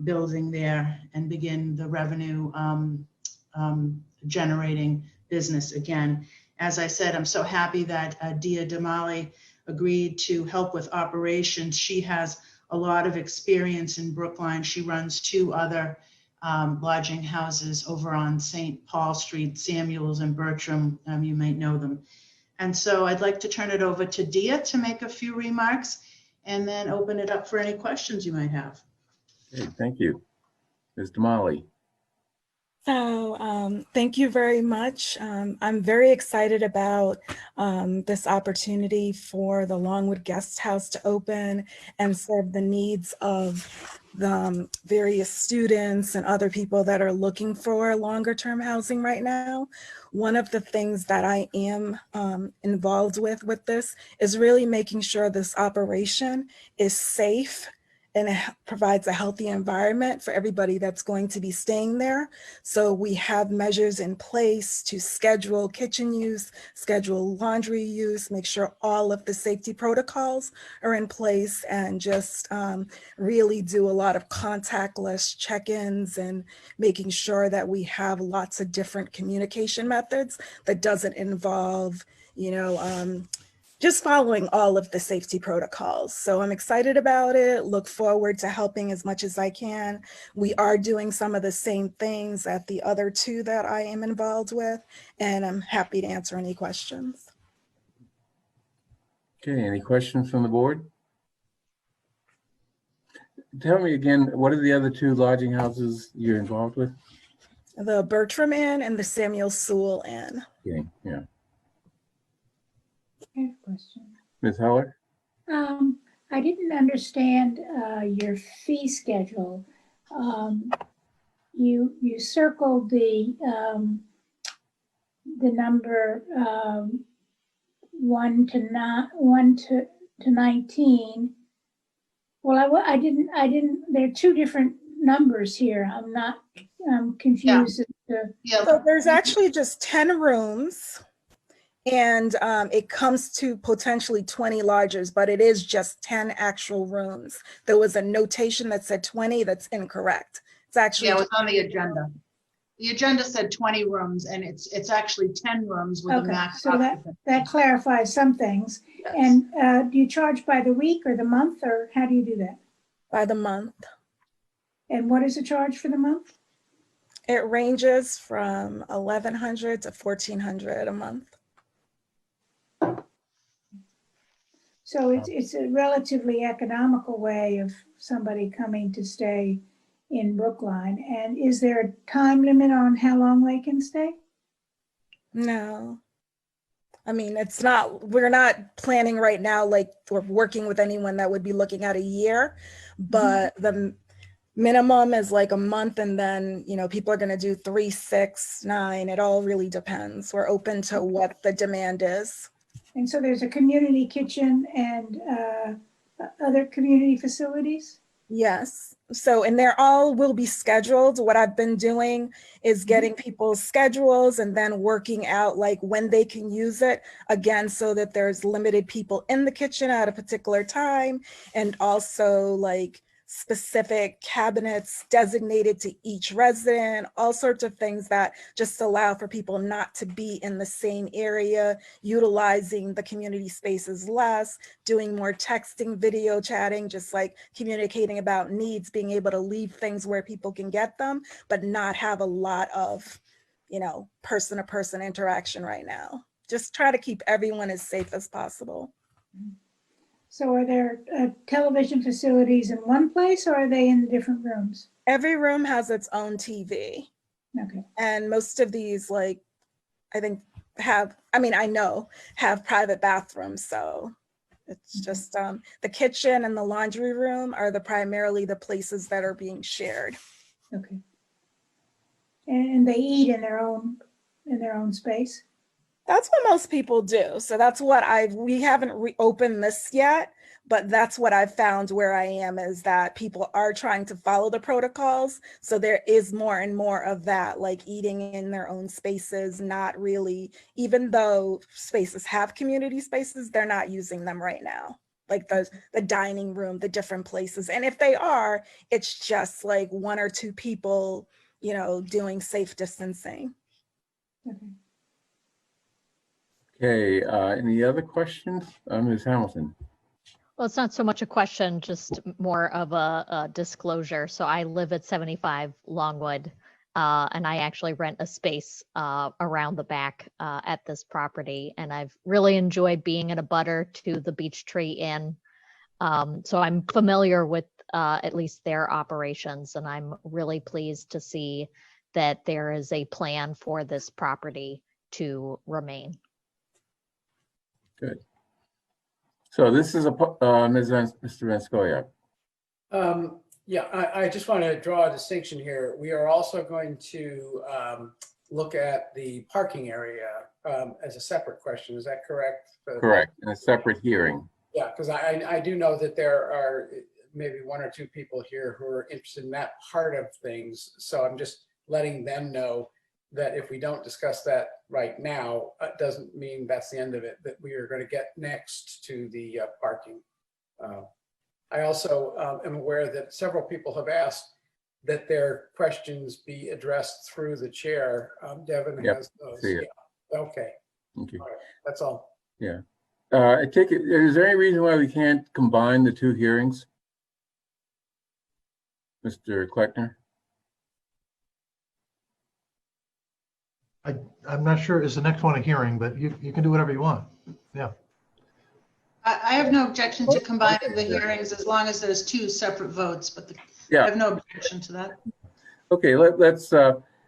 building there and begin the revenue generating business again. As I said, I'm so happy that Dia Damali agreed to help with operations. She has a lot of experience in Brookline. She runs 2 other lodging houses over on St. Paul Street, Samuels and Bertram. You might know them. And so I'd like to turn it over to Dia to make a few remarks and then open it up for any questions you might have. Okay, thank you. Ms. Damali. So thank you very much. I'm very excited about this opportunity for the Longwood Guest House to open and serve the needs of the various students and other people that are looking for longer term housing right now. One of the things that I am involved with this is really making sure this operation is safe and it provides a healthy environment for everybody that's going to be staying there. So we have measures in place to schedule kitchen use, schedule laundry use, make sure all of the safety protocols are in place, and just really do a lot of contactless check-ins and making sure that we have lots of different communication methods that doesn't involve, just following all of the safety protocols. So I'm excited about it, look forward to helping as much as I can. We are doing some of the same things at the other 2 that I am involved with, and I'm happy to answer any questions. Okay, any questions from the board? Tell me again, what are the other 2 lodging houses you're involved with? The Bertram Inn and the Samuel Sewell Inn. Okay, yeah. I have a question. Ms. Heller? I didn't understand your fee schedule. You circled the number 1 to 19. Well, I didn't, there are two different numbers here. I'm confused as to. So there's actually just 10 rooms, and it comes to potentially 20 lodgers, but it is just 10 actual rooms. There was a notation that said 20. That's incorrect. It's actually Yeah, it was on the agenda. The agenda said 20 rooms, and it's actually 10 rooms with a Okay, max. so that clarifies some things. Yes. And do you charge by the week or the month, or how do you do that? By the month. And what is the charge for the month? It ranges from $1,100 to $1,400 a month. So it's a relatively economical way of somebody coming to stay in Brookline. And is there a time limit on how long they can stay? No. I mean, we're not planning right now, like we're working with anyone that would be looking at a year, but the minimum is like a month, and then, people are going to do 3, 6, 9. It all really depends. We're open to what the demand is. And so there's a community kitchen and other community facilities? Yes. So, and they're all will be scheduled. What I've been doing is getting people's schedules and then working out like when they can use it, again, so that there's limited people in the kitchen at a particular time, and also like specific cabinets designated to each resident, all sorts of things that just allow for people not to be in the same area, utilizing the community spaces less, doing more texting, video chatting, just like communicating about needs, being able to leave things where people can get them, but not have a lot of, person-to-person interaction right now. Just try to keep everyone as safe as possible. So are there television facilities in one place, or are they in different rooms? Every room has its own TV. Okay. And most of these, like, I think have private bathrooms. So it's just the kitchen and the laundry room are primarily the places that are being shared. Okay. And they eat in their own space? That's what most people do. So that's what we haven't reopened this yet, but that's what I've found where I am, is that people are trying to follow the protocols. So there is more and more of that, like eating in their own spaces, not really, even though spaces have community spaces, they're not using them right now. Like the dining room, the different places. And if they are, it's just like 1 or 2 people, doing safe distancing. Okay. Okay, any other questions? Ms. Hamilton. Well, it's not so much a question, just more of a disclosure. So I live at 75 Longwood, and I actually rent a space around the back at this property. And I've really enjoyed being in a butter to the Beech Tree Inn. So I'm familiar with at least their operations, and I'm really pleased to see that there is a plan for this property to remain. Good. So this is Mr. Vanskoya. Yeah, I just want to draw a distinction here. We are also going to look at the parking area as a separate question. Is that correct? Correct, in a separate hearing. Yeah, because I do know that there are maybe 1 or 2 people here who are interested in that part of things. So I'm just letting them know that if we don't discuss that right now, it doesn't mean that's the end of it, that we are going to get next to the parking. I also am aware that several people have asked that their questions be addressed through the chair. Devin has those. See it. Yeah. Okay. Thank you. All right. That's all. Yeah. I take it, is there any reason why we can't combine the 2 hearings? Mr. Kleckner? I'm not sure, is the next one a hearing, but you can do whatever you want. Yeah. I have no objection to combining the hearings as long as there's 2 separate votes, but Yeah. I have no objection to that. Okay, let's,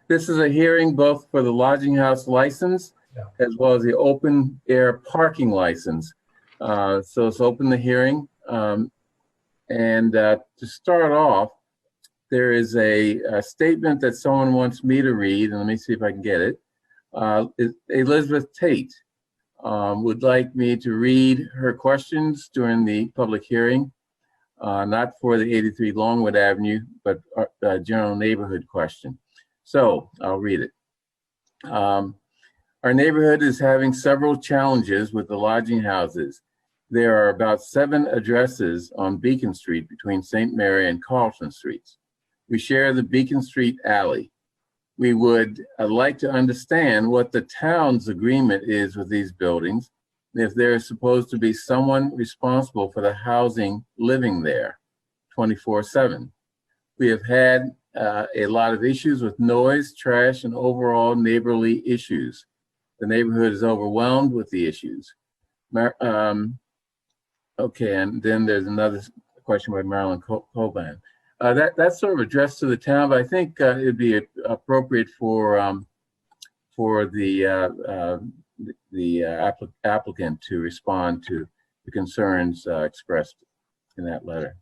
this is a hearing both for the lodging house license as well as the open air parking license. So let's open the hearing. And to start off, there is a statement that someone wants me to read, and let me see if I can get it. Elizabeth Tate. would like me to read her questions during the public hearing, not for the 83 Longwood Avenue, but a general neighborhood question. So I'll read it. Our neighborhood is having several challenges with the lodging houses. There are about 7 addresses on Beacon Street between St. Mary and Carlton Streets. We share the Beacon Street alley. We would like to understand what the town's agreement is with these buildings, if there is supposed to be someone responsible for the housing living there 24/7. We have had a lot of issues with noise, trash, and overall neighborly issues. The neighborhood is overwhelmed with the issues. Okay, and then there's another question by Marilyn Coban. That's sort of addressed to the town, but I think it'd be appropriate for the applicant to respond to the concerns expressed in that letter.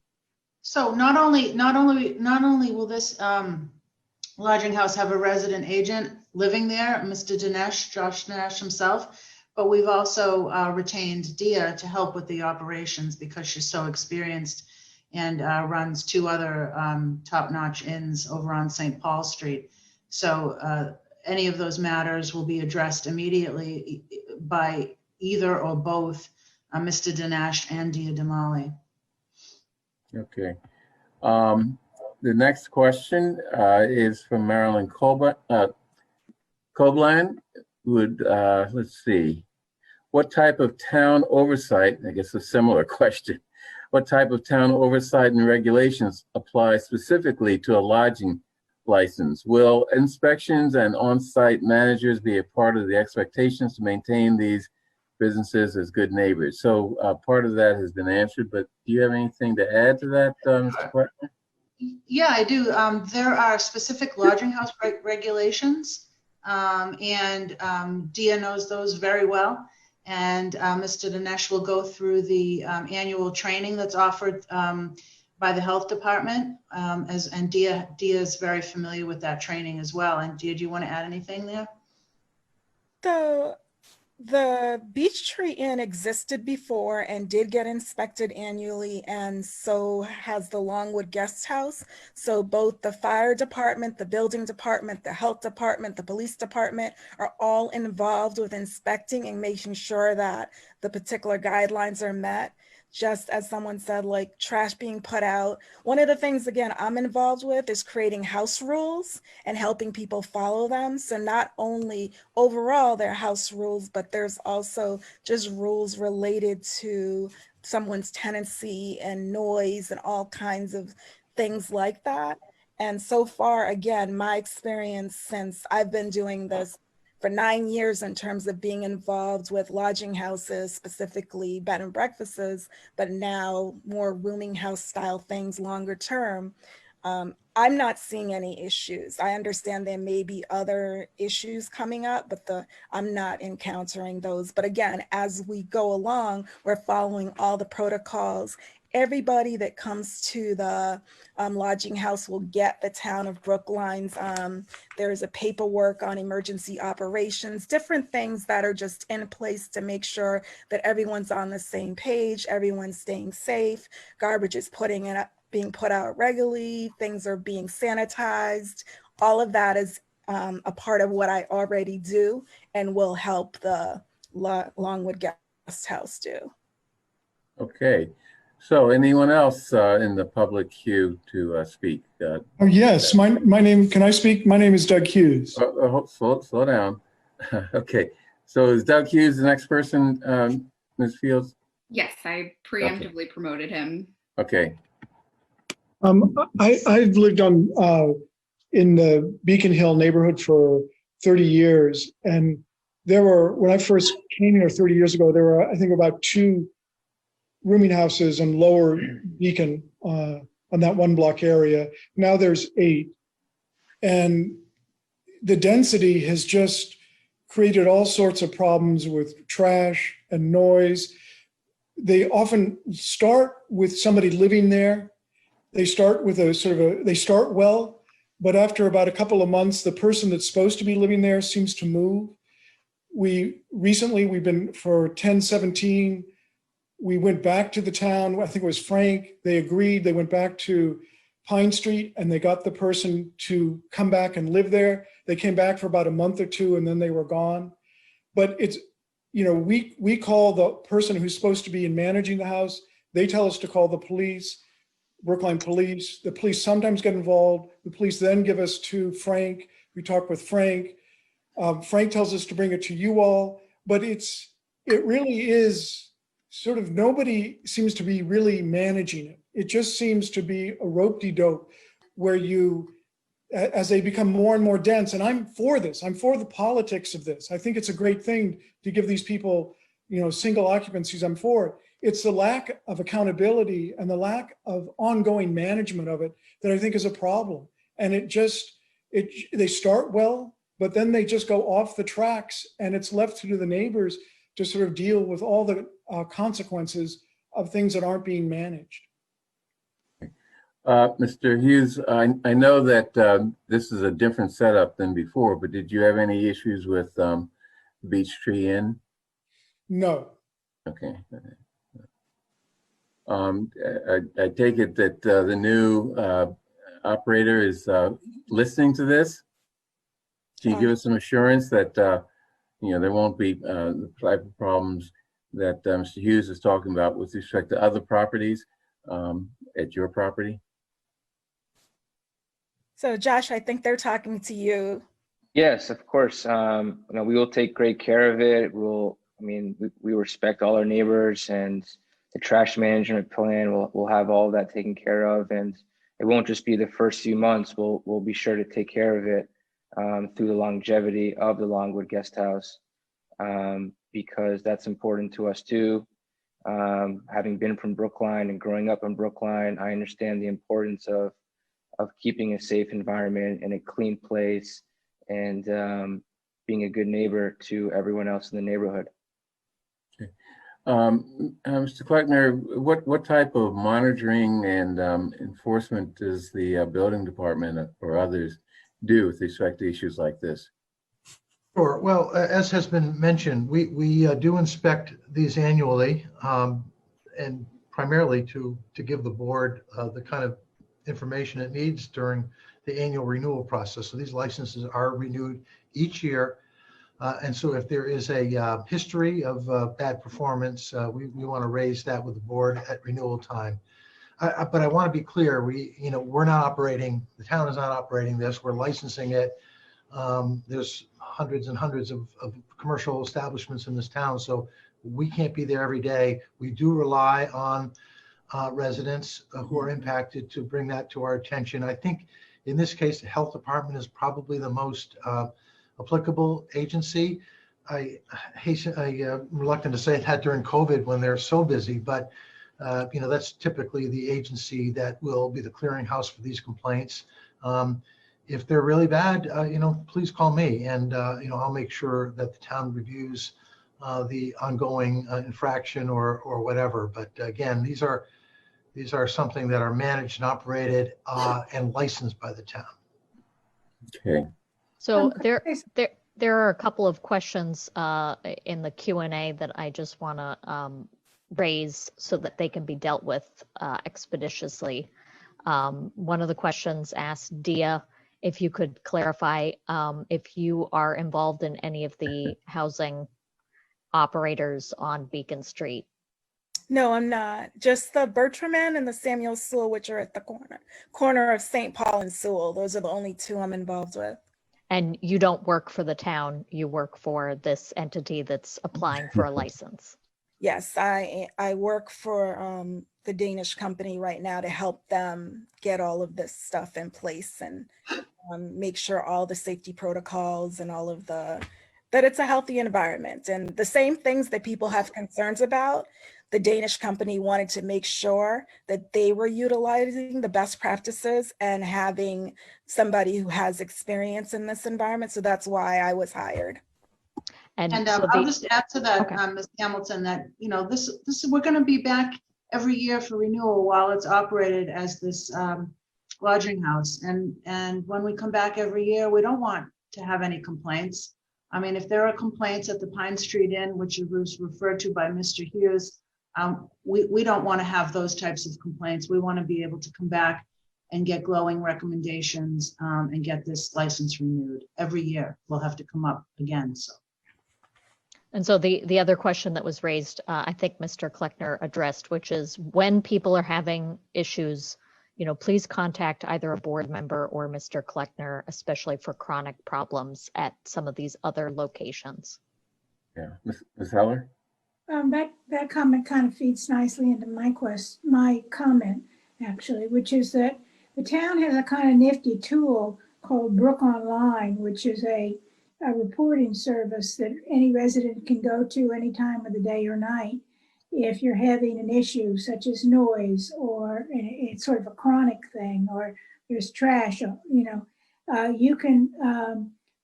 So not only will this lodging house have a resident agent living there, Mr. Dinesh, Josh Dinesh himself, but we've also retained Dia to help with the operations because she's so experienced and runs 2 other top-notch inns over on St. Paul Street. So any of those matters will be addressed immediately by either or both Mr. Dinesh and Dia Damali. Okay. The next question is from Marilyn Coblan. Let's see. What type of town oversight, I guess a similar question, what type of town oversight and regulations apply specifically to a lodging license? Will inspections and on-site managers be a part of the expectations to maintain these businesses as good neighbors? So part of that has been answered, but do you have anything to add to that, Mr. Clark? Yeah, I do. There are specific lodging house regulations, and Dia knows those very well. And Mr. Dinesh will go through the annual training that's offered by the health department, and Dia is very familiar with that training as well. And Dia, do you want to add anything there? The Beech Tree Inn existed before and did get inspected annually, and so has the Longwood Guest House. So both the fire department, the building department, the health department, the police department are all involved with inspecting and making sure that the particular guidelines are met. Just as someone said, like trash being put out. One of the things, again, I'm involved with is creating house rules and helping people follow them. So not only overall there are house rules, but there's also just rules related to someone's tenancy and noise and all kinds of things like that. And so far, again, my experience since I've been doing this for 9 years in terms of being involved with lodging houses, specifically bed and breakfasts, but now more rooming house style things longer term, I'm not seeing any issues. I understand there may be other issues coming up, but I'm not encountering those. But again, as we go along, we're following all the protocols. Everybody that comes to the lodging house will get the town of Brookline's. There's a paperwork on emergency operations, different things that are just in place to make sure that everyone's on the same page, everyone's staying safe, garbage is being put out regularly, things are being sanitized. All of that is a part of what I already do and will help the Longwood Guest House do. Okay. So anyone else in the public queue to speak? Oh, yes, my name, can I speak? My name is Doug Hughes. Slow down. Okay, so is Doug Hughes the next person, Ms. Fields? Yes, I preemptively promoted him. Okay. I've lived in the Beacon Hill neighborhood for 30 years. And when I first came here 30 years ago, there were, I think, about 2 rooming houses in Lower Beacon on that 1 block area. Now there's 8. And the density has just created all sorts of problems with trash and noise. They often start with somebody living there. They start with they start well, but after about a couple of months, the person that's supposed to be living there seems to move. we've been for 10/17, we went back to the town. I think it was Frank. They agreed. They went back to Pine Street and they got the person to come back and live there. They came back for about a month or two and then they were gone. But it's, we call the person who's supposed to be in managing the house. They tell us to call the police, Brookline police. The police sometimes get involved. The police then give us to Frank. We talk with Frank. Frank tells us to bring it to you all, but it really is sort of, nobody seems to be really managing it. It just seems to be a rope-de-dope where as they become more and more dense, and I'm for this, I'm for the politics of this. I think it's a great thing to give these people, single occupancies, I'm for it. It's the lack of accountability and the lack of ongoing management of it that I think is a problem. And they start well, but then they just go off the tracks and it's left to the neighbors to sort of deal with all the consequences of things that aren't being managed. Mr. Hughes, I know that this is a different setup than before, but did you have any issues with Beech Tree Inn? No. Okay. I take it that the new operator is listening to this. Can you give us some assurance that there won't be the type of problems that Mr. Hughes is talking about with respect to other properties at your property? So Josh, I think they're talking to you. Yes, of course. We will take great care of it. We respect all our neighbors, and the trash management plan, we'll have all of that taken care of. And it won't just be the first few months. We'll be sure to take care of it through the longevity of the Longwood Guest House, because that's important to us too. Having been from Brookline and growing up in Brookline, I understand the importance of keeping a safe environment and a clean place, and being a good neighbor to everyone else in the neighborhood. Okay. Mr. Kleckner, what type of monitoring and enforcement does the building department or others do with respect to issues like this? Sure. Well, as has been mentioned, we do inspect these annually, and primarily to give the board the kind of information it needs during the annual renewal process. So these licenses are renewed each year. And so if there is a history of bad performance, we want to raise that with the board at renewal time. But I want to be clear, we're not operating, the town is not operating this, we're licensing it. There's hundreds and hundreds of commercial establishments in this town, so we can't be there every day. We do rely on residents who are impacted to bring that to our attention. I think in this case, the health department is probably the most applicable agency. I'm reluctant to say that during COVID when they're so busy, but that's typically the agency that will be the clearinghouse for these complaints. If they're really bad, please call me, and I'll make sure that the town reviews the ongoing infraction or whatever. But again, these are something that are managed and operated and licensed by the town. Okay. So there are a couple of questions in the Q&A that I just want to raise so that they can be dealt with expeditiously. One of the questions asked Dia if you could clarify if you are involved in any of the housing operators on Beacon Street. No, I'm not. Just the Bertram Inn and the Samuel Sewell, which are at the corner of St. Paul and Sewell. Those are the only two I'm involved with. And you don't work for the town, you work for this entity that's applying for a license. Yes, I work for the Danish company right now to help them get all of this stuff in place and make sure all the safety protocols and all of that it's a healthy environment. And the same things that people have concerns about, the Danish company wanted to make sure that they were utilizing the best practices and having somebody who has experience in this environment. So that's why I was hired. And I'll just add to that, Ms. Hamilton, that this we're going to be back every year for renewal while it's operated as this lodging house. And when we come back every year, we don't want to have any complaints. I mean, if there are complaints at the Pine Street Inn, which was referred to by Mr. Hughes, we don't want to have those types of complaints. We want to be able to come back and get glowing recommendations and get this license renewed. Every year we'll have to come up again. So. And so the other question that was raised, I think Mr. Kleckner addressed, which is when people are having issues, please contact either a board member or Mr. Kleckner, especially for chronic problems at some of these other locations. Yeah, Ms. Heller? That comment kind of feeds nicely into my comment, actually, which is that the town has a kind of nifty tool called Brookline, which is a reporting service that any resident can go to any time of the day or night if you're having an issue such as noise, or it's sort of a chronic thing, or there's trash, you can,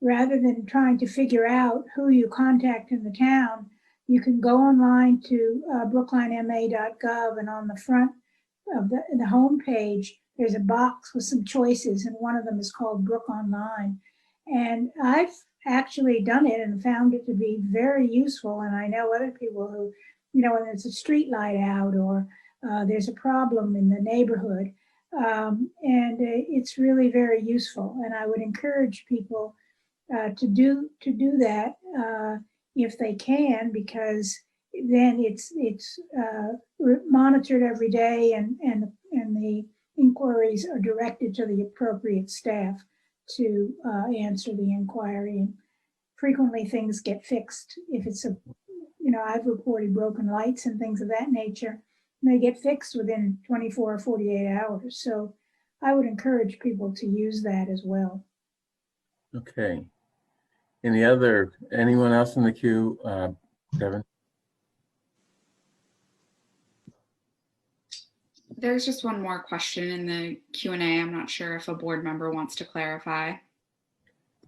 rather than trying to figure out who you contact in the town, you can go online to brooklinema.gov, and on the front of the home page, there's a box with some choices, and one of them is called Brook Online. And I've actually done it and found it to be very useful. And I know other people who, when there's a street light out, or there's a problem in the neighborhood, and it's really very useful. And I would encourage people to do that if they can, because then it's monitored every day, and the inquiries are directed to the appropriate staff to answer the inquiry. And frequently things get fixed. If it's I've reported broken lights and things of that nature, and they get fixed within 24 or 48 hours. So I would encourage people to use that as well. Okay. Anyone else in the queue? Devin? There's just one more question in the Q&A. I'm not sure if a board member wants to clarify.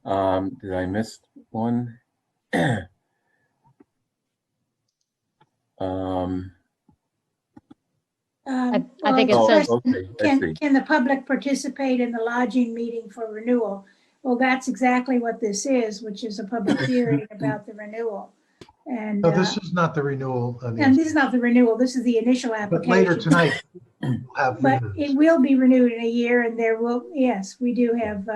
Did I miss one? I think it says, can the public participate in the lodging meeting for renewal? Well, that's exactly what this is, which is a public hearing about the renewal. And no, this is not the renewal. And this is not the renewal. This is the initial application. But later tonight, but it will be renewed in a year, and there will, yes, we do have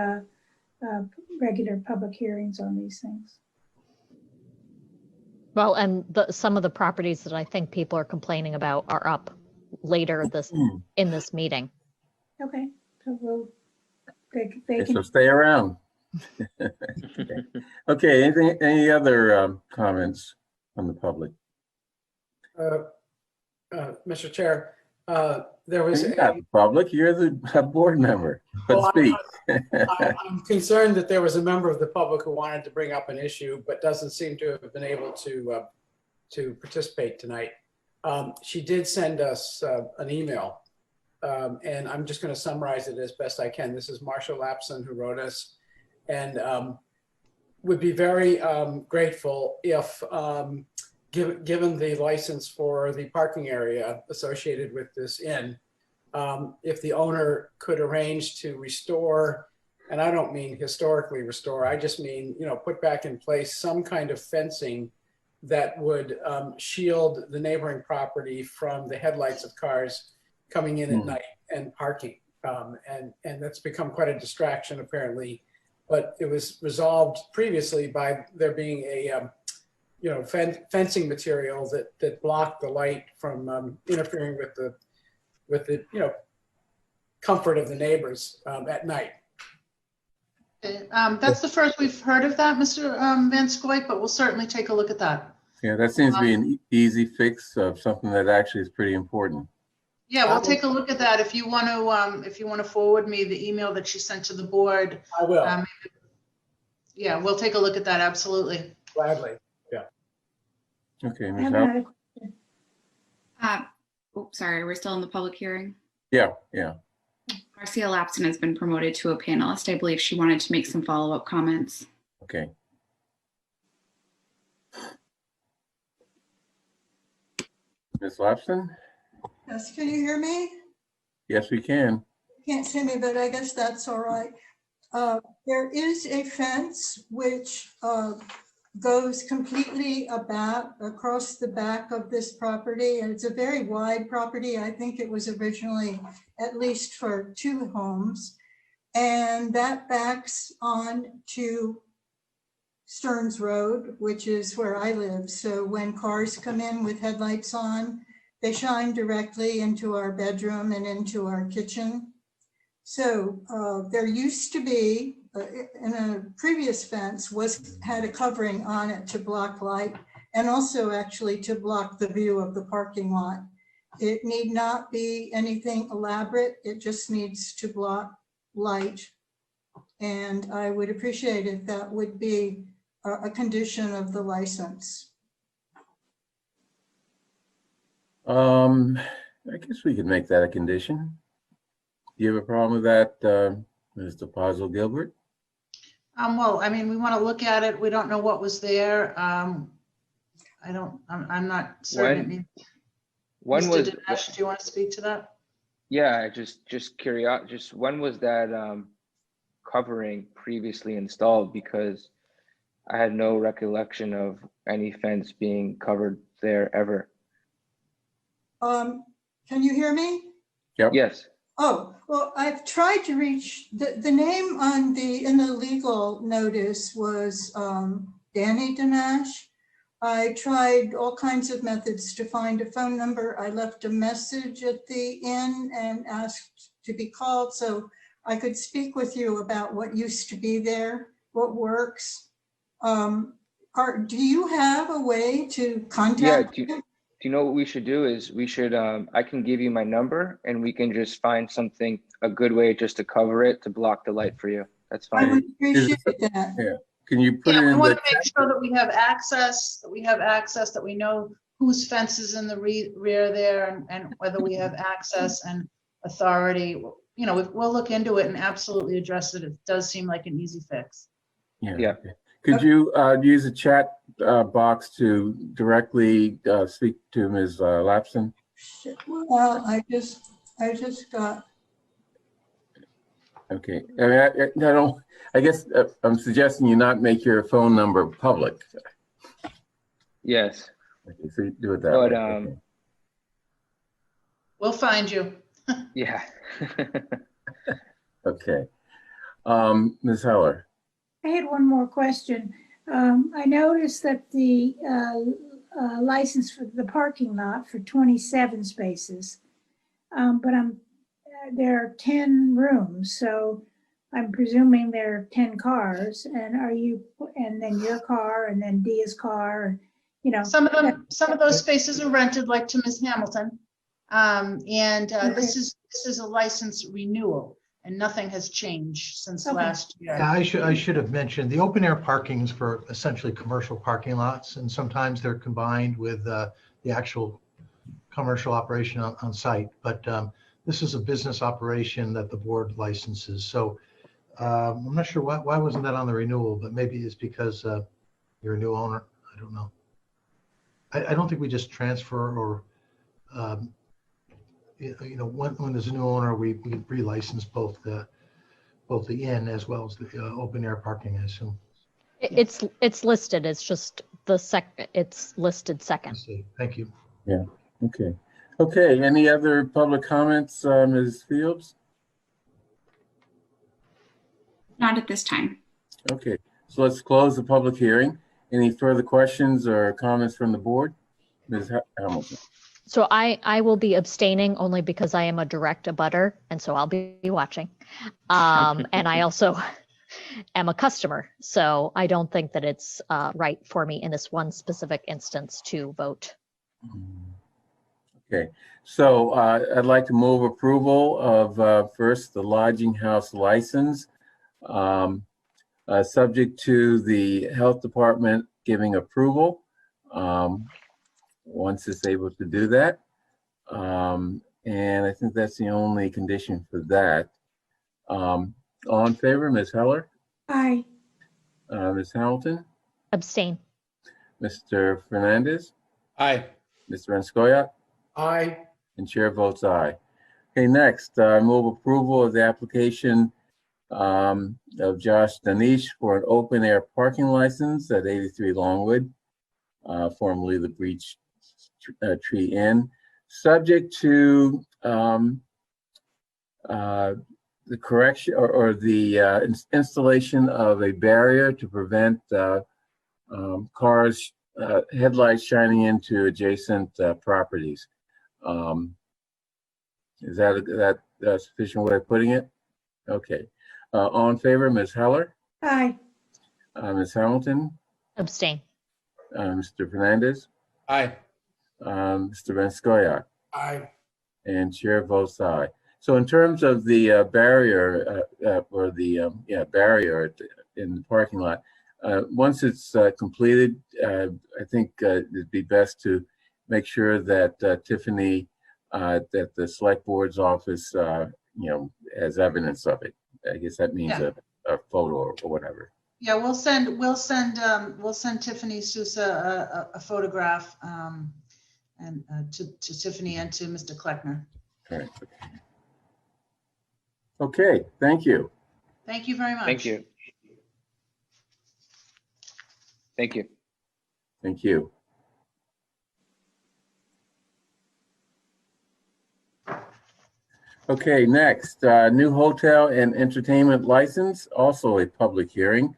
regular public hearings on these things. well, and some of the properties that I think people are complaining about are up later in this meeting. Okay, so So stay around. Okay, any other comments from the public? Mr. Chair, there was You're not the public, you're the board member, but speak. I'm concerned that there was a member of the public who wanted to bring up an issue, but doesn't seem to have been able to participate tonight. She did send us an email, and I'm just going to summarize it as best I can. This is Marsha Lapson who wrote us, and would be very grateful if, given the license for the parking area associated with this inn, if the owner could arrange to restore, and I don't mean historically restore, I just mean, put back in place some kind of fencing that would shield the neighboring property from the headlights of cars coming in at night and parking. And that's become quite a distraction apparently, but it was resolved previously by there being a fencing material that blocked the light from interfering with the comfort of the neighbors at night. That's the first we've heard of that, Mr. Van Scoik, but we'll certainly take a look at that. Yeah, that seems to be an easy fix of something that actually is pretty important. Yeah, we'll take a look at that. If you want to forward me the email that she sent to the board, I will. Yeah, we'll take a look at that. Absolutely. Gladly. Yeah. Okay, Ms. Howard? Sorry, we're still in the public hearing. Yeah. Marcia Lapson has been promoted to a panelist. I believe she wanted to make some follow-up comments. Okay. Ms. Lapson? Yes, can you hear me? Yes, we can. You can't see me, but I guess that's all right. There is a fence which goes completely across the back of this property. And it's a very wide property. I think it was originally at least for 2 homes. And that backs on to Stearns Road, which is where I live. So when cars come in with headlights on, they shine directly into our bedroom and into our kitchen. So there used to be, in a previous fence, had a covering on it to block light and also actually to block the view of the parking lot. It need not be anything elaborate. It just needs to block light. And I would appreciate if that would be a condition of the license. I guess we could make that a condition. Do you have a problem with that, Mr. Pazzo Gilbert? Well, I mean, we want to look at it. We don't know what was there. I'm not certain. When Mr. was? Dinesh, do you want to speak to that? Yeah, just curious. Just when was that covering previously installed? Because I had no recollection of any fence being covered there ever. Can you hear me? Yep. Yes. Oh, well, I've tried to reach, the name on in the legal notice was Danny Dinesh. I tried all kinds of methods to find a phone number. I left a message at the inn and asked to be called so I could speak with you about what used to be there, what works. Do you have a way to contact me? Do you know what we should do is we should, I can give you my number and we can just find something, a good way just to cover it, to block the light for you. That's fine. I would appreciate that. Yeah. Can you put it We in want the to make sure that we have access, that we know whose fence is in the rear there and whether we have access and authority. You know, we'll look into it and absolutely address it. It does seem like an easy fix. Yeah. Could you use a chat box to directly speak to Ms. Lapson? Well, I just got. Okay. I mean, I guess I'm suggesting you not make your phone number public. Yes. Okay, so you do it that But, way. Okay. We'll find you. Yeah. Okay. Ms. Heller. I had one more question. I noticed that the license for the parking lot for 27 spaces, but there are 10 rooms, so I'm presuming there are 10 cars. And then your car, and then Dia's car, you know. Some of those spaces are rented, like to Ms. Hamilton. This is a license renewal. And nothing has changed since last year. Yeah, I should have mentioned the open air parking is for essentially commercial parking lots, and sometimes they're combined with the actual commercial operation on site. But this is a business operation that the board licenses. So I'm not sure why wasn't that on the renewal, but maybe it's because you're a new owner. I don't know. I don't think we just transfer or when there's a new owner, we relicense both the inn as well as the open air parking, I assume. It's listed. It's just it's listed second. I see. Thank you. Yeah. Okay. Okay. Any other public comments, Ms. Fields? Not at this time. Okay. So let's close the public hearing. Any further questions or comments from the board? Ms. Hamilton. So I will be abstaining only because I am a direct abutter, and so I'll be watching. And I also am a customer, so I don't think that it's right for me in this one specific instance to vote. Okay, so I'd like to move approval of first the lodging house license, subject to the health department giving approval. Once it's able to do that. And I think that's the only condition for that. All in favor, Ms. Heller? Aye. Ms. Hamilton? Abstain. Mr. Fernandez? Aye. Mr. Renskoya? Aye. And chair votes aye. Okay, next, move approval of the application of Josh Danish for an open air parking license at 83 Longwood, formerly the Breach Tree Inn, subject to the correction or the installation of a barrier to prevent cars, headlights shining into adjacent properties. Is that a sufficient way of putting it? Okay. All in favor, Ms. Heller? Aye. Ms. Hamilton? Abstain. Mr. Fernandez? Aye. Mr. Benskoyak? Aye. And chair votes aye. So in terms of the barrier or the barrier in the parking lot, once it's completed, I think it'd be best to make sure that Tiffany, that the select board's office, has evidence of it. I guess that means Yeah. a photo or whatever. Yeah, we'll send Tiffany Sousa a photograph and to Tiffany and to Mr. Kleckner. All right. Okay, thank you. Thank you very much. Thank you. Thank you. Thank you. Okay, next, new hotel and entertainment license, also a public hearing.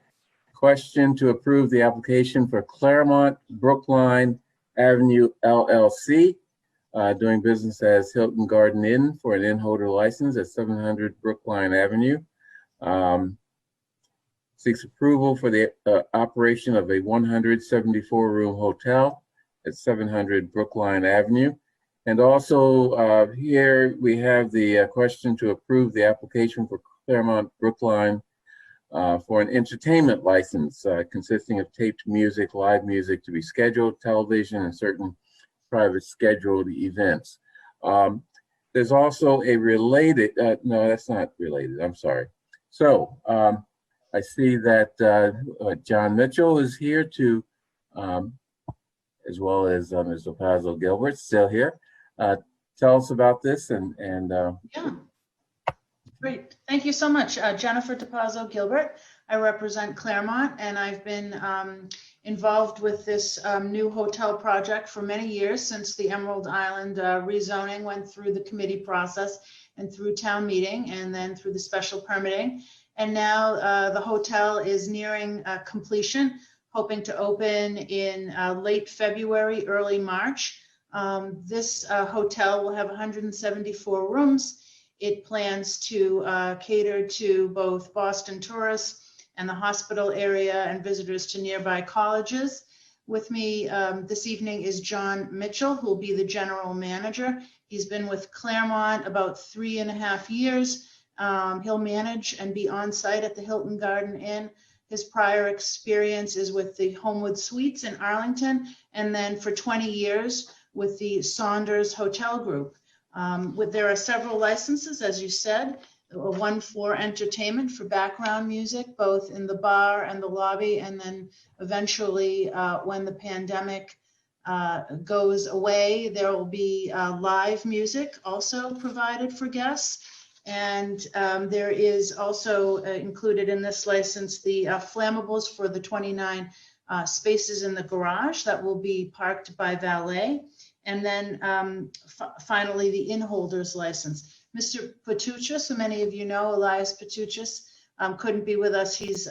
Question to approve the application for Claremont Brookline Avenue LLC, doing business as Hilton Garden Inn for an in-holder license at 700 Brookline Avenue. Seeks approval for the operation of a 174-room hotel at 700 Brookline Avenue. And also here we have the question to approve the application for Claremont Brookline for an entertainment license consisting of taped music, live music to be scheduled, television, and certain private scheduled events. There's also a related, no, that's not related, I'm sorry. So I see that John Mitchell is here to, as well as Ms. Opazzo Gilbert still here. Tell us about this and Yeah. Great. Thank you so much. Jennifer Topazzo Gilbert. I represent Claremont, and I've been involved with this new hotel project for many years, since the Emerald Island rezoning went through the committee process and through town meeting and then through the special permitting. And now the hotel is nearing completion, hoping to open in late February, early March. This hotel will have 174 rooms. It plans to cater to both Boston tourists and the hospital area and visitors to nearby colleges. With me this evening is John Mitchell, who will be the general manager. He's been with Claremont about 3.5 years. He'll manage and be on site at the Hilton Garden Inn. His prior experience is with the Homewood Suites in Arlington, and then for 20 years with the Saunders Hotel Group. There are several licenses, as you said, one for entertainment for background music, both in the bar and the lobby, and then eventually when the pandemic goes away, there will be live music also provided for guests. And there is also included in this license the flammables for the 29 spaces in the garage that will be parked by valet. And then finally, the in-holders license. Mr. Patuchis, who many of you know, Elias Patuchis, couldn't be with us. He's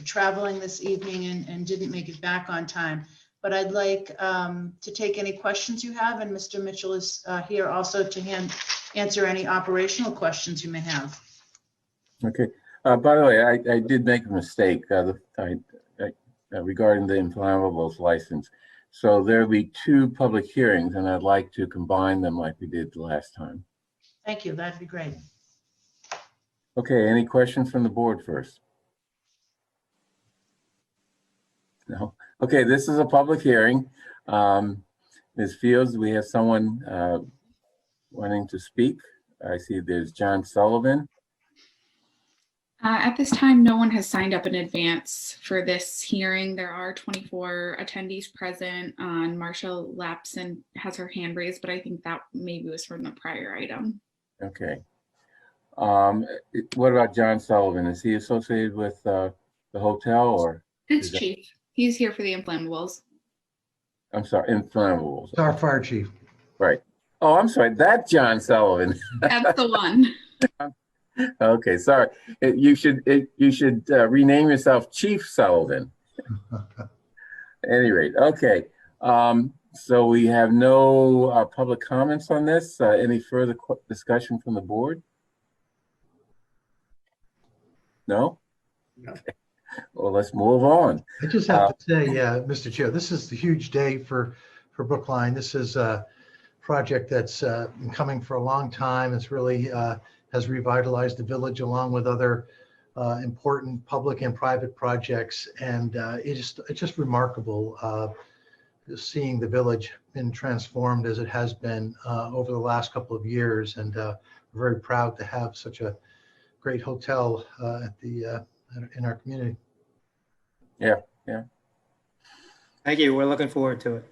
traveling this evening and didn't make it back on time. But I'd like to take any questions you have, and Mr. Mitchell is here also to answer any operational questions you may have. okay. By the way, I did make a mistake regarding the inflammables license. So there'll be 2 public hearings, and I'd like to combine them like we did the last time. Thank you. That'd be great. Okay, any questions from the board first? No? Okay, this is a public hearing. Ms. Fields, we have someone wanting to speak. I see there's John Sullivan. At this time, no one has signed up in advance for this hearing. There are 24 attendees present. Marsha Lapson has her hand raised, but I think that maybe was from the prior item. Okay. What about John Sullivan? Is he associated with the hotel, or? It's Chief. He's here for the inflammables. I'm sorry, inflammables. It's our fire chief. Right. Oh, I'm sorry. That John Sullivan. That's the one. Okay, sorry. You should rename yourself Chief Sullivan. At any rate, okay. So we have no public comments on this. Any further discussion from the board? No? Okay. Well, let's move on. I just have to say, Mr. Chair, this is the huge day for Brookline. This is a project that's been coming for a long time. It's really has revitalized the village along with other important public and private projects. And it's just remarkable seeing the village been transformed as it has been over the last couple of years. And we're very proud to have such a great hotel in our community. Yeah, yeah. Thank you. We're looking forward to it.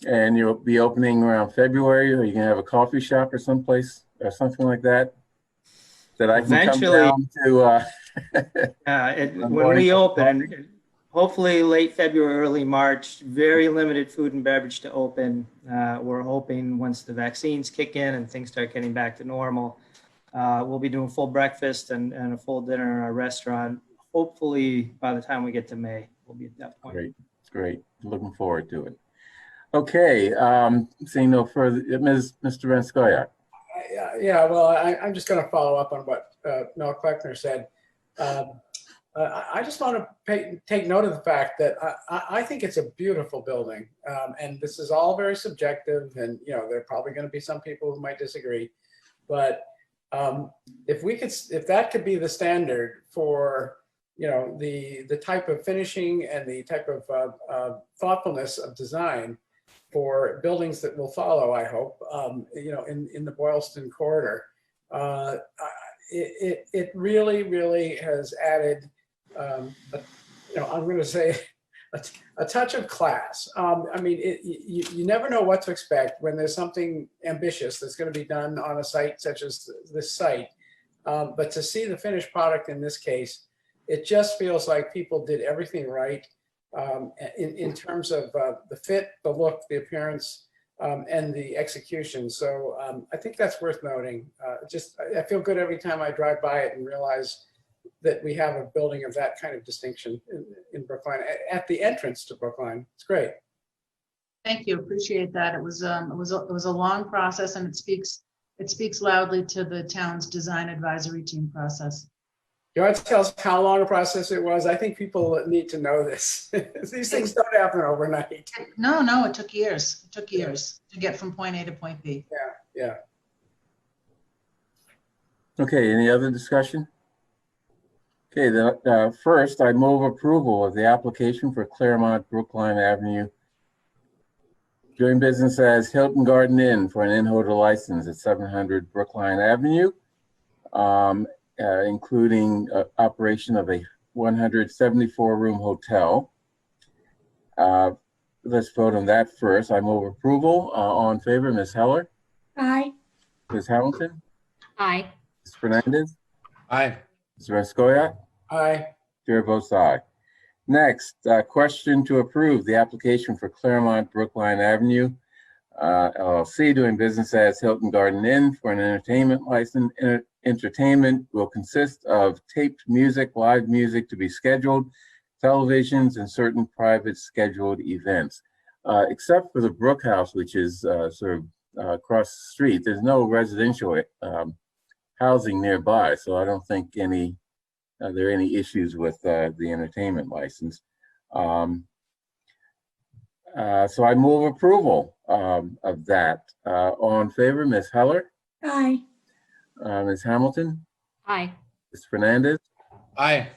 And you'll be opening around February, or you can have a coffee shop or someplace or something like that that I can Eventually, come down to. When we open, hopefully late February, early March, very limited food and beverage to open. We're hoping once the vaccines kick in and things start getting back to normal, we'll be doing full breakfast and a full dinner in our restaurant. Hopefully by the time we get to May, we'll be at that point. Great, great. Looking forward to it. Okay, seeing no further, Mr. Renskoyak. Yeah, well, I'm just going to follow up on what Mel Kleckner said. I just want to take note of the fact that I think it's a beautiful building, and this is all very subjective, and there are probably going to be some people who might disagree, but if that could be the standard for the type of finishing and the type of thoughtfulness of design for buildings that will follow, I hope, in the Boylston corridor, it really, really has added, I'm going to say, a touch of class. I mean, you never know what to expect when there's something ambitious that's going to be done on a site such as this site. But to see the finished product in this case, it just feels like people did everything right in terms of the fit, the look, the appearance, and the execution. So I think that's worth noting. I feel good every time I drive by it and realize that we have a building of that kind of distinction in Brookline, at the entrance to Brookline. It's great. Thank you. Appreciate that. It was a long process, and it speaks loudly to the town's design advisory team process. You want to tell us how long a process it was? I think people need to know this. These things don't happen overnight. No, it took years. It took years to get from point A to point B. Yeah. Okay, any other discussion? Okay, first, I move approval of the application for Claremont Brookline Avenue doing business as Hilton Garden Inn for an in-hotel license at 700 Brookline Avenue, including operation of a 174-room hotel. Let's vote on that first. I move approval. All in favor, Ms. Heller? Aye. Ms. Hamilton? Aye. Ms. Fernandez? Aye. Mr. Renskoyak? Aye. Chair votes aye. Next, question to approve the application for Claremont Brookline Avenue LLC doing business as Hilton Garden Inn for an entertainment license. Entertainment will consist of taped music, live music to be scheduled, televisions, and certain private scheduled events. Except for the Brook House, which is sort of across the street, there's no residential housing nearby, so I don't think there are any issues with the entertainment license. So I move approval of that. All in favor, Ms. Heller? Aye. Ms. Hamilton? Aye. Ms. Fernandez? Aye.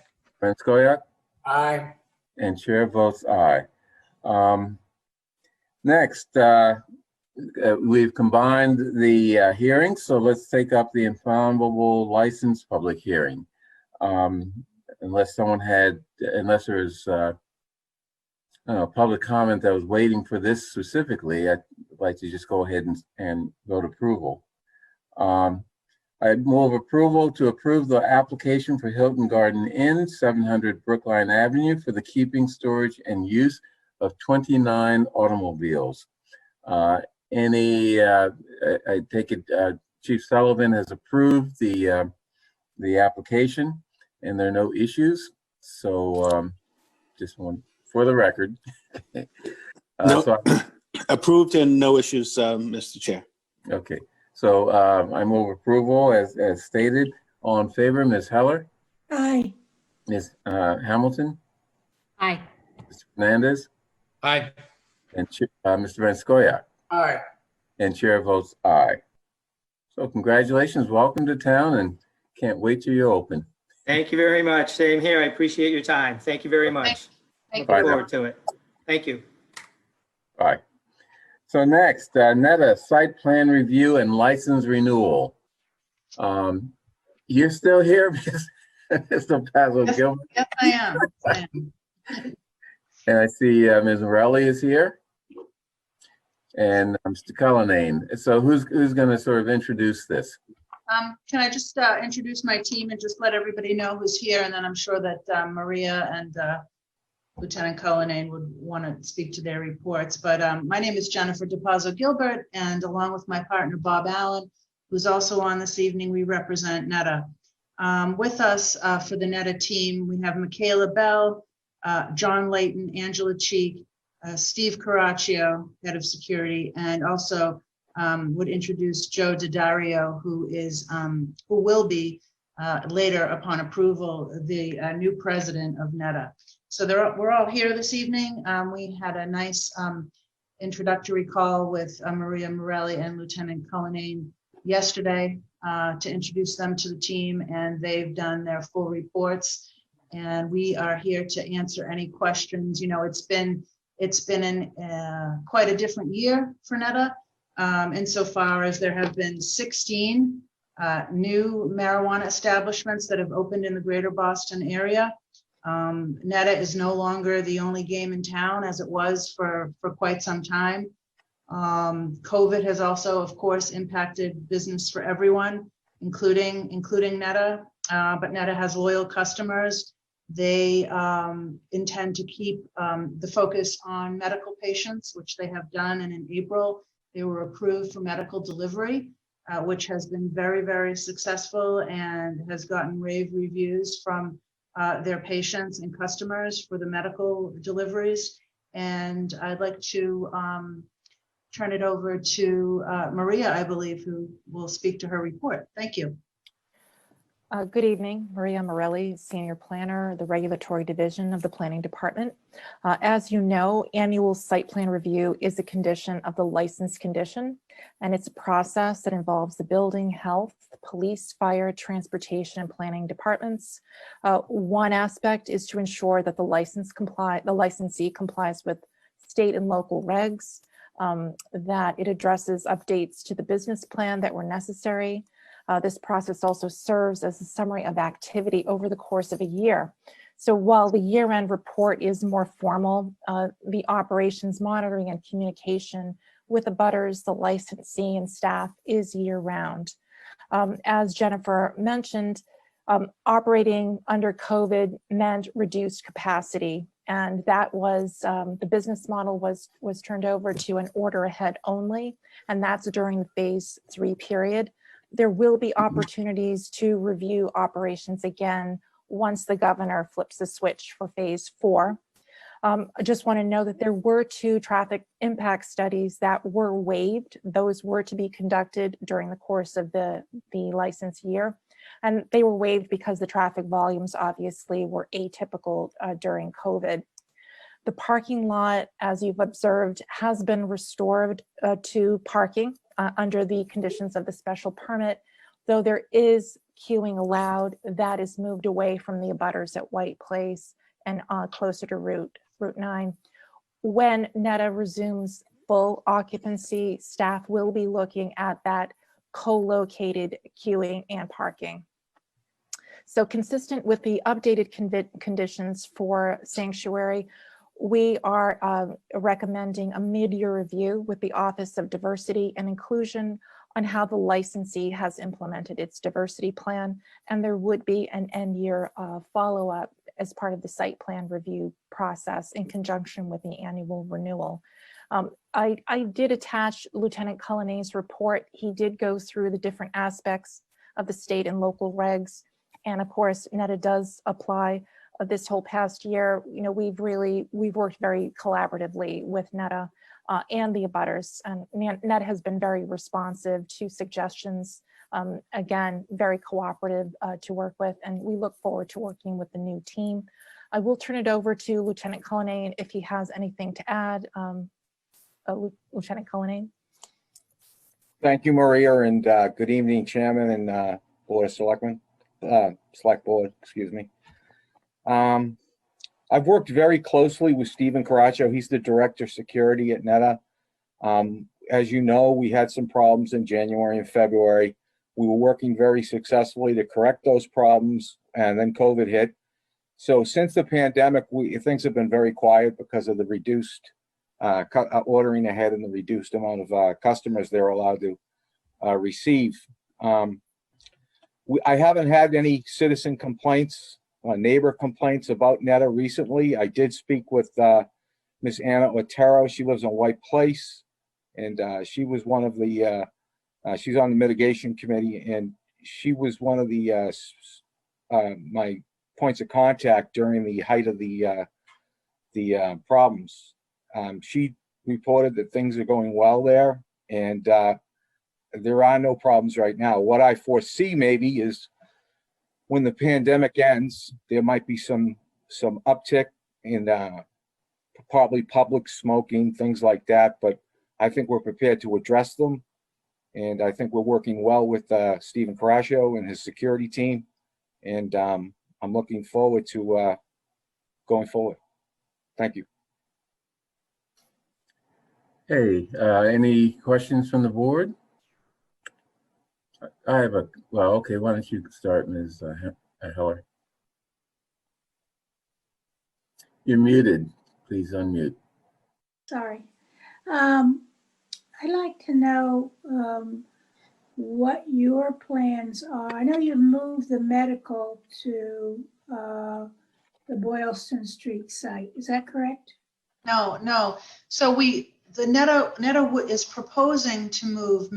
Renskoyak? Aye. And chair votes aye. Next, we've combined the hearings, so let's take up the inflammable license public hearing. Unless there's public comment that was waiting for this specifically, I'd like to just go ahead and vote approval. I move approval to approve the application for Hilton Garden Inn, 700 Brookline Avenue, for the keeping, storage, and use of 29 automobiles. I take it Chief Sullivan has approved the application, and there are no issues. So just one for the record. No, approved and no issues, Mr. Chair. Okay, so I move approval as stated. All in favor, Ms. Heller? Aye. Ms. Hamilton? Aye. Mr. Fernandez? Aye. And Mr. Vanskoya? Aye. And chair votes aye. So congratulations, welcome to town, and can't wait till you open. Thank you very much. Same here. I appreciate your time. Thank you very much. Thank Looking you. forward to it. Thank you. Bye. So next, Netta, site plan review and license renewal. You're still here, Mr. Pazo Gilbert? Yes, I am. Yes, I am. And I see Ms. Morelli is here. And Mr. Cullinane. So who's going to sort of introduce this? Can I just introduce my team and just let everybody know who's here? And then I'm sure that Maria and Lieutenant Cullinane would want to speak to their reports. But my name is Jennifer DePazzo Gilbert, and along with my partner, Bob Allen, who's also on this evening, we represent Netta. With us for the Netta team, we have Michaela Bell, John Layton, Angela Cheek, Steve Caraccio, head of security, and also would introduce Joe Daddario, who will be later upon approval, the new president of Netta. So we're all here this evening. We had a nice introductory call with Maria Morelli and Lieutenant Cullinane yesterday to introduce them to the team, and they've done their full reports. And we are here to answer any questions. You know, it's been quite a different year for Netta, insofar as there have been 16 new marijuana establishments that have opened in the greater Boston area. Netta is no longer the only game in town as it was for quite some time. COVID has also, of course, impacted business for everyone, including Netta, but Netta has loyal customers. They intend to keep the focus on medical patients, which they have done. And in April, they were approved for medical delivery, which has been very, very successful and has gotten rave reviews from their patients and customers for the medical deliveries. And I'd like to turn it over to Maria, I believe, who will speak to her report. Thank you. Good evening, Maria Morelli, Senior Planner, the Regulatory Division of the Planning Department. As you know, annual site plan review is a condition of the license condition, and it's a process that involves the building, health, police, fire, transportation, and planning departments. One aspect is to ensure that the licensee complies with state and local regs, that it addresses updates to the business plan that were necessary. This process also serves as a summary of activity over the course of a year. So while the year-end report is more formal, the operations monitoring and communication with the abutters, the licensee, and staff is year-round. As Jennifer mentioned, operating under COVID meant reduced capacity, and that was the business model was turned over to an order ahead only, and that's during the phase 3 period. There will be opportunities to review operations again once the governor flips the switch for phase 4. I just want to know that there were 2 traffic impact studies that were waived. Those were to be conducted during the course of the license year, and they were waived because the traffic volumes obviously were atypical during COVID. The parking lot, as you've observed, has been restored to parking under the conditions of the special permit, though there is queuing allowed. That is moved away from the abutters at White Place and closer to Route 9. When Netta resumes full occupancy, staff will be looking at that co-located queuing and parking. So consistent with the updated conditions for sanctuary, we are recommending a mid-year review with the Office of Diversity and Inclusion on how the licensee has implemented its diversity plan, and there would be an end-year follow-up as part of the site plan review process in conjunction with the annual renewal. I did attach Lieutenant Cullinan's report. He did go through the different aspects of the state and local regs, and of course, NETA does apply. This whole past year, you know, we've worked very collaboratively with NETA and the abutters, and NETA has been very responsive to suggestions. Again, very cooperative to work with, and we look forward to working with the new team. I will turn it over to Lieutenant Cullinan if he has anything to add. Lieutenant Cullinan. Thank you, Maria, and good evening, Chairman and Board of Selectmen, Select Board, excuse me. I've worked very closely with Stephen Caracho. He's the Director of Security at NETA. As you know, we had some problems in January and February. We were working very successfully to correct those problems, and then COVID hit. So since the pandemic, things have been very quiet because of the reduced ordering ahead and the reduced amount of customers they're allowed to receive. I haven't had any citizen complaints, neighbor complaints about NETA recently. I did speak with Ms. Anna Otero. She lives in White Place, and she was one of the, she's on the mitigation committee, and she was one of the my points of contact during the height of the problems. She reported that things are going well there, and there are no problems right now. What I foresee maybe is when the pandemic ends, there might be some uptick in probably public smoking, things like that, but I think we're prepared to address them. And I think we're working well with Stephen Caracho and his security team. And I'm looking forward to going forward. Thank you. Hey, any questions from the board? I have a, well, okay, why don't you start, Ms. Heller? You're muted. Please unmute. Sorry. I'd like to know what your plans are. I know you've moved the medical to the Boylston Street site. Is that correct? No. So the NETA is proposing to move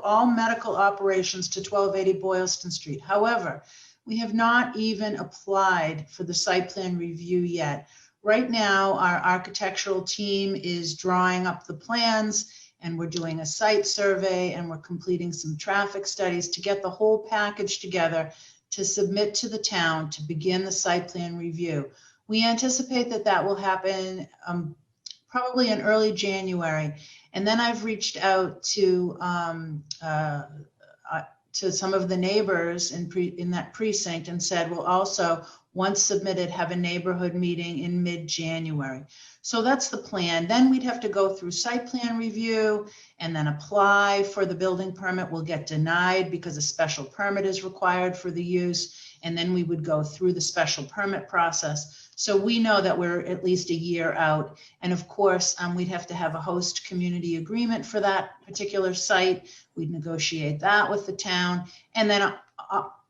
all medical operations to 1280 Boylston Street. However, we have not even applied for the site plan review yet. Right now, our architectural team is drawing up the plans, and we're doing a site survey, and we're completing some traffic studies to get the whole package together to submit to the town to begin the site plan review. We anticipate that will happen probably in early January. And then I've reached out to some of the neighbors in that precinct and said, we'll also, once submitted, have a neighborhood meeting in mid-January. So that's the plan. Then we'd have to go through site plan review and then apply for the building permit. Will get denied because a special permit is required for the use. And then we would go through the special permit process. So we know that we're at least a year out. And of course, we'd have to have a host community agreement for that particular site. We'd negotiate that with the town. And then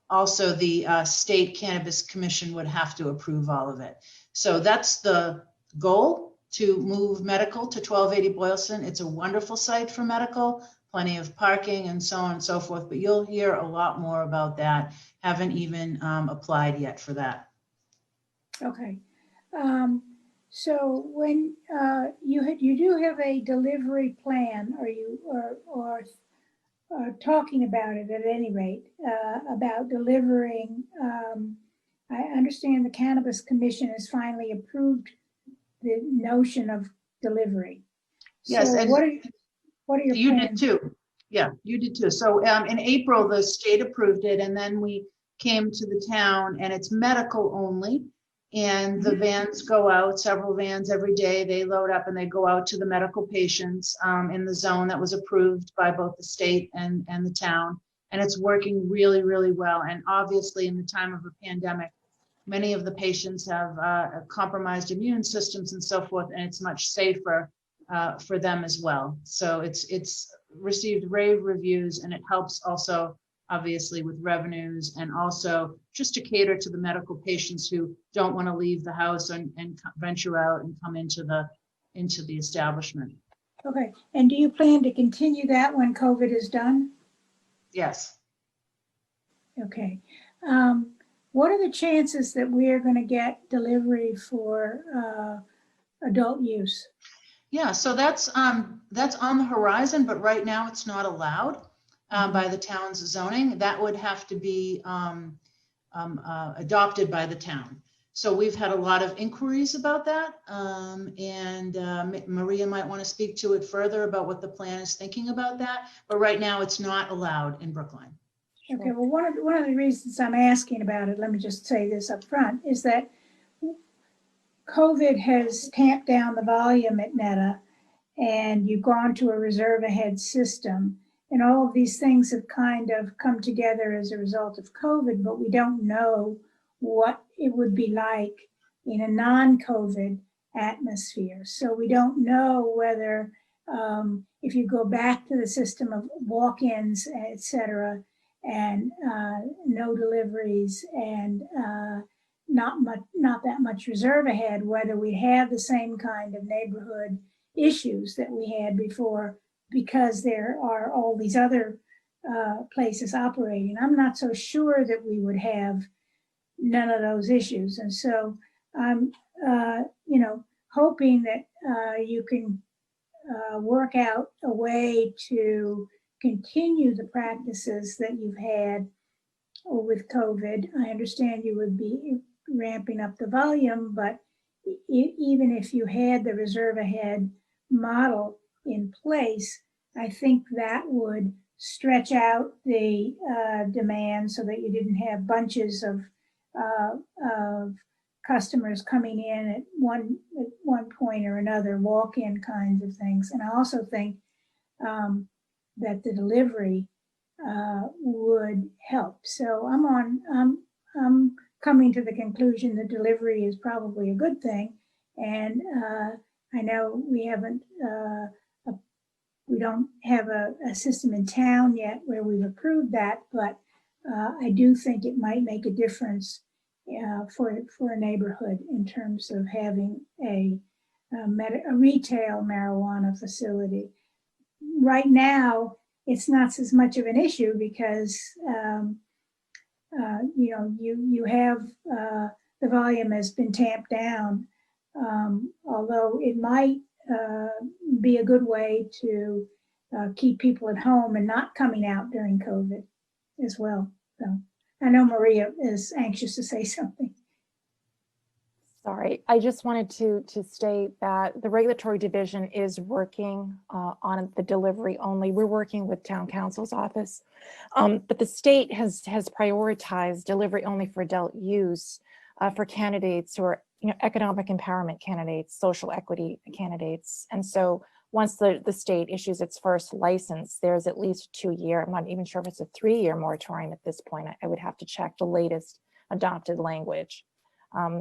also the State Cannabis Commission would have to approve all of it. So that's the goal, to move medical to 1280 Boylston. It's a wonderful site for medical, plenty of parking and so on and so forth, but you'll hear a lot more about that. Haven't even applied yet for that. Okay. So when you do have a delivery plan, or you are talking about it at any rate, about delivering, I understand the Cannabis Commission has finally approved the notion of delivery. Yes, so and what are your you plans? did too. Yeah, you did too. So in April, the state approved it, and then we came to the town, and it's medical only. And the vans go out, several vans every day. They load up and they go out to the medical patients in the zone that was approved by both the state and the town. And it's working really, really well. And obviously, in the time of a pandemic, many of the patients have compromised immune systems and so forth, and it's much safer for them as well. So it's received rave reviews, and it helps also obviously with revenues, and also just to cater to the medical patients who don't want to leave the house and venture out and come into the establishment. Okay, and do you plan to continue that when COVID is done? Yes. Okay. What are the chances that we are going to get delivery for adult use? Yeah, so that's on the horizon, but right now it's not allowed by the town's zoning. That would have to be adopted by the town. So we've had a lot of inquiries about that, and Maria might want to speak to it further about what the plan is thinking about that. But right now it's not allowed in Brookline. Okay, well, one of the reasons I'm asking about it, let me just say this up front, is that COVID has tamped down the volume at Netta, and you've gone to a reserve ahead system. And all of these things have kind of come together as a result of COVID, but we don't know what it would be like in a non-COVID atmosphere. So we don't know whether if you go back to the system of walk-ins, et cetera, and no deliveries and not that much reserve ahead, whether we have the same kind of neighborhood issues that we had before, because there are all these other places operating. I'm not so sure that we would have none of those issues. And so I'm, hoping that you can work out a way to continue the practices that you've had with COVID. I understand you would be ramping up the volume, but even if you had the reserve ahead model in place, I think that would stretch out the demand so that you didn't have bunches of customers coming in at one point or another, walk-in kinds of things. And I also think that the delivery would help. So I'm coming to the conclusion that delivery is probably a good thing. And I know we don't have a system in town yet where we've approved that, but I do think it might make a difference for a neighborhood in terms of having a retail marijuana facility. Right now, it's not as much of an issue because you have the volume has been tamped down, although it might be a good way to keep people at home and not coming out during COVID as well. So I know Maria is anxious to say something. Sorry, I just wanted to state that the regulatory division is working on the delivery only. We're working with town council's office, but the state has prioritized delivery only for adult use for candidates who are economic empowerment candidates, social equity candidates. And so once the state issues its first license, there's at least 2-year, I'm not even sure if it's a 3-year moratorium at this point. I would have to check the latest adopted language.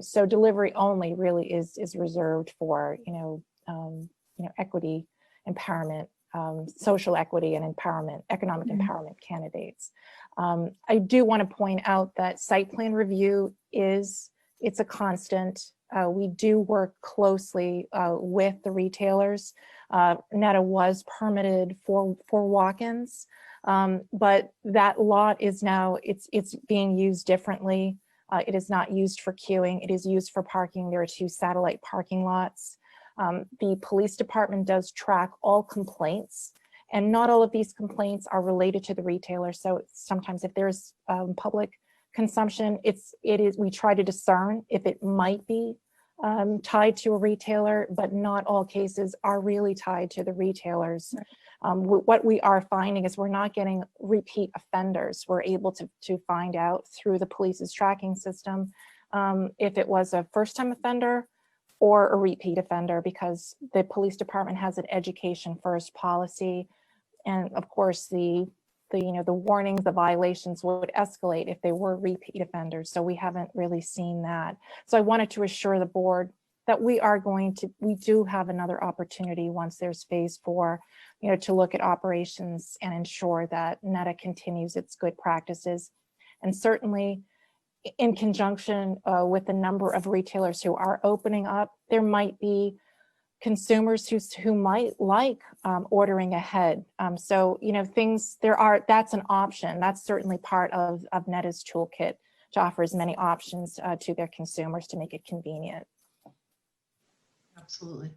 So delivery only really is reserved for equity empowerment, social equity and empowerment, economic empowerment candidates. I do want to point out that site plan review it's a constant. We do work closely with the retailers. Netta was permitted for walk-ins, but that lot is now it's being used differently. It is not used for queuing. It is used for parking. There are 2 satellite parking lots. The police department does track all complaints, and not all of these complaints are related to the retailer. So sometimes if there's public consumption, we try to discern if it might be tied to a retailer, but not all cases are really tied to the retailers. What we are finding is we're not getting repeat offenders. We're able to find out through the police's tracking system if it was a first-time offender or a repeat offender, because the police department has an education first policy. And of course, the warnings, the violations would escalate if they were repeat offenders. So we haven't really seen that. So I wanted to assure the board that we do have another opportunity once there's phase 4 to look at operations and ensure that NETA continues its good practices. And certainly in conjunction with the number of retailers who are opening up, there might be consumers who might like ordering ahead. So, that's an option. That's certainly part of NETA's toolkit to offer as many options to their consumers to make it convenient. Absolutely.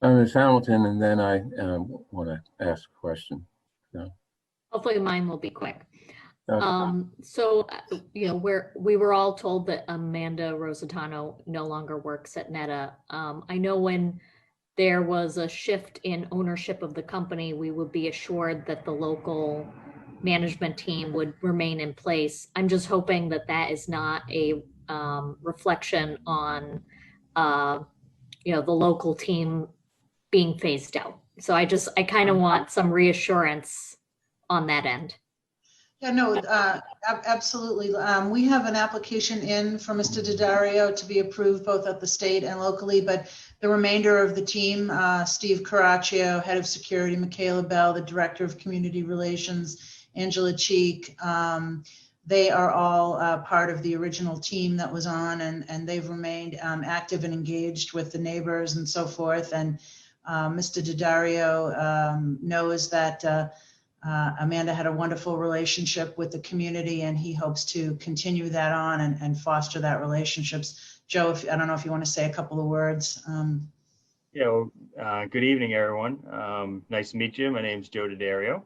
Ms. Hamilton, and then I want to ask a question. So. Hopefully mine will be quick. Okay. We were all told that Amanda Rosatano no longer works at NETA. I know when there was a shift in ownership of the company, we would be assured that the local management team would remain in place. I'm just hoping that that is not a reflection on, the local team being phased out. So I kind of want some reassurance on that end. Yeah, no, absolutely. We have an application in for Mr. Daddario to be approved both at the state and locally, but the remainder of the team, Steve Caraccio, head of security, Michaela Bell, the director of community relations, Angela Cheek, they are all part of the original team that was on, and they've remained active and engaged with the neighbors and so forth. And Mr. Daddario knows that Amanda had a wonderful relationship with the community, and he hopes to continue that on and foster that relationships. Joe, I don't know if you want to say a couple of words. Good evening, everyone. Nice to meet you. My name's Joe Daddario.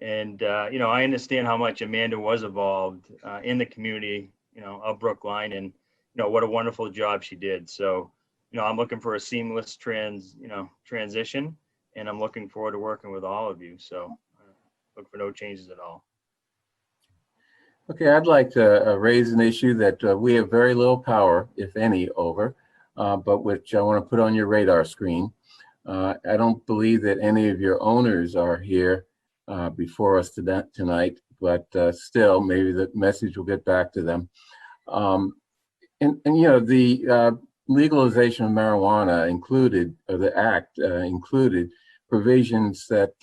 And, I understand how much Amanda was involved in the community, of Brookline, and, what a wonderful job she did. So, I'm looking for a seamless transition, and I'm looking forward to working with all of you. So look for no changes at all. Okay, I'd like to raise an issue that we have very little power, if any, over, but which I want to put on your radar screen. I don't believe that any of your owners are here before us tonight, but still, maybe the message will get back to them. The legalization of marijuana included, or the act included, provisions that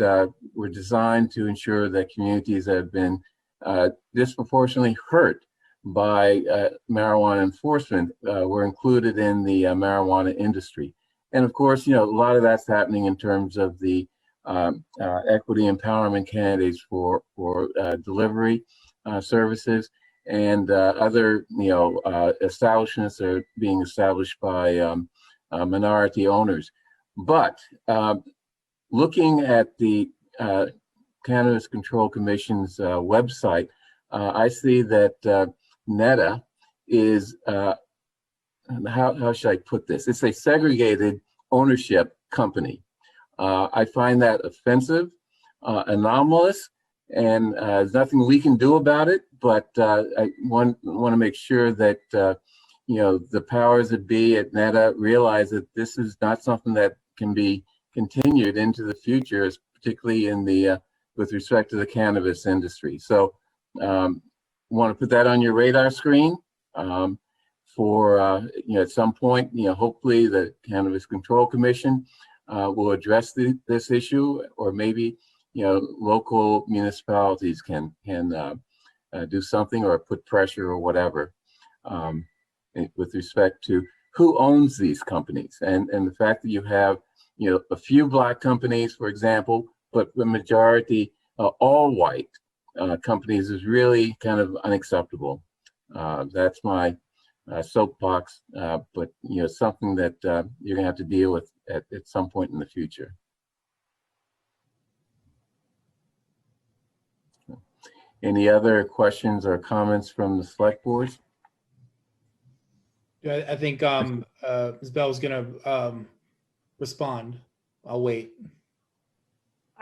were designed to ensure that communities that have been disproportionately hurt by marijuana enforcement were included in the marijuana industry. And of course, a lot of that's happening in terms of the equity empowerment candidates for delivery services, and other establishments are being established by minority owners. But looking at the Cannabis Control Commission's website, I see that NETA is, how should I put this? It's a segregated ownership company. I find that offensive, anomalous, and there's nothing we can do about it, but I want to make sure that the powers that be at NETA realize that this is not something that can be continued into the future, particularly in the with respect to the cannabis industry. So want to put that on your radar screen for at some point, hopefully the Cannabis Control Commission will address this issue, or maybe local municipalities can do something or put pressure or whatever with respect to who owns these companies, and the fact that you have a few Black companies, for example, but the majority all white companies is really kind of unacceptable. That's my soapbox, but something that you're gonna have to deal with at some point in the future. Any other questions or comments from the select boards? Yeah, I think Ms. Bell was going to respond. I'll wait.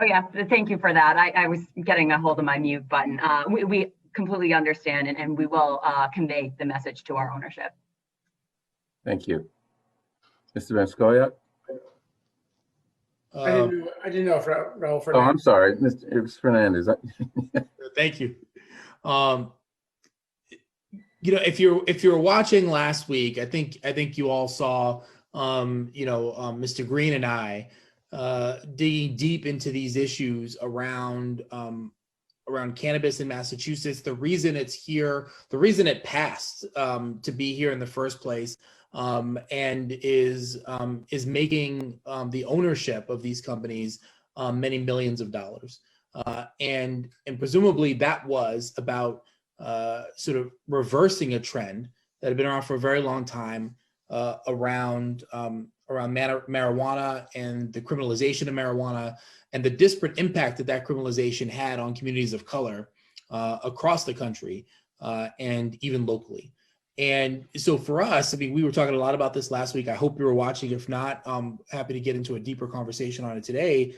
Oh yeah, thank you for that. I was getting a hold of my mute button. We completely understand, and we will convey the message to our ownership. Thank you. Mr. Vanscoy? I didn't know if Raul Fernandez. Oh, I'm sorry, it was Fernandez. Thank you. If you were watching last week, I think you all saw, Mr. Green and I digging deep into these issues around cannabis in Massachusetts. The reason it's here, the reason it passed to be here in the first place, and is making the ownership of these companies many millions of dollars, and presumably that was about sort of reversing a trend that had been around for a very long time around marijuana and the criminalization of marijuana and the disparate impact that criminalization had on communities of color across the country and even locally. And so for us, I mean, we were talking a lot about this last week. I hope you were watching. If not, I'm happy to get into a deeper conversation on it today.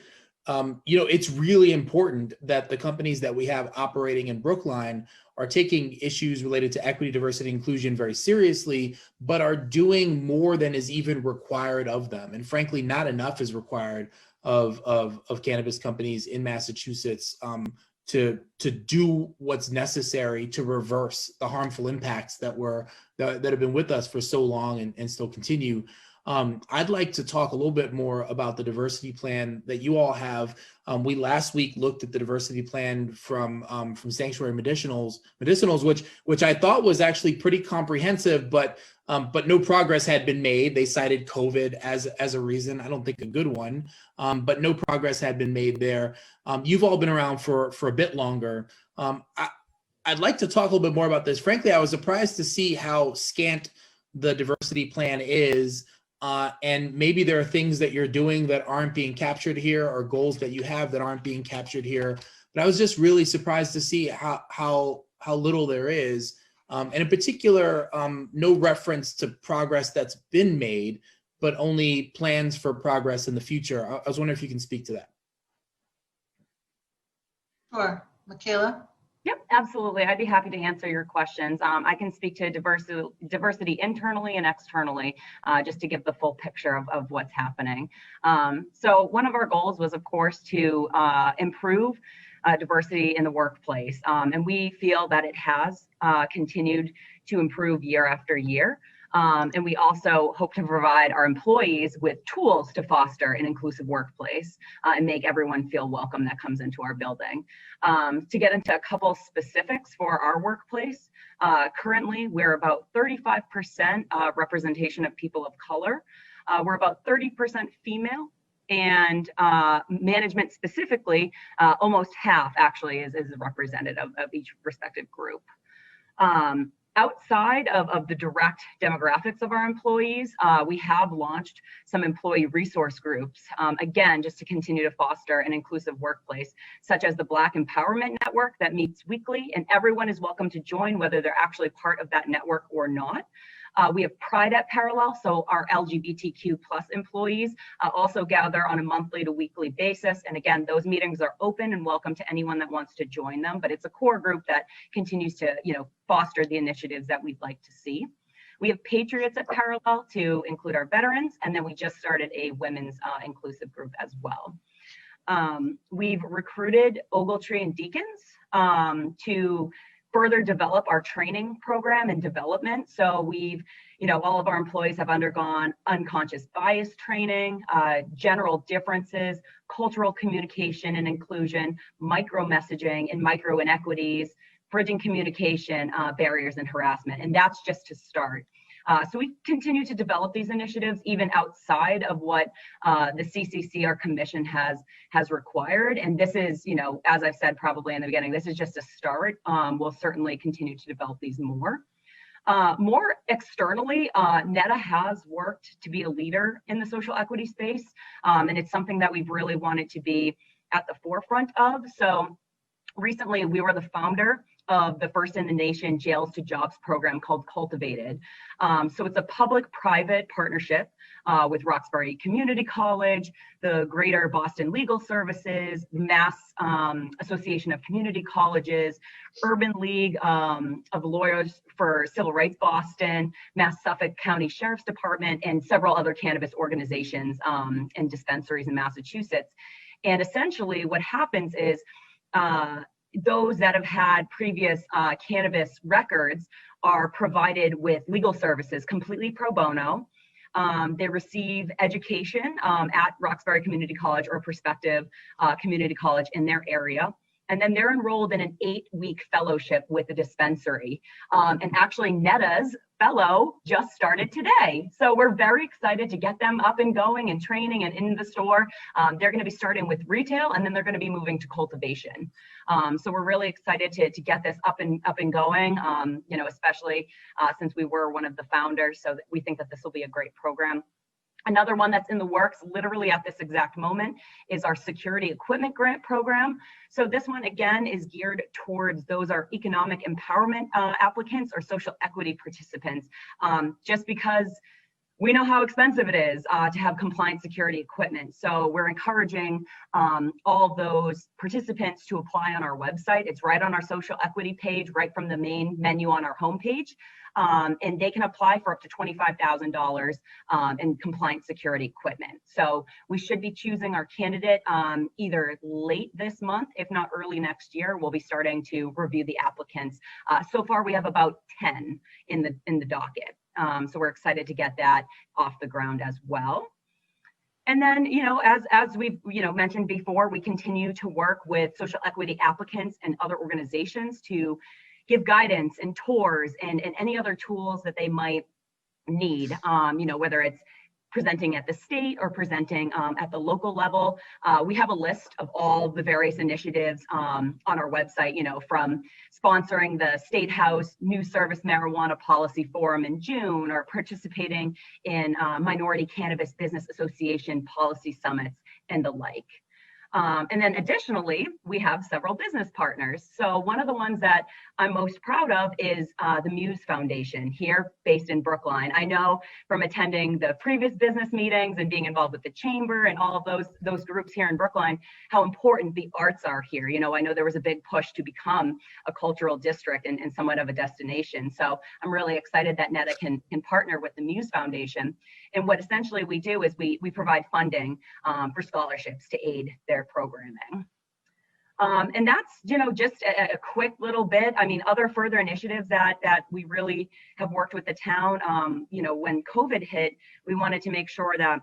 It's really important that the companies that we have operating in Brookline are taking issues related to equity, diversity, inclusion very seriously, but are doing more than is even required of them. And frankly, not enough is required of cannabis companies in Massachusetts to do what's necessary to reverse the harmful impacts that have been with us for so long and still continue. I'd like to talk a little bit more about the diversity plan that you all have. We last week looked at the diversity plan from Sanctuary Medicinals, which I thought was actually pretty comprehensive, but no progress had been made. They cited COVID as a reason. I don't think a good one, but no progress had been made there. You've all been around for a bit longer. I'd like to talk a little bit more about this. Frankly, I was surprised to see how scant the diversity plan is. And maybe there are things that you're doing that aren't being captured here, or goals that you have that aren't being captured here. But I was just really surprised to see how little there is. And in particular, no reference to progress that's been made, but only plans for progress in the future. I was wondering if you can speak to that. Sure. Michaela? Yep, absolutely. I'd be happy to answer your questions. I can speak to diversity internally and externally, just to give the full picture of what's happening. So one of our goals was, of course, to improve diversity in the workplace. And we feel that it has continued to improve year after year. And we also hope to provide our employees with tools to foster an inclusive workplace and make everyone feel welcome that comes into our building. To get into a couple specifics for our workplace, currently we're about 35% representation of people of color. We're about 30% female. And management specifically, almost half actually is representative of each respective group. Outside of the direct demographics of our employees, we have launched some employee resource groups, again, just to continue to foster an inclusive workplace, such as the Black Empowerment Network that meets weekly, and everyone is welcome to join, whether they're actually part of that network or not. We have Pride at Parallel, so our LGBTQ plus employees also gather on a monthly to weekly basis. And again, those meetings are open and welcome to anyone that wants to join them, but it's a core group that continues to, foster the initiatives that we'd like to see. We have Patriots at Parallel to include our veterans, and then we just started a women's inclusive group as well. We've recruited Ogletree and Deacons to further develop our training program and development. So we've, all of our employees have undergone unconscious bias training, general differences, cultural communication and inclusion, micro messaging and micro inequities, bridging communication barriers and harassment. And that's just to start. So we continue to develop these initiatives even outside of what the CCC, our commission, has required. And this is, as I've said probably in the beginning, this is just a start. We'll certainly continue to develop these more. More externally, NETA has worked to be a leader in the social equity space. And it's something that we've really wanted to be at the forefront of. So recently, we were the founder of the first in the nation Jails to Jobs program called Cultivated. So it's a public-private partnership with Roxbury Community College, the Greater Boston Legal Services, Mass Association of Community Colleges, Urban League of Lawyers for Civil Rights Boston, Mass Suffolk County Sheriff's Department, and several other cannabis organizations and dispensaries in Massachusetts. And essentially what happens is those that have had previous cannabis records are provided with legal services completely pro bono. They receive education at Roxbury Community College or prospective community college in their area. And then they're enrolled in an 8-week fellowship with the dispensary. And actually Netta's fellow just started today. So we're very excited to get them up and going and training and in the store. They're going to be starting with retail, and then they're going to be moving to cultivation. So we're really excited to get this up and going, you know, especially since we were one of the founders. So that we think that this will be a great program. Another one that's in the works literally at this exact moment is our security equipment grant program. So this one again is geared towards those are economic empowerment applicants or social equity participants, just because we know how expensive it is to have compliant security equipment. So we're encouraging all those participants to apply on our website. It's right on our social equity page, right from the main menu on our homepage. And they can apply for up to $25,000 in compliant security equipment. So we should be choosing our candidate either late this month, if not early next year. We'll be starting to review the applicants. So far, we have about 10 in the docket. So we're excited to get that off the ground as well. And then, you know, as we've, you know, mentioned before, we continue to work with social equity applicants and other organizations to give guidance and tours and any other tools that they might need, you know, whether it's presenting at the state or presenting at the local level. We have a list of all the various initiatives on our website, you know, from sponsoring the State House New Service Marijuana Policy Forum in June, or participating in Minority Cannabis Business Association policy summits and the like. And then additionally, we have several business partners. So one of the ones that I'm most proud of is the Muse Foundation here based in Brookline. I know from attending the previous business meetings and being involved with the chamber and all of those groups here in Brookline, how important the arts are here. You know, I know there was a big push to become a cultural district and somewhat of a destination. So I'm really excited that Netta can partner with the Muse Foundation. And what essentially we do is we provide funding for scholarships to aid their programming. And that's, you know, just a quick little bit. I mean, other further initiatives that we really have worked with the town, you know, when COVID hit, we wanted to make sure that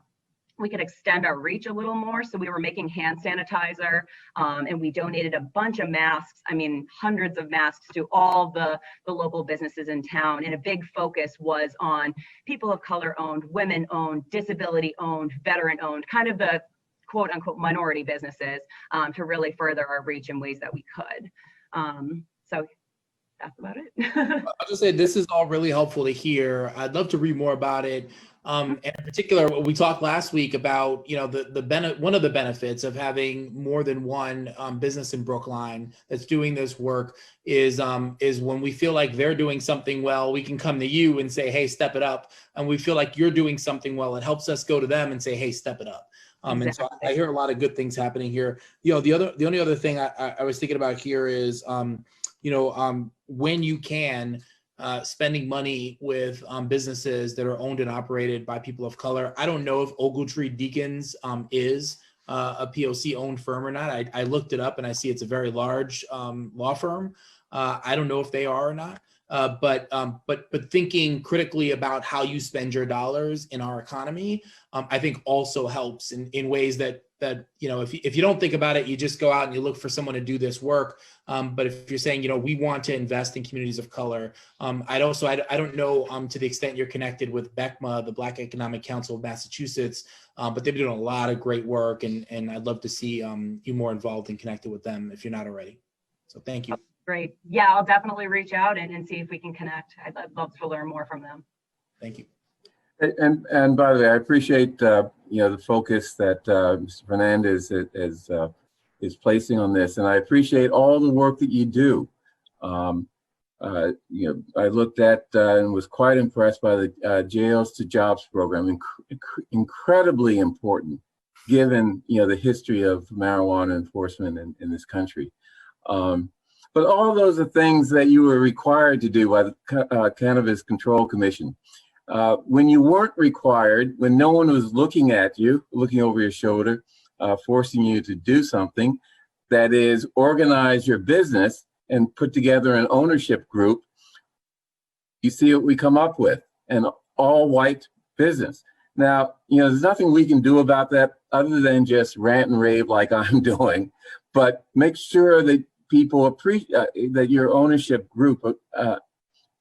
we could extend our reach a little more. So we were making hand sanitizer and we donated a bunch of masks. I mean, hundreds of masks to all the local businesses in town. And a big focus was on people of color owned, women owned, disability owned, veteran owned, kind of the quote unquote minority businesses to really further our reach in ways that we could. So that's about it. I'll just say this is all really helpful to hear. I'd love to read more about it. And in particular, we talked last week about, you know, one of the benefits of having more than one business in Brookline that's doing this work is when we feel like they're doing something well, we can come to you and say, hey, step it up. And we feel like you're doing something well, it helps us go to them and say, hey, step it up. And so I hear a lot of good things happening here. You know, the only other thing I was thinking about here is, you know, when you can, spending money with businesses that are owned and operated by people of color. I don't know if Ogletree Deacons is a POC owned firm or not. I looked it up and I see it's a very large law firm. I don't know if they are or not. But thinking critically about how you spend your dollars in our economy, I think also helps in ways that you know, if you don't think about it, you just go out and you look for someone to do this work. But if you're saying, you know, we want to invest in communities of color, I don't know to the extent you're connected with BECMA, the Black Economic Council of Massachusetts, but they're doing a lot of great work, and I'd love to see you more involved and connected with them if you're not already. So thank you. Great. Yeah, I'll definitely reach out and see if we can connect. I'd love to learn more from them. Thank you. And by the way, I appreciate you know, the focus that Mr. Fernandez is placing on this, and I appreciate all the work that you do. You know, I looked at and was quite impressed by the Jails to Jobs program. Incredibly important, given, you know, the history of marijuana enforcement in this country. But all those are things that you were required to do by the Cannabis Control Commission. When you weren't required, when no one was looking at you, looking over your shoulder, forcing you to do something, that is, organize your business and put together an ownership group, you see what we come up with, an all-white business. Now, there's nothing we can do about that other than just rant and rave like I'm doing, but make sure that people appreciate that your ownership group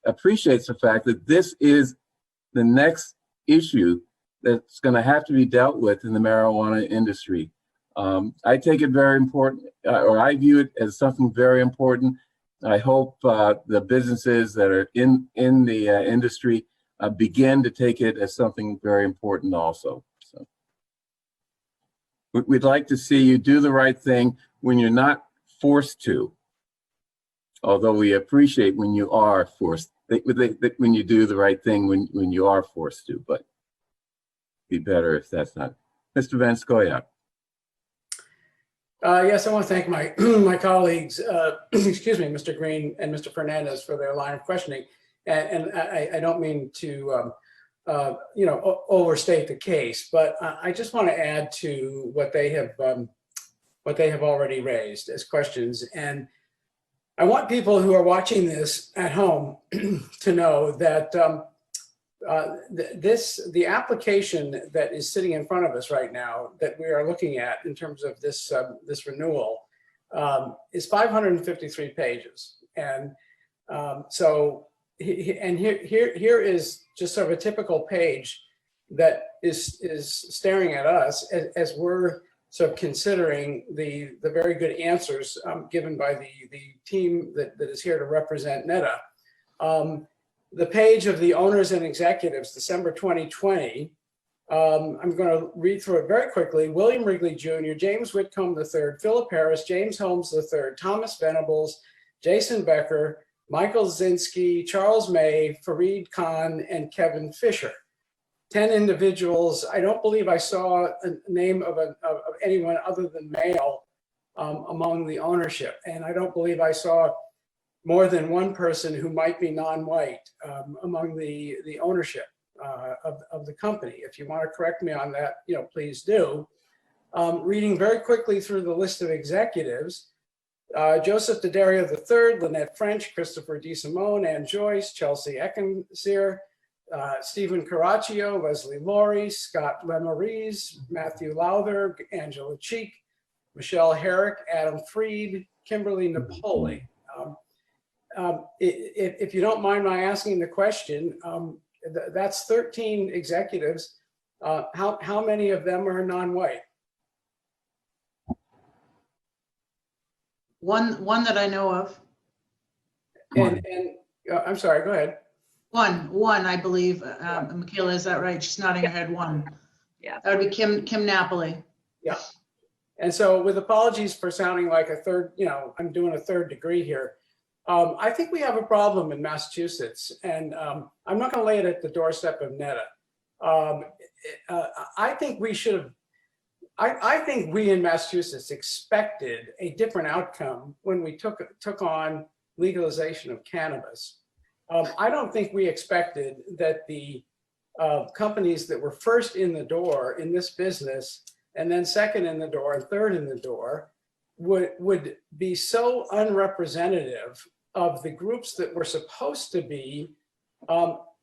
appreciates the fact that this is the next issue that's going to have to be dealt with in the marijuana industry. I take it very important, or I view it as something very important. I hope the businesses that are in the industry begin to take it as something very important also. So we'd like to see you do the right thing when you're not forced to, although we appreciate when you are forced, when you do the right thing when you are forced to, but be better if that's not. Mr. Van Scoyoc. Yes, I want to thank my my colleagues, excuse me, Mr. Green and Mr. Fernandez for their line of questioning. And I don't mean to, overstate the case, but I just want to add to what they have already raised as questions. And I want people who are watching this at home to know that the application that is sitting in front of us right now that we are looking at in terms of this this renewal is 553 pages, and so here is just sort of a typical page that is staring at us as we're sort of considering the very good answers given by the team that is here to represent NETA. The page of the owners and executives, December 2020, I'm going to read through it very quickly. William Wrigley Jr., James Whitcomb III, Philip Harris, James Holmes III, Thomas Venables, Jason Becker, Michael Zinski, Charles May, Fareed Khan, and Kevin Fisher. 10 individuals. I don't believe I saw a name of anyone other than male among the ownership. And I don't believe I saw more than one person who might be non-white among the ownership of the company. If you want to correct me on that, please do. Reading very quickly through the list of executives, Joseph D'Addario III, Lynette French, Christopher DeSimone, Ann Joyce, Chelsea Eckenseer, Stephen Caraccio, Leslie Laurie, Scott Lemarese, Matthew Lowther, Angela Cheek, Michelle Herrick, Adam Freed, Kimberly Napoli. If you don't mind my asking the question, that's 13 executives. How many of them are non-white? One that I know of. And I'm sorry, go ahead. One, I believe. Michaela, is that right? She's nodding her head. One. Yeah. That would be Kim Napoli. Yeah. And so, with apologies for sounding like a third, I'm doing a third degree here. I think we have a problem in Massachusetts, and I'm not going to lay it at the doorstep of NETA. I think we should have. I think we in Massachusetts expected a different outcome when we took on legalization of cannabis. I don't think we expected that the companies that were first in the door in this business, and then second in the door and third in the door, would be so unrepresentative of the groups that were supposed to be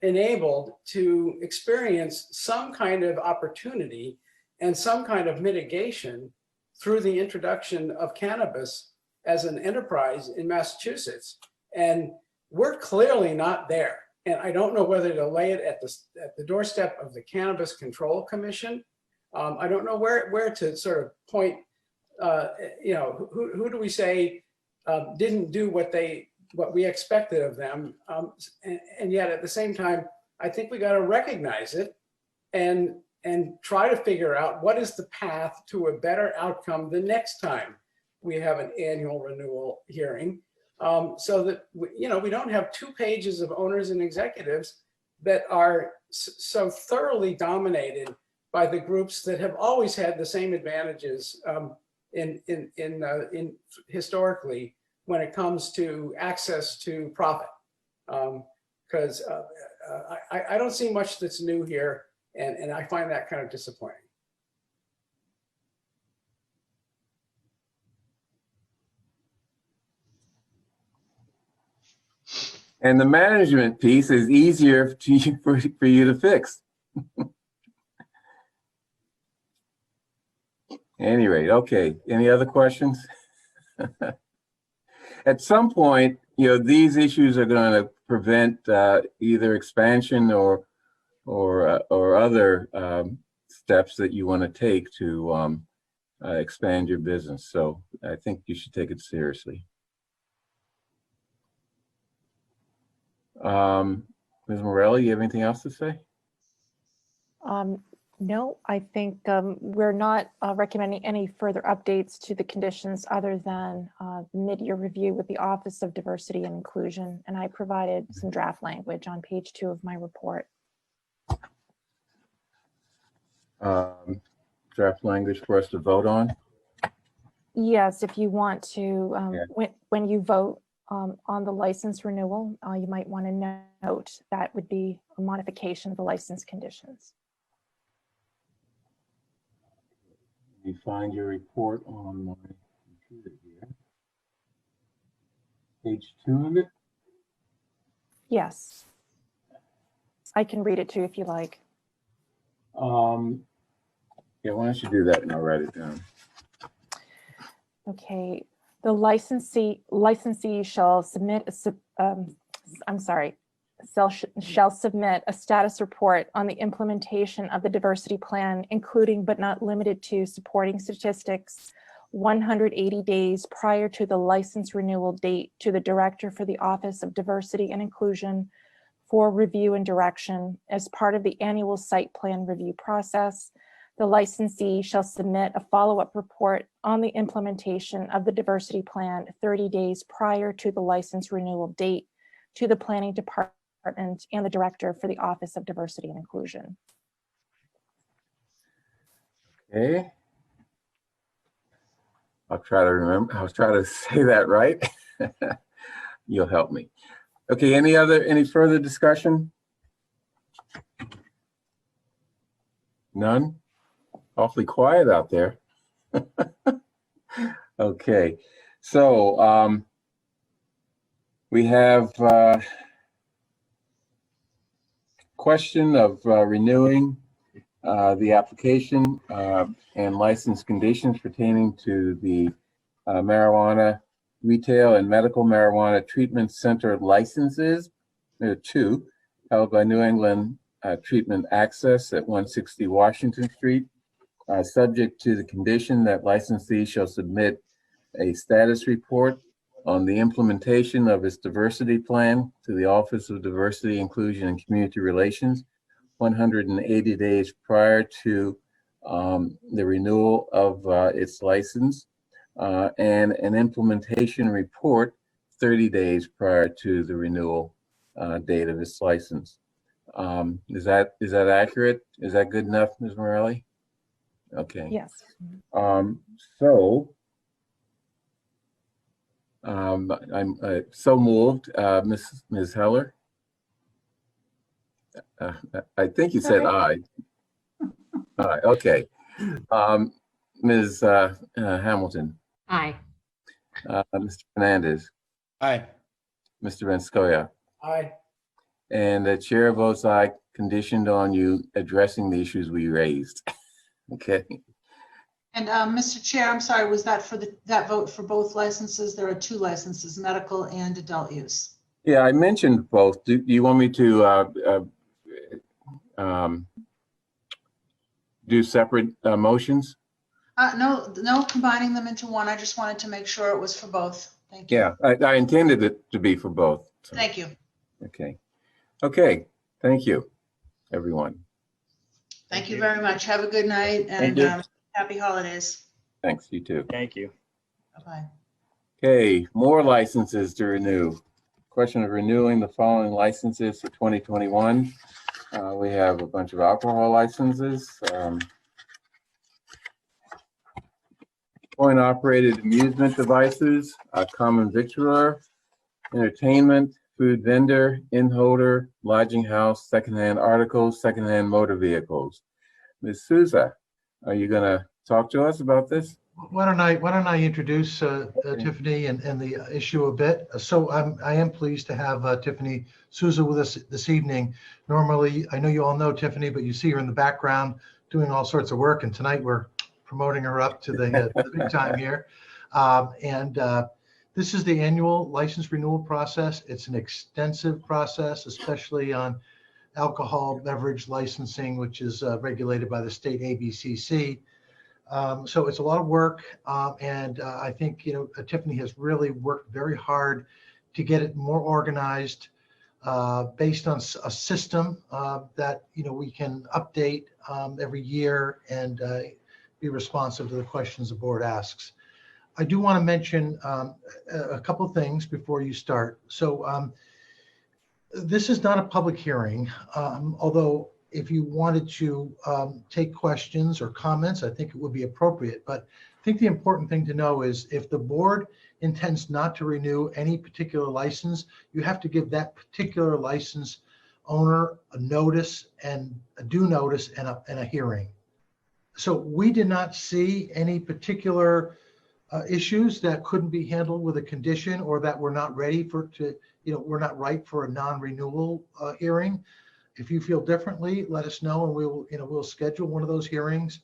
enabled to experience some kind of opportunity and some kind of mitigation through the introduction of cannabis as an enterprise in Massachusetts. And we're clearly not there. And I don't know whether to lay it at the doorstep of the Cannabis Control Commission. I don't know where to sort of point, who do we say didn't do what we expected of them? And yet at the same time, I think we got to recognize it and try to figure out what is the path to a better outcome the next time we have an annual renewal hearing, so that we don't have 2 pages of owners and executives that are so thoroughly dominated by the groups that have always had the same advantages in historically when it comes to access to profit. Because I don't see much that's new here. And I find that kind of disappointing. And the management piece is easier for you to fix. Any rate, okay. Any other questions? At some point, these issues are going to prevent either expansion or other steps that you want to take to expand your business. So I think you should take it seriously. Ms. Morelli, you have anything else to say? No, I think we're not recommending any further updates to the conditions other than the mid-year review with the Office of Diversity and Inclusion, and I provided some draft language on page 2 of my report. Draft language for us to vote on? Yes, if you want to, when you vote on the license renewal, you might want to note that would be a modification of the license conditions. You find your report on my computer here. Page 2 of it? Yes. I can read it too if you like. Yeah, why don't you do that and I'll write it down. Okay. The licensee shall submit shall submit a status report on the implementation of the diversity plan, including but not limited to supporting statistics 180 days prior to the license renewal date to the Director for the Office of Diversity and Inclusion for review and direction as part of the annual site plan review process. The licensee shall submit a follow-up report on the implementation of the diversity plan 30 days prior to the license renewal date to the Planning Department and the Director for the Office of Diversity and Inclusion. Okay. I'll try to remember. I'll try to say that right. You'll help me. Okay, any further discussion? None? Awfully quiet out there. Okay, so we have question of renewing the application and license conditions pertaining to the marijuana retail and medical marijuana treatment center licenses. There are 2 held by New England Treatment Access at 160 Washington Street, subject to the condition that licensee shall submit a status report on the implementation of its diversity plan to the Office of Diversity, Inclusion, and Community Relations 180 days prior to the renewal of its license, and an implementation report 30 days prior to the renewal date of its license. Is that accurate? Is that good enough, Ms. Morelli? Okay. Yes. I'm so moved, Ms. Heller. I think you said aye. Aye. Okay. Ms. Hamilton. Aye. Mr. Fernandez. Aye. Mr. Venskoya. Aye. And the chair votes aye, conditioned on you addressing the issues we raised. Okay. And Mr. Chair, I'm sorry, was that for that vote for both licenses? There are 2 licenses, medical and adult use. Yeah, I mentioned both. Do you want me to do separate motions? No, combining them into one. I just wanted to make sure it was for both. Thank you. Yeah, I intended it to be for both. So. Thank you. Okay. Okay. Thank you, everyone. Thank you very much. Have a good night and happy holidays. Thanks. You too. Thank you. Bye-bye. Okay, more licenses to renew. Question of renewing the following licenses for 2021. We have a bunch of alcohol licenses. Coin-operated amusement devices, a common victualler, entertainment, food vendor, inn holder, lodging house, secondhand articles, secondhand motor vehicles. Ms. Souza, are you going to talk to us about this? Why don't I introduce Tiffany and the issue a bit? So I am pleased to have Tiffany Souza with us this evening. Normally, I know you all know Tiffany, but you see her in the background doing all sorts of work, and tonight we're promoting her up to the big time here. This is the annual license renewal process. It's an extensive process, especially on alcohol beverage licensing, which is regulated by the state ABCC. So it's a lot of work. I think, Tiffany has really worked very hard to get it more organized based on a system that, we can update every year and be responsive to the questions the board asks. I do want to mention a couple of things before you start. So this is not a public hearing, although if you wanted to take questions or comments, I think it would be appropriate. But I think the important thing to know is if the board intends not to renew any particular license, you have to give that particular license owner a notice and a due notice and a hearing. So we did not see any particular issues that couldn't be handled with a condition or that we're not ready we're not right for a non-renewal hearing. If you feel differently, let us know and we'll schedule one of those hearings.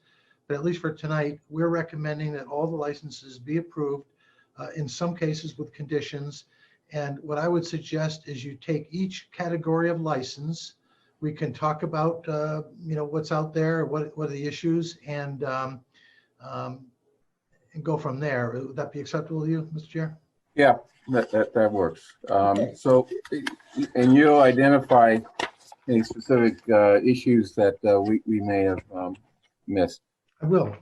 But at least for tonight, we're recommending that all the licenses be approved, in some cases with conditions. And what I would suggest is you take each category of license. We can talk about what's out there, what are the issues, and go from there. Would that be acceptable to you, Mr. Chair? Yeah, that works. So, and you'll identify any specific issues that we may have missed. I will.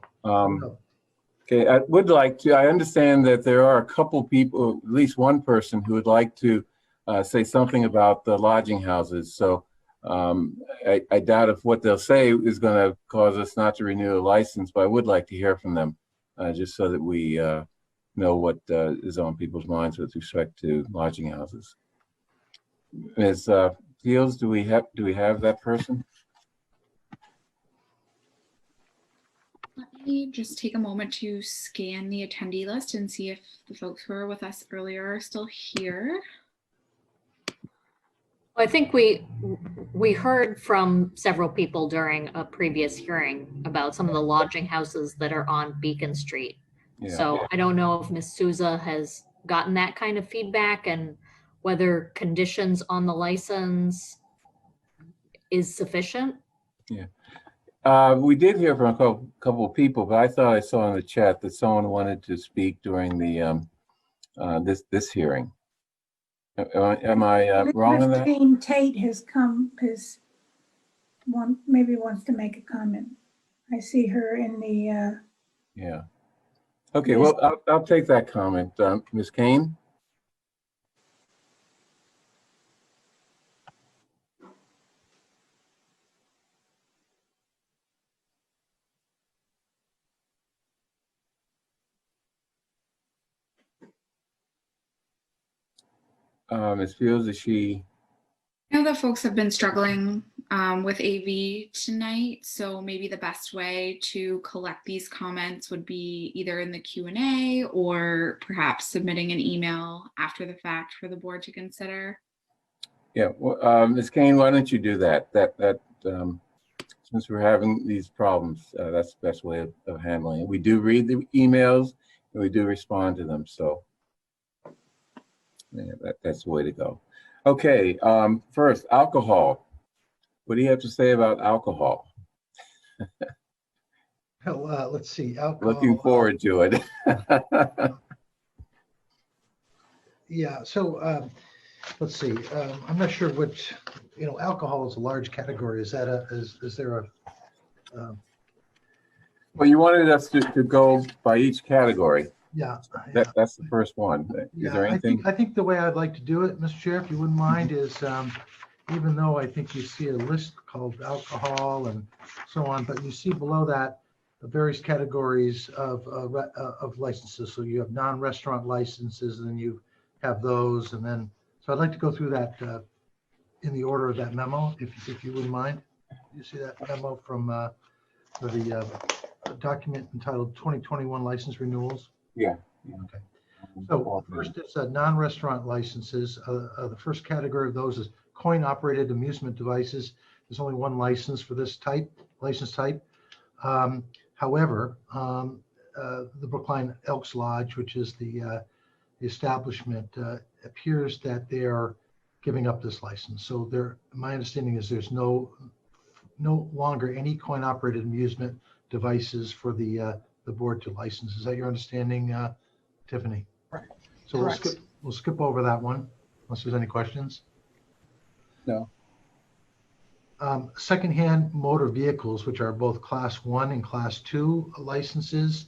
Okay, I would like to, I understand that there are a couple people, at least one person who would like to say something about the lodging houses. So I doubt if what they'll say is going to cause us not to renew a license, but I would like to hear from them. Just so that we know what is on people's minds with respect to lodging houses. Ms. Fields, do we have that person? Let me just take a moment to scan the attendee list and see if the folks who were with us earlier are still here. I think we heard from several people during a previous hearing about some of the lodging houses that are on Beacon Street. Yeah. So I don't know if Ms. Souza has gotten that kind of feedback and whether conditions on the license is sufficient. Yeah. We did hear from a couple of people, but I thought I saw in the chat that someone wanted to speak during the this hearing. Am I wrong in that? Jane Tate maybe wants to make a comment. I see her in the. Yeah. Okay. Well, I'll take that comment. Ms. Kane. Ms. Fields, is she? I know that folks have been struggling with AV tonight, so maybe the best way to collect these comments would be either in the Q&A or perhaps submitting an email after the fact for the board to consider. Yeah, well, Ms. Kane, why don't you do that? Since we're having these problems, that's the best way of handling it. We do read the emails and we do respond to them, so yeah, that's the way to go. Okay, first, alcohol. What do you have to say about alcohol? Well, let's see. Alcohol. Looking forward to it. Yeah, so let's see. I'm not sure which, alcohol is a large category. Is that is there a? Well, you wanted us to go by each category. Yeah. That's the first one. Is there anything? I think the way I'd like to do it, Mr. Chair, if you wouldn't mind, is even though I think you see a list called alcohol and so on, but you see below that the various categories of licenses. So you have non-restaurant licenses, and then you have those, and then so I'd like to go through that in the order of that memo, if you wouldn't mind. You see that memo from the document entitled 2021 License Renewals. Yeah. Okay. So first is non-restaurant licenses. The first category of those is coin-operated amusement devices. There's only one license for this license type. However, the Brookline Elks Lodge, which is the establishment, appears that they are giving up this license. So my understanding is there's no longer any coin-operated amusement devices for the board to license. Is that your understanding, Tiffany? Right. So we'll skip over that one unless there's any questions. No. Secondhand motor vehicles, which are both Class 1 and Class 2 licenses.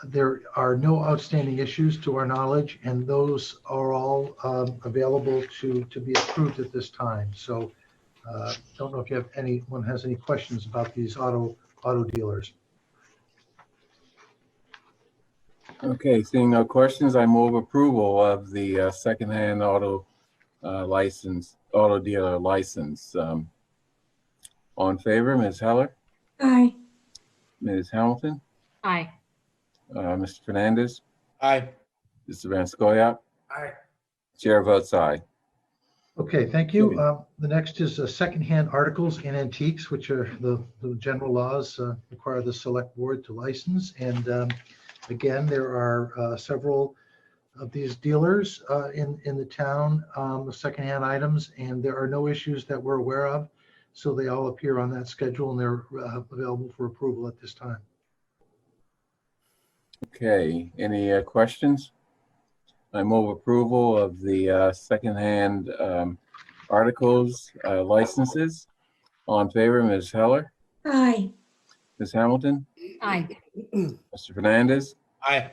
There are no outstanding issues to our knowledge, and those are all available to be approved at this time. So don't know if anyone has any questions about these auto dealers. Okay, seeing no questions, I move approval of the secondhand auto dealer license. All in favor, Ms. Heller, Aye. Ms. Hamilton, Aye. Mr. Fernandez, Aye. Mr. Van Scoyac, Aye. chair votes aye. Okay, thank you. The next is secondhand articles and antiques, which are the general laws require the select board to license. And again, there are several of these dealers in the town of secondhand items, and there are no issues that we're aware of. So they all appear on that schedule, and they're available for approval at this time. Okay, any questions? I move approval of the secondhand articles licenses. All in favor, Ms. Heller, Aye. Ms. Hamilton, Aye. Mr. Fernandez, Aye.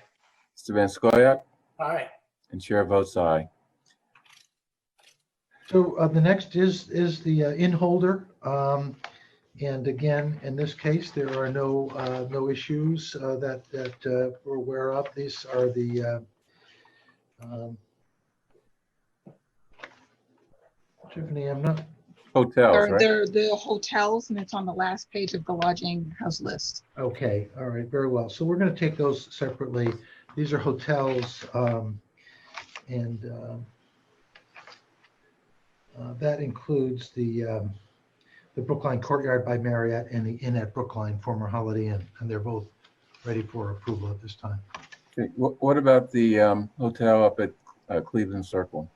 Mr. Van Scoyac, Aye. and chair votes aye. So the next is the inn holder. And again, in this case, there are no issues that we're aware of. These are the Tiffany, I'm not. Hotels, right? They're the hotels, and it's on the last page of the lodging house list. Okay, all right, very well. So we're going to take those separately. These are hotels, and that includes the Brookline Courtyard by Marriott and the Inn at Brookline, former Holiday Inn, and they're both ready for approval at this time. Okay. What about the hotel up at Cleveland Circle?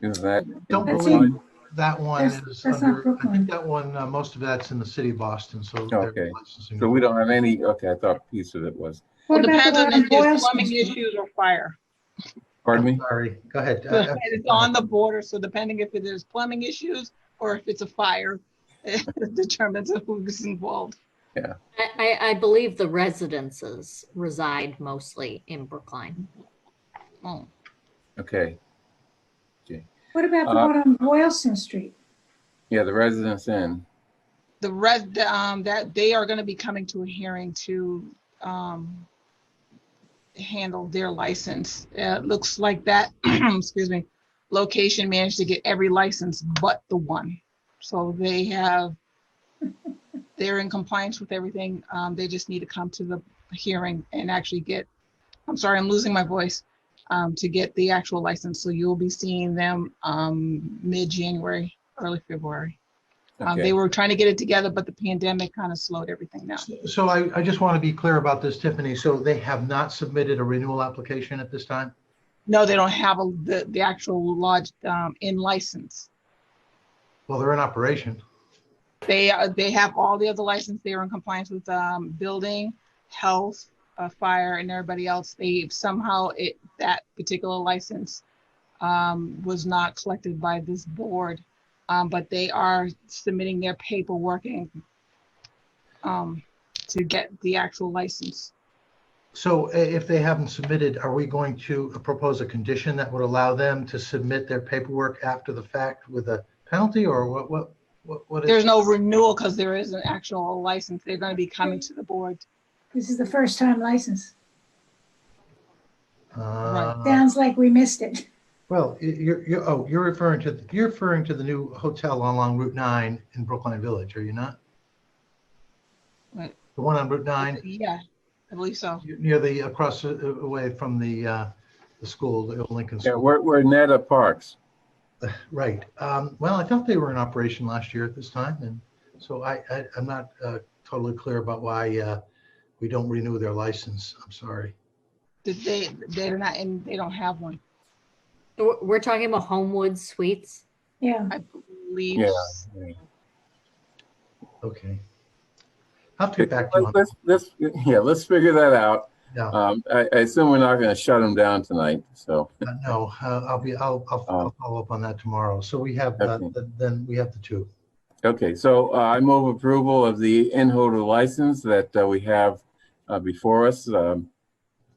Is that? Don't in believe Brookline? that one is That's under, not Brookline. I think that one, most of that's in the city of Boston, so they're Okay, licensing. so we don't have any, okay, I thought a piece of it was. What Well, about depends the on one on if there's Boylston plumbing Street? issues or fire. Pardon me? Sorry, go ahead. It's on the border, so depending if it is plumbing issues or if it's a fire, it determines who's involved. Yeah. I believe the residences reside mostly in Brookline. Oh. Okay. What about the one on Boylston Street? Yeah, the Residence Inn. That they are going to be coming to a hearing to handle their license. It looks like that, excuse me, location managed to get every license but the one. So they're in compliance with everything. They just need to come to the hearing and actually get, I'm sorry, I'm losing my voice, to get the actual license. So you'll be seeing them mid-January, early February. Okay. They were trying to get it together, but the pandemic kind of slowed everything down. So I just want to be clear about this, Tiffany. So they have not submitted a renewal application at this time? No, they don't have the actual lodge in license. Well, they're in operation. They have all the other license. They are in compliance with building, health, fire, and everybody else. They somehow that particular license was not collected by this board, but they are submitting their paperwork to get the actual license. So if they haven't submitted, are we going to propose a condition that would allow them to submit their paperwork after the fact with a penalty, or what is? There's no renewal because there is an actual license. They're going to be coming to the board. This is the first time license. Right. Sounds like we missed it. Well, you're referring to the new hotel along Route 9 in Brookline Village, are you not? What? The one on Route 9? Yeah, I believe so. Near the across away from the school, the old Lincoln School. Yeah, we're Netta Parks. Right. Well, I thought they were in operation last year at this time, and so I'm not totally clear about why we don't renew their license. I'm sorry. They're not, and they don't have one. We're talking about Homewood Suites. Yeah. I believe. Yeah. Okay. I'll have to get back to you on Let's figure that out. Yeah. I assume we're not going to shut them down tonight. So no, I'll follow up on that tomorrow. So we have then we have the two. Okay, so I move approval of the in-holder license that we have before us.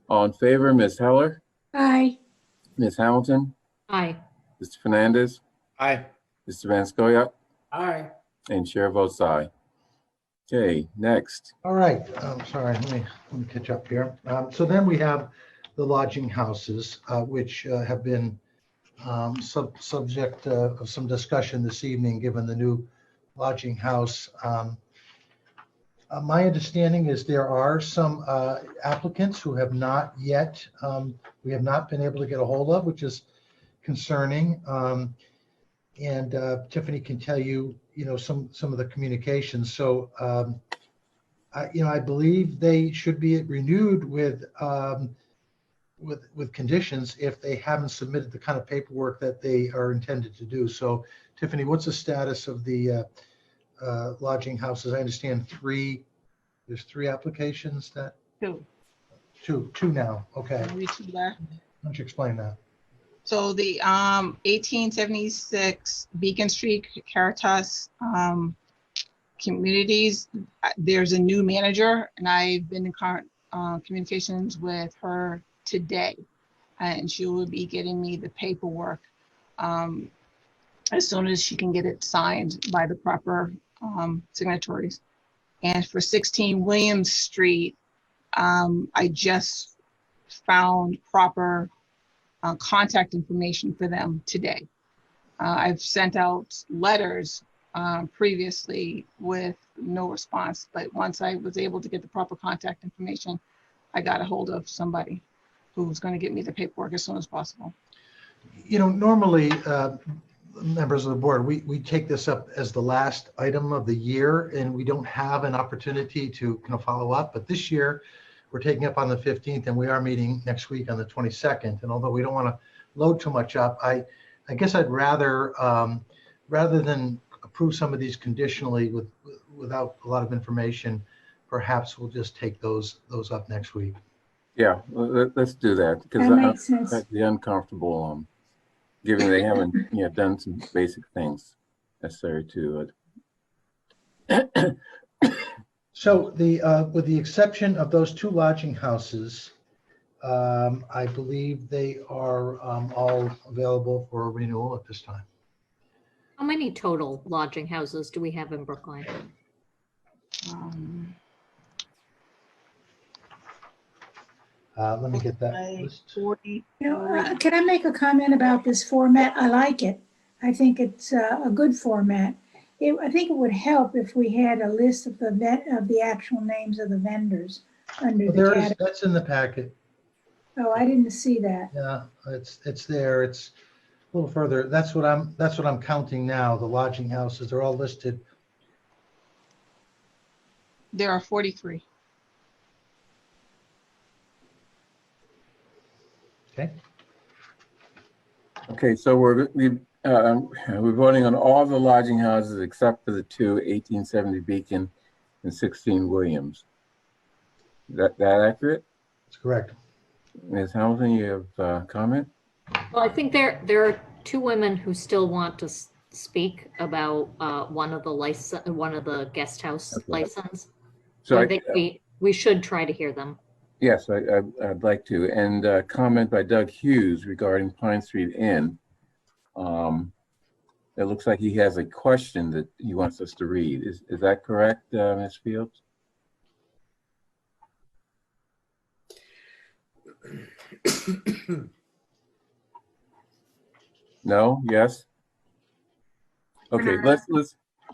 All in favor, Ms. Heller, Aye. Ms. Hamilton, Aye. Mr. Fernandez, Aye. Mr. Van Scoyac, Aye. and chair votes aye. Okay, next. All right. Sorry. Let me catch up here. So then we have the lodging houses, which have been subject of some discussion this evening, given the new lodging house. My understanding is there are some applicants who have not yet, we have not been able to get a hold of, which is concerning. And Tiffany can tell you, some of the communications. So, I believe they should be renewed with conditions if they haven't submitted the kind of paperwork that they are intended to do. So, Tiffany, what's the status of the lodging houses? I understand there's three applications that. Two now. Okay. Only two left. Why don't you explain that? So the 1876 Beacon Street Caritas Communities, there's a new manager, and I've been in communications with her today, and she will be getting me the paperwork as soon as she can get it signed by the proper signatories. And for 16 Williams Street, I just found proper contact information for them today. I've sent out letters previously with no response, but once I was able to get the proper contact information, I got a hold of somebody who's going to get me the paperwork as soon as possible. Normally, members of the board, we take this up as the last item of the year, and we don't have an opportunity to kind of follow up. But this year, we're taking up on the 15th, and we are meeting next week on the 22nd. And although we don't want to load too much up, I guess I'd rather than approve some of these conditionally without a lot of information, perhaps we'll just take those up next week. Yeah, let's do that, because That makes sense. I'd be uncomfortable given they haven't done some basic things necessary to it. So with the exception of those two lodging houses, I believe they are all available for renewal at this time. How many total lodging houses do we have in Brookline? Let me get that list. 40. Can I make a comment about this format? I like it. I think it's a good format. I think it would help if we had a list of the actual names of the vendors under the category. That's in the packet. Oh, I didn't see that. Yeah, it's there. It's a little further. That's what I'm counting now. The lodging houses, they're all listed. There are 43. Okay. Okay, so we're voting on all the lodging houses except for the two, 1870 Beacon and 16 Williams. That accurate? That's correct. Ms. Hamilton, you have a comment? Well, I think there are two women who still want to speak about one of the guest house license. So I think we should try to hear them. Yes, I'd like to. And comment by Doug Hughes regarding Pine Street Inn. It looks like he has a question that he wants us to read. Is that correct, Ms. Fields? No? Yes? Okay, let's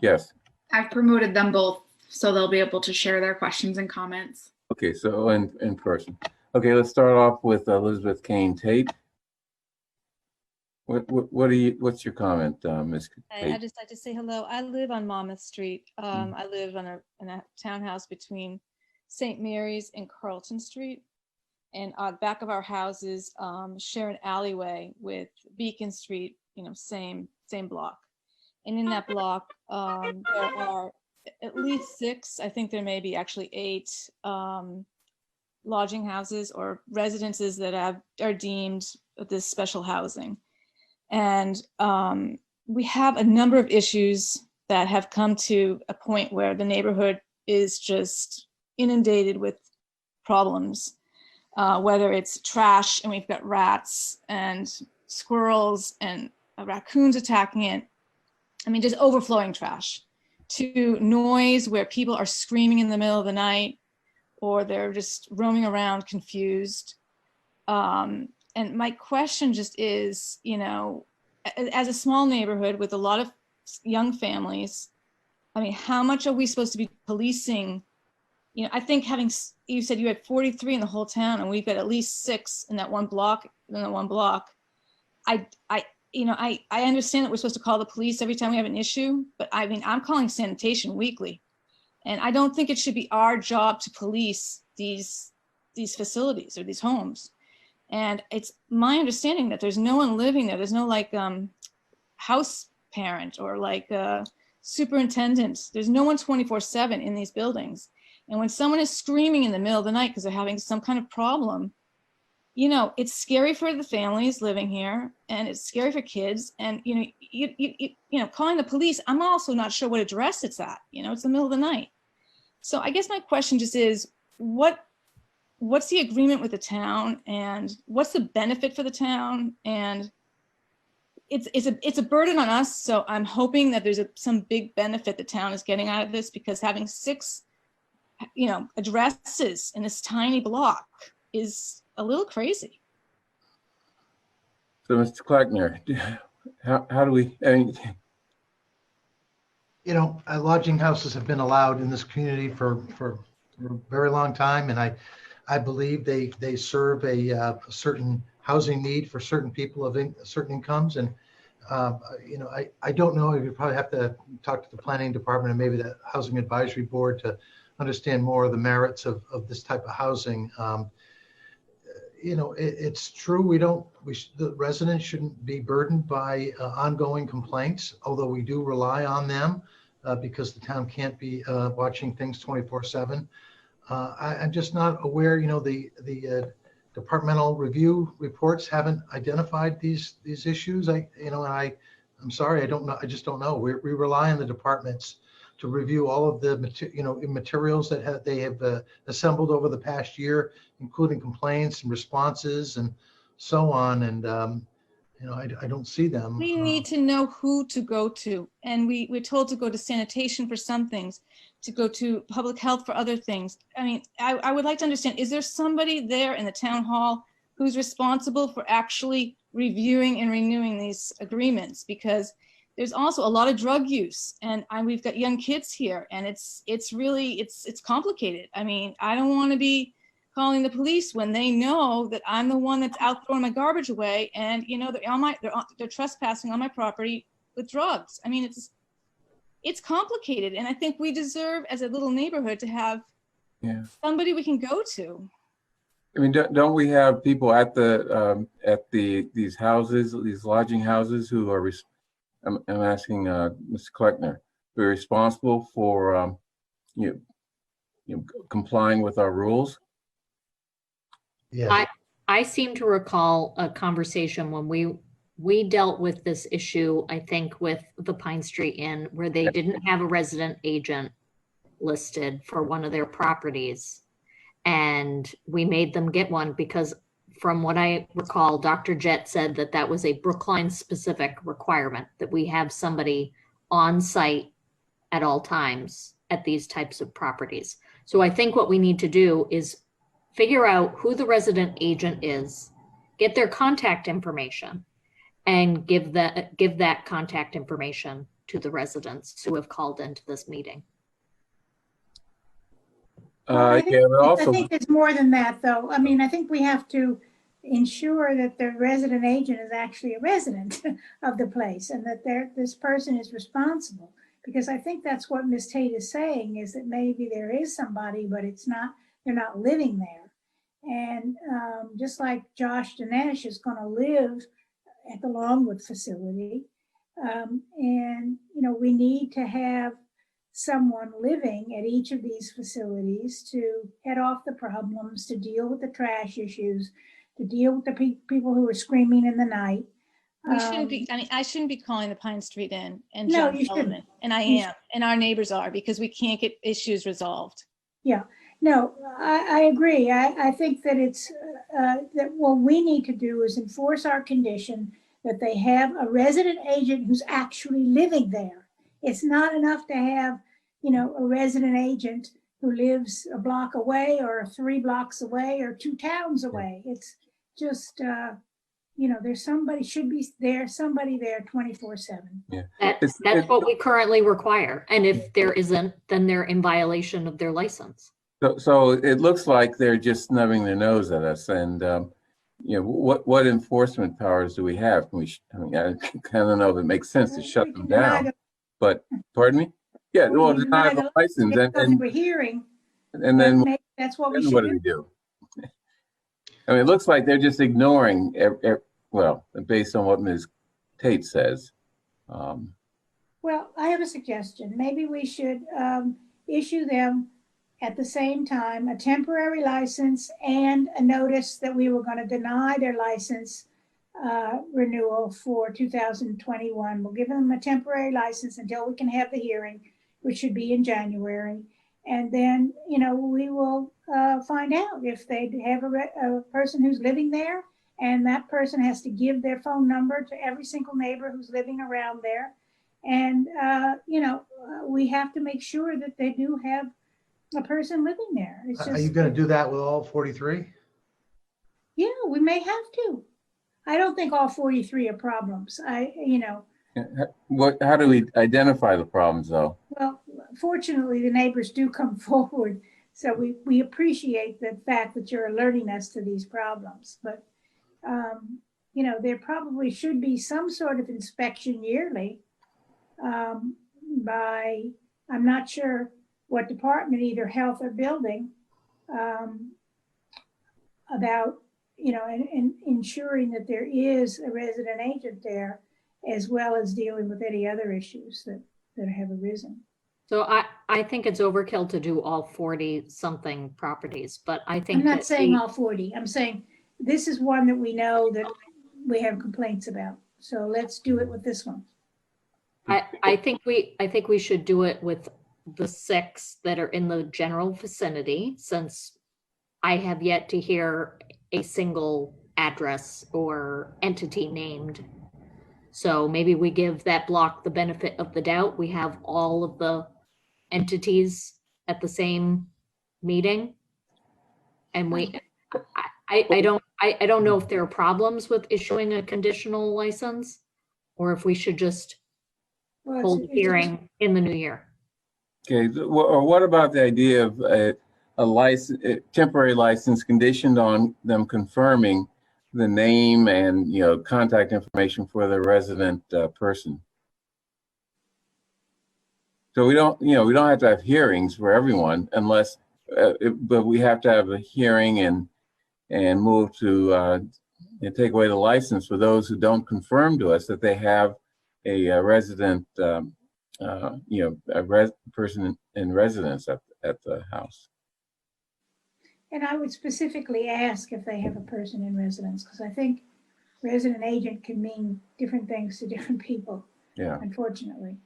yes. I've promoted them both, so they'll be able to share their questions and comments. Okay, so in person. Okay, let's start off with Elizabeth Kane Tate. What's your comment, Ms. I just like to say hello. I live on Monmouth Street. I live in a townhouse between St. Mary's and Carlton Street. And back of our houses share an alleyway with Beacon Street, same block. And in that block, there are at least 6, I think there may be actually 8 lodging houses or residences that are deemed this special housing. And we have a number of issues that have come to a point where the neighborhood is just inundated with problems, whether it's trash and we've got rats and squirrels and raccoons attacking it. I mean, just overflowing trash, to noise where people are screaming in the middle of the night or they're just roaming around confused. And my question just is, as a small neighborhood with a lot of young families, I mean, how much are we supposed to be policing? I think you said you had 43 in the whole town and we've got at least 6 in that one block, I understand that we're supposed to call the police every time we have an issue, but I mean, I'm calling sanitation weekly. And I don't think it should be our job to police these facilities or these homes. And it's my understanding that there's no one living there. There's no house parent or superintendent. There's no one 24/7 in these buildings. And when someone is screaming in the middle of the night because they're having some kind of problem, it's scary for the families living here and it's scary for kids. And, calling the police, I'm also not sure what address it's at, it's the middle of the night. So I guess my question just is, what's the agreement with the town and what's the benefit for the town? And it's a burden on us. So I'm hoping that there's some big benefit the town is getting out of this, because having 6, addresses in this tiny block is a little crazy. So, Mr. Kleckner, how do we, lodging houses have been allowed in this community for a very long time. And I believe they serve a certain housing need for certain people of certain incomes. And, I don't know, you probably have to talk to the planning department and maybe the housing advisory board to understand more of the merits of this type of housing. It's true, the residents shouldn't be burdened by ongoing complaints, although we do rely on them because the town can't be watching things 24/7. I'm just not aware, the departmental review reports haven't identified these issues. I'm sorry, I don't know. I just don't know. We rely on the departments to review all of the materials that they have assembled over the past year, including complaints and responses and so on. And I don't see them. We need to know who to go to, and we're told to go to sanitation for some things, to go to public health for other things. I mean, I would like to understand, is there somebody there in the town hall who's responsible for actually reviewing and renewing these agreements? Because there's also a lot of drug use, and we've got young kids here, and it's really complicated. I mean, I don't want to be calling the police when they know that I'm the one that's out throwing my garbage away, and they're trespassing on my property with drugs. I mean, it's complicated, and I think we deserve, as a little neighborhood, to have somebody we can go to. I mean, don't we have people at these houses, these lodging houses, who are? I'm asking Mr. Kleckner, who are responsible for complying with our rules? Yeah. I seem to recall a conversation when we dealt with this issue, I think, with the Pine Street Inn, where they didn't have a resident agent listed for one of their properties. And we made them get one because, from what I recall, Dr. Jett said that was a Brookline specific requirement, that we have somebody on site at all times at these types of properties. So I think what we need to do is figure out who the resident agent is, get their contact information, and give that contact information to the residents who have called into this meeting. I think there's more than that, though. I mean, I think we have to ensure that the resident agent is actually a resident of the place and that this person is responsible. Because I think that's what Ms. Tate is saying, is that maybe there is somebody, but they're not living there. And just like Josh Dinesh is going to live at the Longwood facility, and we need to have someone living at each of these facilities to head off the problems, to deal with the trash issues, to deal with the people who are screaming in the night. We shouldn't be, I mean, I shouldn't be calling the Pine Street Inn and No, John you Sullivan, shouldn't. and I am, and our neighbors are, because we can't get issues resolved. Yeah, no, I agree. I think that it's that what we need to do is enforce our condition that they have a resident agent who's actually living there. It's not enough to have, a resident agent who lives a block away or 3 blocks away or 2 towns away. It's just, there's somebody there 24/7. Yeah. That's what we currently require. And if there isn't, then they're in violation of their license. So it looks like they're just snubbing their nose at us. And, what enforcement powers do we have? I don't know if it makes sense to shut them down. But, pardon me? Yeah, well, deny the license. We're hearing. And then that's what we then should what do we do? I mean, it looks like they're just ignoring, well, based on what Ms. Tate says. Well, I have a suggestion. Maybe we should issue them at the same time a temporary license and a notice that we were going to deny their license renewal for 2021. We'll give them a temporary license until we can have the hearing, which should be in January. And then, we will find out if they have a person who's living there, and that person has to give their phone number to every single neighbor who's living around there. And, we have to make sure that they do have a person living there. It's just, are you going to do that with all 43? Yeah, we may have to. I don't think all 43 are problems. How do we identify the problems, though? Well, fortunately, the neighbors do come forward. So we appreciate the fact that you're alerting us to these problems. But, there probably should be some sort of inspection yearly by, I'm not sure what department, either health or building, about, and ensuring that there is a resident agent there, as well as dealing with any other issues that have arisen. So I think it's overkill to do all 40 something properties, but I think I'm not saying all 40. I'm saying this is one that we know that we have complaints about. So let's do it with this one. I think we should do it with the 6 that are in the general vicinity, since I have yet to hear a single address or entity named. So maybe we give that block the benefit of the doubt. We have all of the entities at the same meeting. And I don't know if there are problems with issuing a conditional license, or if we should just hold a hearing in the new year. Okay, or what about the idea of a temporary license conditioned on them confirming the name and contact information for the resident person? So we don't have to have hearings for everyone unless, but we have to have a hearing and move to take away the license for those who don't confirm to us that they have a resident, person in residence at the house. And I would specifically ask if they have a person in residence, because I think resident agent can mean different things to different people. Yeah. Unfortunately.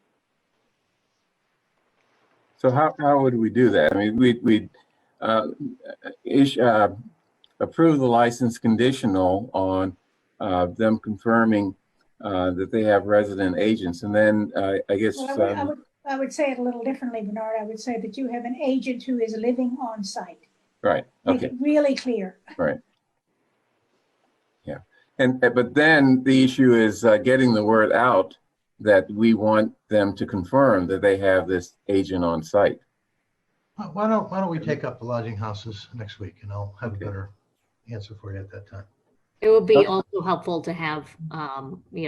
So how would we do that? I mean, we'd approve the license conditional on them confirming that they have resident agents, and then I guess. Well, I would say it a little differently, Bernard. I would say that you have an agent who is living on site. Right. Make Okay. it really clear. Right. Yeah. But then the issue is getting the word out that we want them to confirm that they have this agent on site. Why don't we take up the lodging houses next week, and I'll have a better answer for you at that time. It would be also helpful to have,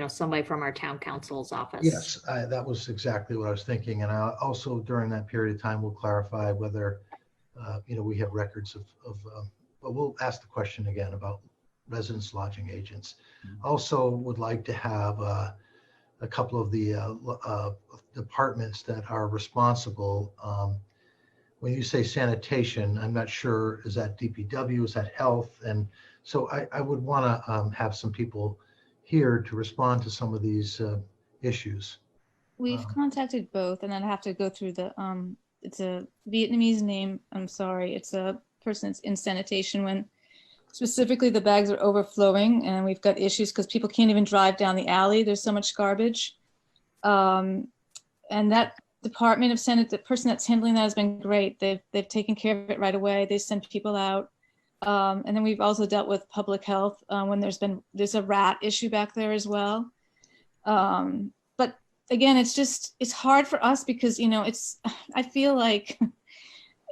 somebody from our town council's office. Yes, that was exactly what I was thinking. And I also, during that period of time, we'll clarify whether, we have records but we'll ask the question again about residence lodging agents. Also would like to have a couple of the departments that are responsible. When you say sanitation, I'm not sure, is that DPW, is that health? And so I would want to have some people here to respond to some of these issues. We've contacted both, and then I have to go through it's a Vietnamese name. I'm sorry. It's a person that's in sanitation when specifically the bags are overflowing, and we've got issues because people can't even drive down the alley. There's so much garbage. And that department of the person that's handling that has been great. They've taken care of it right away. They send people out. And then we've also dealt with public health when there's a rat issue back there as well. But again, it's hard for us because, I feel like,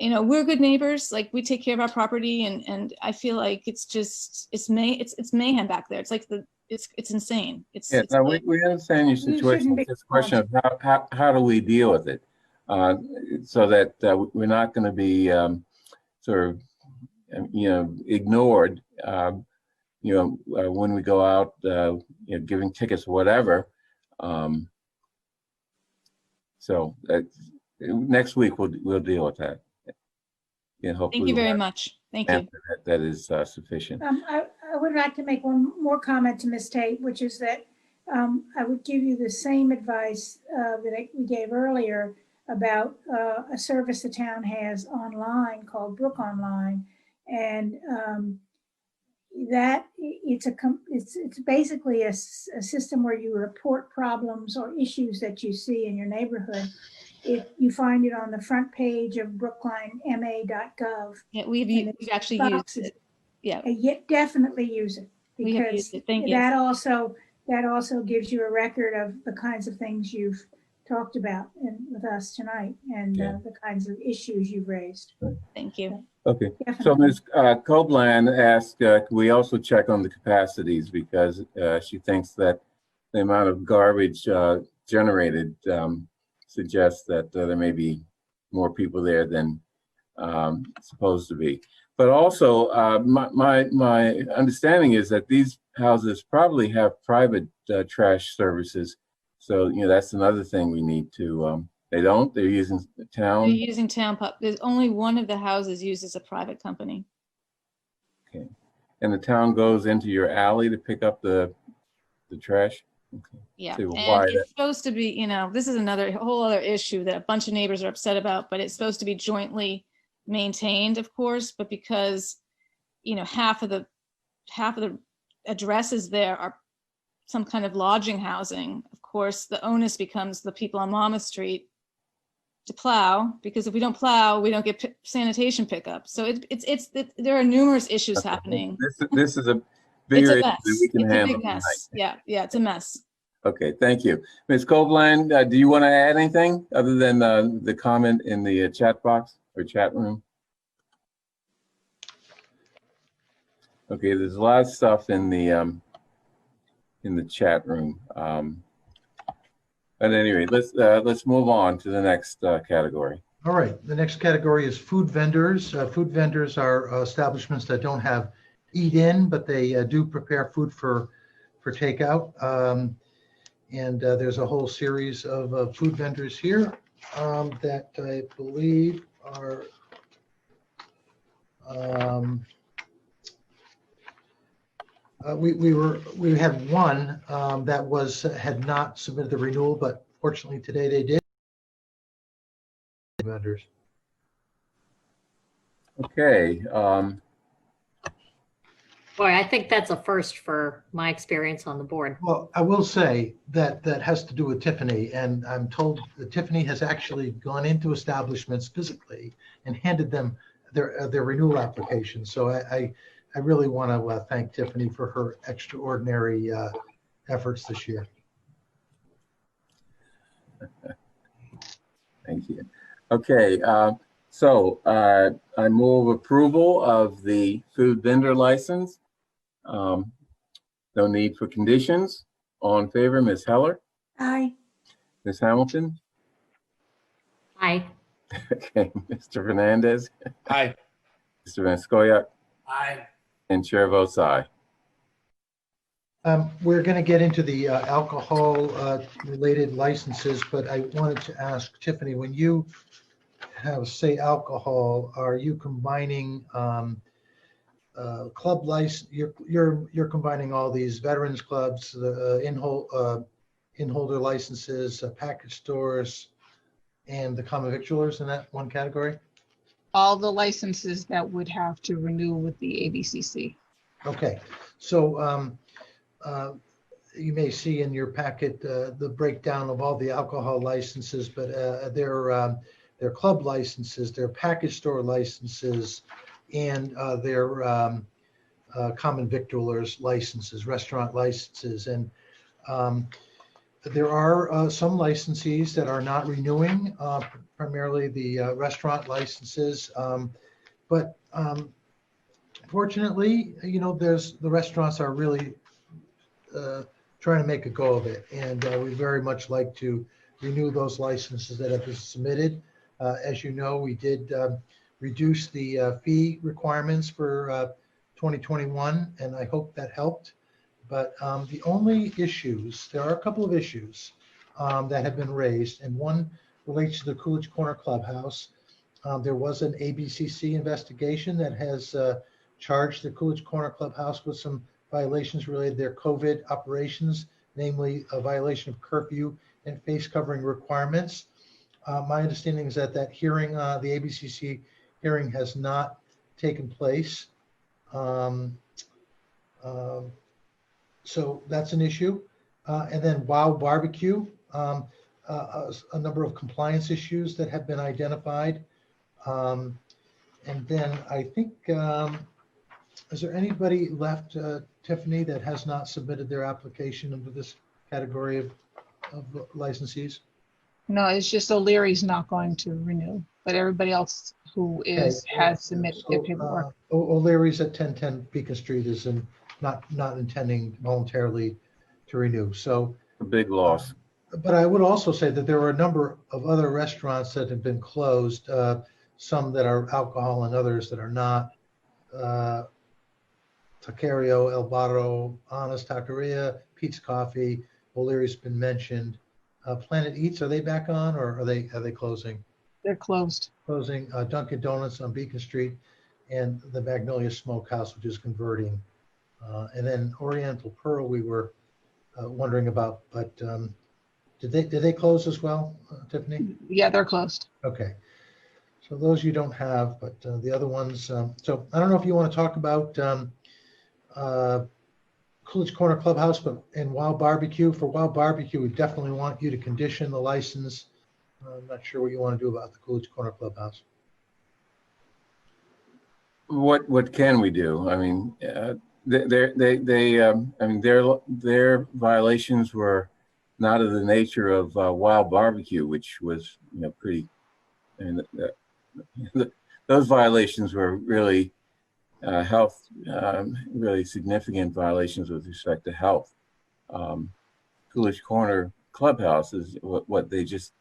we're good neighbors. Like we take care of our property and I feel like it's mayhem back there. It's like it's insane. We understand your situation. It's a question of how do we deal with it, so that we're not going to be sort of ignored. When we go out, giving tickets or whatever. So next week we'll deal with that. Hopefully thank you very much. Thank you. That is sufficient. I would like to make one more comment to Ms. Tate, which is that I would give you the same advice that we gave earlier about a service the town has online called Brook Online, and that it's basically a system where you report problems or issues that you see in your neighborhood. If you find it on the front page of brooklinema.gov. Yeah, we've actually used it. Yeah, definitely use it because Thank you. that also gives you a record of the kinds of things you've talked about with us tonight and the kinds of issues you've raised. Thank you. Okay, Definitely. so Ms. Koblan asked, can we also check on the capacities because she thinks that the amount of garbage generated suggests that there may be more people there than supposed to be. But also, my understanding is that these houses probably have private trash services. So, that's another thing we need to, they don't? They're using the town? They're using town pub. There's only one of the houses uses a private company. Okay. And the town goes into your alley to pick up the trash? Okay. Yeah, So and it's supposed to be, this is another whole other issue that a bunch of neighbors are upset about, but it's supposed to be jointly maintained, of course, but because, half of the addresses there are some kind of lodging housing, of course, the onus becomes the people on Monmouth Street to plow, because if we don't plow, we don't get sanitation pickup. So there are numerous issues happening. This is a bigger issue than we can It's a handle big mess. tonight. Yeah, it's a mess. Okay, thank you. Ms. Koblan, do you want to add anything other than the comment in the chat box or chat room? Okay, there's a lot of stuff in the chat room. At any rate, let's move on to the next category. All right, the next category is food vendors. Food vendors are establishments that don't have eat-in, but they do prepare food for takeout. And there's a whole series of food vendors here that I believe are we had one that had not submitted the renewal, but fortunately today they did. Vendors. Okay. Boy, I think that's a first for my experience on the board. Well, I will say that has to do with Tiffany, and I'm told that Tiffany has actually gone into establishments physically and handed them their renewal application. So I really want to thank Tiffany for her extraordinary efforts this year. Thank you. Okay, so I move approval of the food vendor license. No need for conditions. All in favor, Ms. Heller, Aye. Ms. Hamilton? Aye. Okay, Mr. Fernandez, Aye. Mr. Van Scoyac, Aye. and chair votes aye. We're going to get into the alcohol related licenses, but I wanted to ask Tiffany, when you have, say, alcohol, are you combining club license? You're combining all these veterans clubs, the in-holder licenses, package stores, and the common victualers in that one category? All the licenses that would have to renew with the ABCC. Okay, so you may see in your packet the breakdown of all the alcohol licenses, but their club licenses, their package store licenses, and their common victualers licenses, restaurant licenses. And there are some licensees that are not renewing, primarily the restaurant licenses. But fortunately, the restaurants are really trying to make a go of it. And we very much like to renew those licenses that have been submitted. As you know, we did reduce the fee requirements for 2021, and I hope that helped. But the only issues, there are a couple of issues that have been raised, and one relates to the Coolidge Corner Clubhouse. There was an ABCC investigation that has charged the Coolidge Corner Clubhouse with some violations related to their COVID operations, namely a violation of curfew and face covering requirements. My understanding is that hearing, the ABCC hearing, has not taken place. So that's an issue. And then Wild Barbecue, a number of compliance issues that have been identified. And then I think, is there anybody left, Tiffany, that has not submitted their application under this category of licensees? No, it's just O'Leary's not going to renew, but everybody else who has submitted their paperwork. O'Leary's at 1010 Beacon Street is not intending voluntarily to renew. So a big loss. But I would also say that there were a number of other restaurants that have been closed, some that are alcohol and others that are not. Taquerio, El Barro, Honest Taqueria, Pete's Coffee, O'Leary's been mentioned. Planet Eats, are they back on, or are they closing? They're closed. Closing. Dunkin' Donuts on Beacon Street, and the Magnolia Smokehouse, which is converting. And then Oriental Pearl, we were wondering about, but did they close as well, Tiffany? Yeah, they're closed. Okay. So those you don't have, but the other ones. So I don't know if you want to talk about Coolidge Corner Clubhouse, but in Wild Barbecue. For Wild Barbecue, we definitely want you to condition the license. I'm not sure what you want to do about the Coolidge Corner Clubhouse. What can we do? I mean, their violations were not of the nature of Wild Barbecue, which was pretty. And those violations were really health, really significant violations with respect to health. Coolidge Corner Clubhouse is what they just.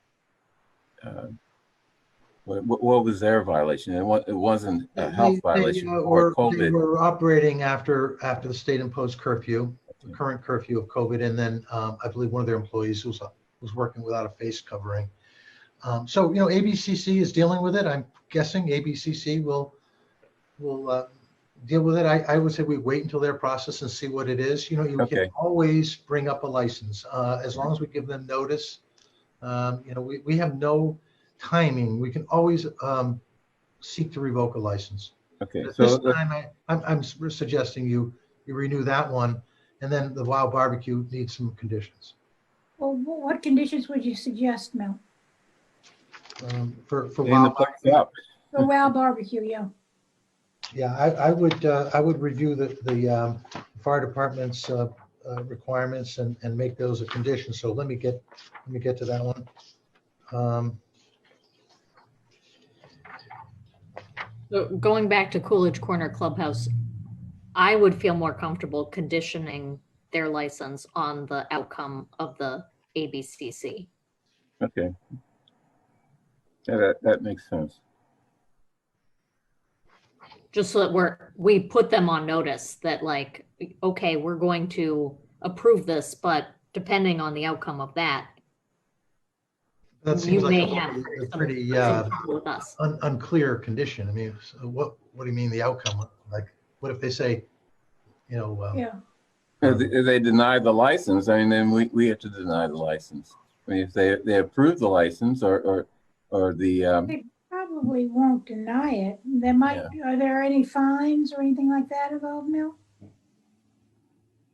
What was their violation? It wasn't a health violation or COVID. They were operating after the state imposed curfew, the current curfew of COVID, and then I believe one of their employees was working without a face covering. So ABCC is dealing with it. I'm guessing ABCC will deal with it. I would say we wait until their process and see what it is. You can always bring up a license as long as we give them notice. We have no timing. We can always seek to revoke a license. Okay. At this time, I'm suggesting you renew that one, and then the Wild Barbecue needs some conditions. Well, what conditions would you suggest, Mel? For Wild Barbecue. For Wild Barbecue, yeah. Yeah, I would review the fire department's requirements and make those a condition. So let me get to that one. So going back to Coolidge Corner Clubhouse, I would feel more comfortable conditioning their license on the outcome of the ABCC. Okay. Yeah, that makes sense. Just so that we put them on notice that like, okay, we're going to approve this, but depending on the outcome of that, That you seems like may a have pretty some trouble with us. unclear condition. I mean, so what do you mean the outcome? Like, what if they say, you know, Yeah. If they deny the license, I mean, then we have to deny the license. I mean, if they approve the license or the, They probably won't deny it. There might, are there any fines or anything like that involved, Mel?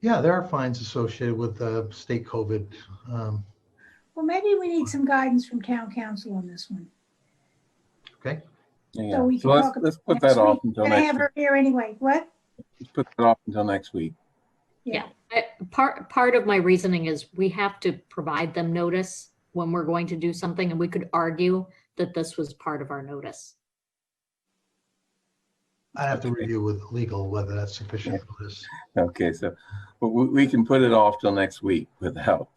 yeah, there are fines associated with state COVID. Well, maybe we need some guidance from town council on this one. Okay. yeah. So we So can talk about let's put next that off week. until We're gonna next have week. her here anyway. What? Let's put that off until next week. Yeah. Part of my reasoning is we have to provide them notice when we're going to do something, and we could argue that this was part of our notice. I'd have to review with legal whether that's sufficient notice. Okay, so we can put it off till next week without.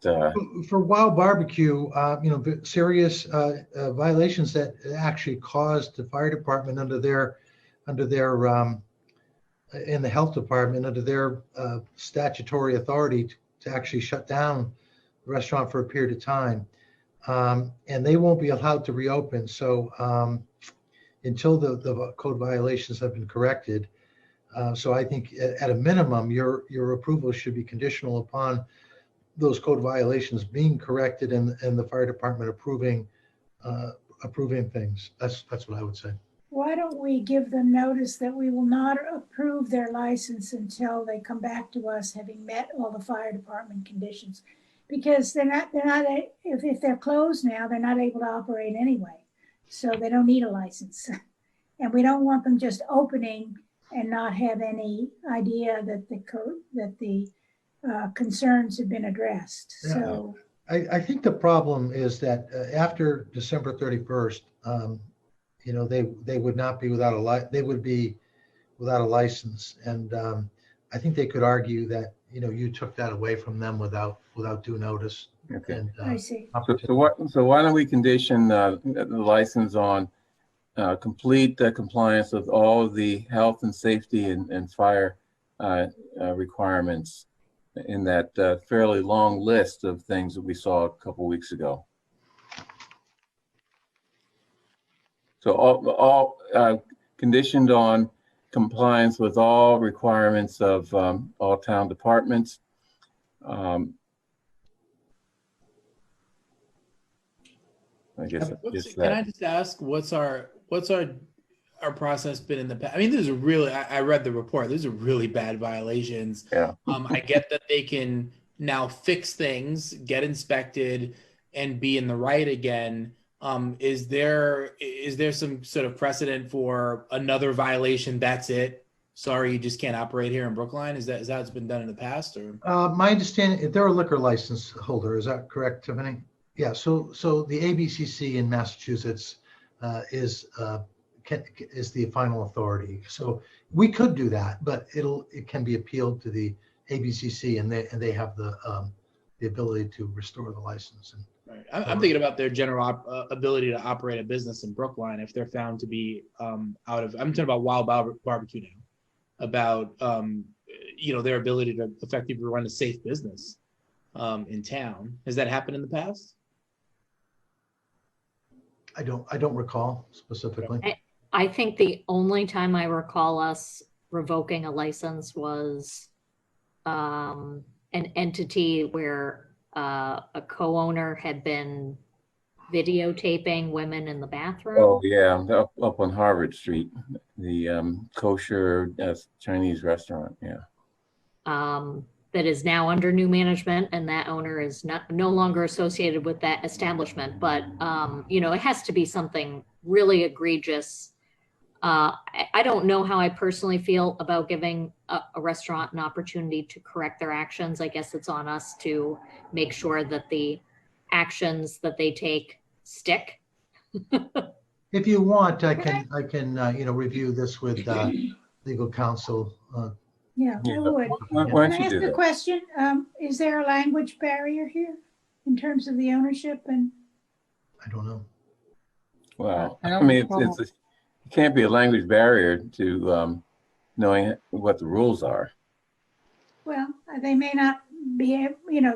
For Wild Barbecue, you know, serious violations that actually caused the fire department under their in the health department under their statutory authority to actually shut down the restaurant for a period of time, and they won't be allowed to reopen. So until the code violations have been corrected. So I think at a minimum, your approval should be conditional upon those code violations being corrected and the fire department approving things. That's what I would say. Why don't we give them notice that we will not approve their license until they come back to us having met all the fire department conditions? Because they're not, if they're closed now, they're not able to operate anyway. So they don't need a license. And we don't want them just opening and not have any idea that the concerns have been addressed. Yeah. So I think the problem is that after December 31st, you know, they would not be they would be without a license. And I think they could argue that, you know, you took that away from them without due notice. Okay. And, I see. So why don't we condition the license on complete compliance with all of the health and safety and fire requirements in that fairly long list of things that we saw a couple weeks ago. So all conditioned on compliance with all requirements of all town departments. I guess just Can I that. just ask, what's our process been in the past? I mean, these are really, I read the report. These are really bad violations. Yeah. I get that they can now fix things, get inspected, and be in the right again. Is there some sort of precedent for another violation? That's it. Sorry, you just can't operate here in Brookline. Is that how it's been done in the past? Or my understanding, they're a liquor license holder. Is that correct, Tiffany? Yeah. So the ABCC in Massachusetts is the final authority. So we could do that, but it can be appealed to the ABCC, and they have the ability to restore the license. And right. I'm thinking about their general ability to operate a business in Brookline if they're found to be I'm talking about Wild Barbecue now, about you know, their ability to effectively run a safe business in town. Has that happened in the past? I don't recall specifically. I think the only time I recall us revoking a license was an entity where a co-owner had been videotaping women in the bathroom. Oh yeah, up on Harvard Street, the kosher Chinese restaurant. Yeah. That is now under new management, and that owner is no longer associated with that establishment. But you know, it has to be something really egregious. I don't know how I personally feel about giving a restaurant an opportunity to correct their actions. I guess it's on us to make sure that the actions that they take stick. If you want, I can you know, review this with legal counsel Yeah, Yeah, I would. why Can don't I you ask do a that? question? Is there a language barrier here in terms of the ownership? And I don't know. Well, I I don't mean, recall. it can't be a language barrier to knowing what the rules are. well, they may not be,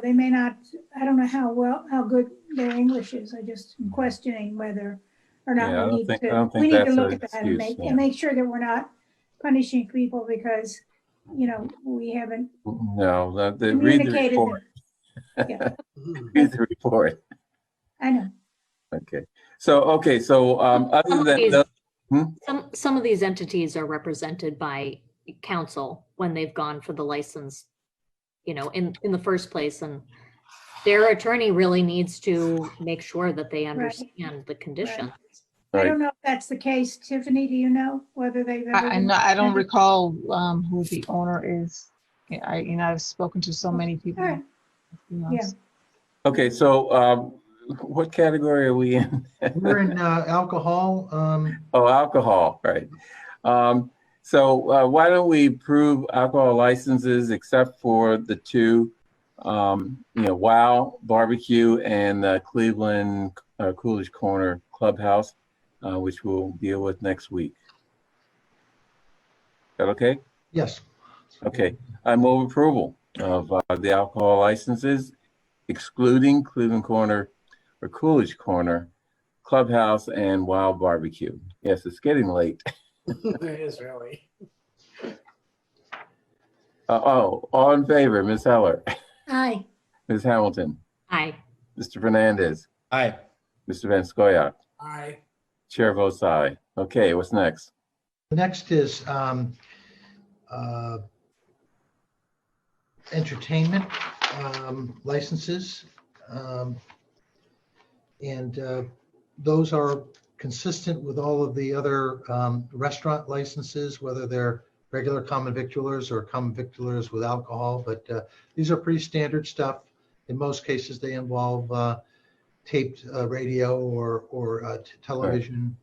they may not, I don't know how good their English is. I just am questioning whether or not Yeah, I don't think we need to that's look an at that and excuse. make, Yeah. and make sure that we're not punishing people because, we haven't No, read the communicated. report. Yeah, Read the report. I know. Okay. So other Some of than these- the, Some of these entities are represented by council when they've gone for the license, in the first place, and their attorney really needs to make sure that they understand the conditions. I don't know if that's the case. Tiffany, do you know whether they've ever? I don't recall who the owner is. I've spoken to so many people. All right. Yeah. okay, so what category are we in? We're in alcohol. Oh, alcohol, right. So why don't we approve alcohol licenses except for the two, Wow Barbecue and Cleveland Coolidge Corner Clubhouse, which we'll deal with next week. Is that okay? Yes. Okay, I move approval of the alcohol licenses, excluding Cleveland Corner or Coolidge Corner Clubhouse and Wild Barbecue. Yes, it's getting late. It is really. All in favor, Ms. Heller, Aye. Ms. Hamilton, Aye. Mr. Fernandez, Aye. Mr. Van Scoyac. Aye. Chair votes aye. Okay, what's next? Next is entertainment licenses. And those are consistent with all of the other restaurant licenses, whether they're regular common victulars or common victulars with alcohol. But these are pretty standard stuff. In most cases, they involve taped radio or television.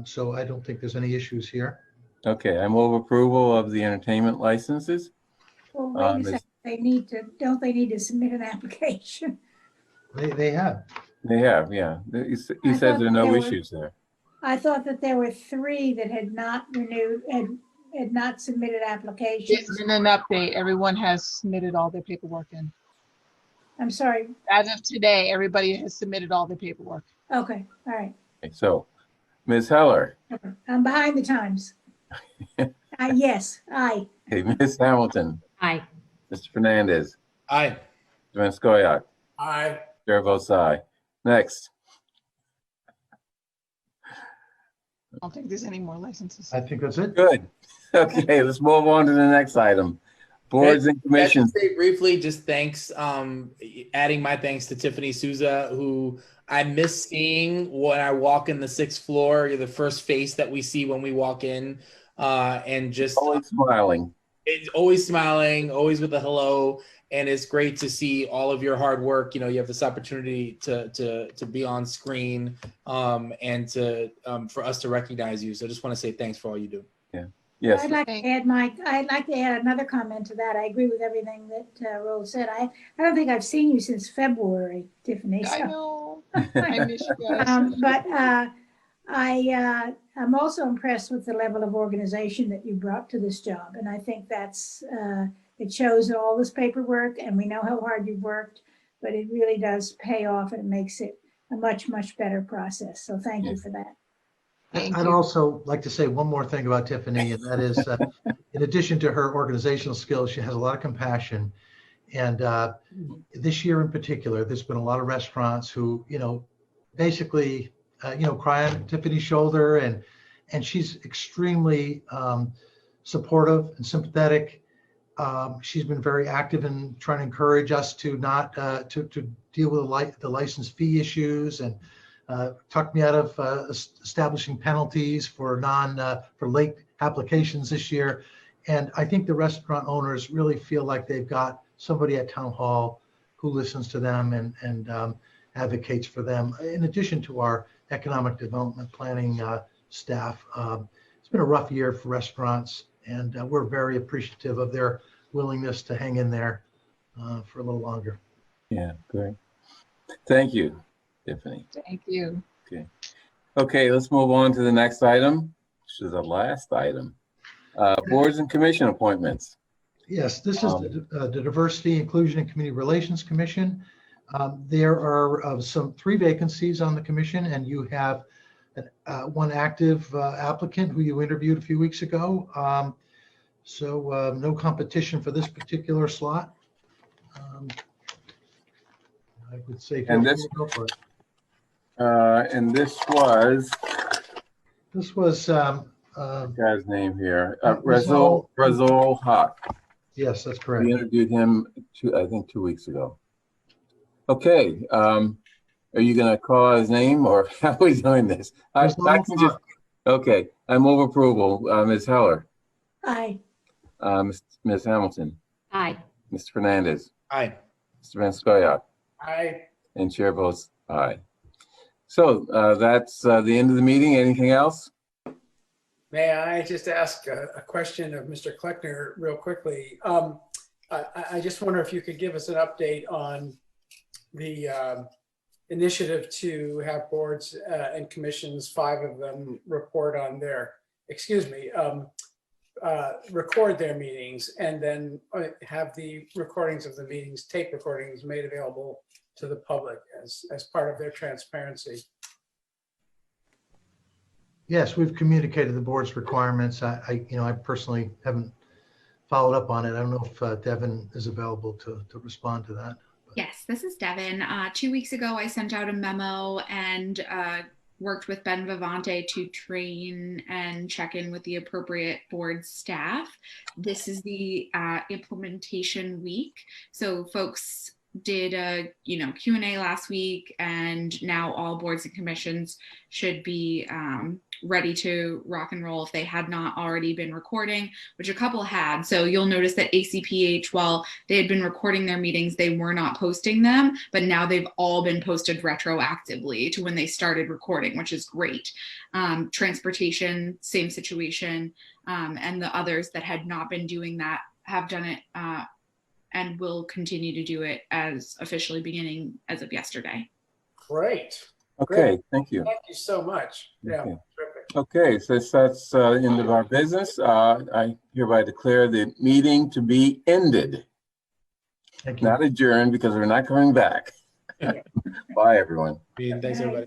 So I don't think there's any issues here. Okay, I move approval of the entertainment licenses. Well, wait a second. Don't they need to submit an application? They have. They have, yeah. He says there are no issues there. I thought that there were 3 that had not renewed, had not submitted applications. It's been an update. Everyone has submitted all their paperwork in. I'm sorry. As of today, everybody has submitted all their paperwork. Okay, all right. Okay, so, Ms. Heller. Okay. I'm behind the times. Yes, aye. Okay, Ms. Hamilton. Aye. Mr. Fernandez. Aye. Mr. Van Scoyac. Aye. Chair votes aye. Next. I don't think there's any more licenses. I think that's it. Good. Okay, let's move on to the next item. Boards and commissions. Say briefly, just thanks, adding my thanks to Tiffany Souza, who I miss seeing when I walk in the 6th floor. You're the first face that we see when we walk in, and just always smiling. It's always smiling, always with a hello, and it's great to see all of your hard work. You have this opportunity to be on screen, and for us to recognize you. So I just want to say thanks for all you do. Yeah. Yes. I'd like to add another comment to that. I agree with everything that Rose said. I don't think I've seen you since February, Tiffany. I So. know. I miss you guys. But I'm also impressed with the level of organization that you brought to this job. And I think that's, it shows in all this paperwork, and we know how hard you've worked, but it really does pay off and it makes it a much, much better process. So thank you for that. I'd also like to say one more thing about Tiffany, and that is, in addition to her organizational skills, she has a lot of compassion. And this year in particular, there's been a lot of restaurants who, basically, cry on Tiffany's shoulder, and she's extremely supportive and sympathetic. She's been very active in trying to encourage us to not to deal with the license fee issues, and talked me out of establishing penalties for late applications this year. And I think the restaurant owners really feel like they've got somebody at Town Hall who listens to them and advocates for them, in addition to our economic development planning staff. It's been a rough year for restaurants. And we're very appreciative of their willingness to hang in there for a little longer. Yeah, great. Thank you, Tiffany. Thank you. Okay. Okay, let's move on to the next item, which is the last item. Boards and commission appointments. Yes, this is the Diversity, Inclusion, and Community Relations Commission. There are three vacancies on the commission, and you have one active applicant who you interviewed a few weeks ago. So no competition for this particular slot. I would say And feel this, free to go for it. And this was guy's name here, Razul Haq. Yes, that's correct. We interviewed him I think 2 weeks ago. Okay, are you going to call his name, or how are we doing this? I can just, okay, I move approval. Ms. Heller. Aye. Ms. Hamilton. Aye. Mr. Fernandez. Aye. Mr. Van Scoyoc. Aye. And chair votes aye. So that's the end of the meeting. Anything else? May I just ask a question of Mr. Kleckner real quickly? I just wonder if you could give us an update on the initiative to have boards and commissions, 5 of them, report on their, record their meetings, and then have the recordings of the meetings, tape recordings, made available to the public as part of their transparency. Yes, we've communicated the board's requirements. I personally haven't followed up on it. I don't know if Devin is available to respond to that. Yes, this is Devin. 2 weeks ago, I sent out a memo and worked with Ben Vivante to train and check in with the appropriate board staff. This is the implementation week. So folks did a Q&A last week, and now all boards and commissions should be ready to rock and roll if they had not already been recording, which a couple had. So you'll notice that ACPH, while they had been recording their meetings, they were not posting them, but now they've all been posted retroactively to when they started recording, which is great. Transportation, same situation, and the others that had not been doing that have done it and will continue to do it as officially beginning as of yesterday. Great. Okay, Great. Thank you. Thank you so much. Yeah, Okay. terrific. Okay, so that's the end of our business. I hereby declare the meeting to be ended. Thank you. Not adjourned, because we're not coming back. Bye, everyone. Thanks, everybody.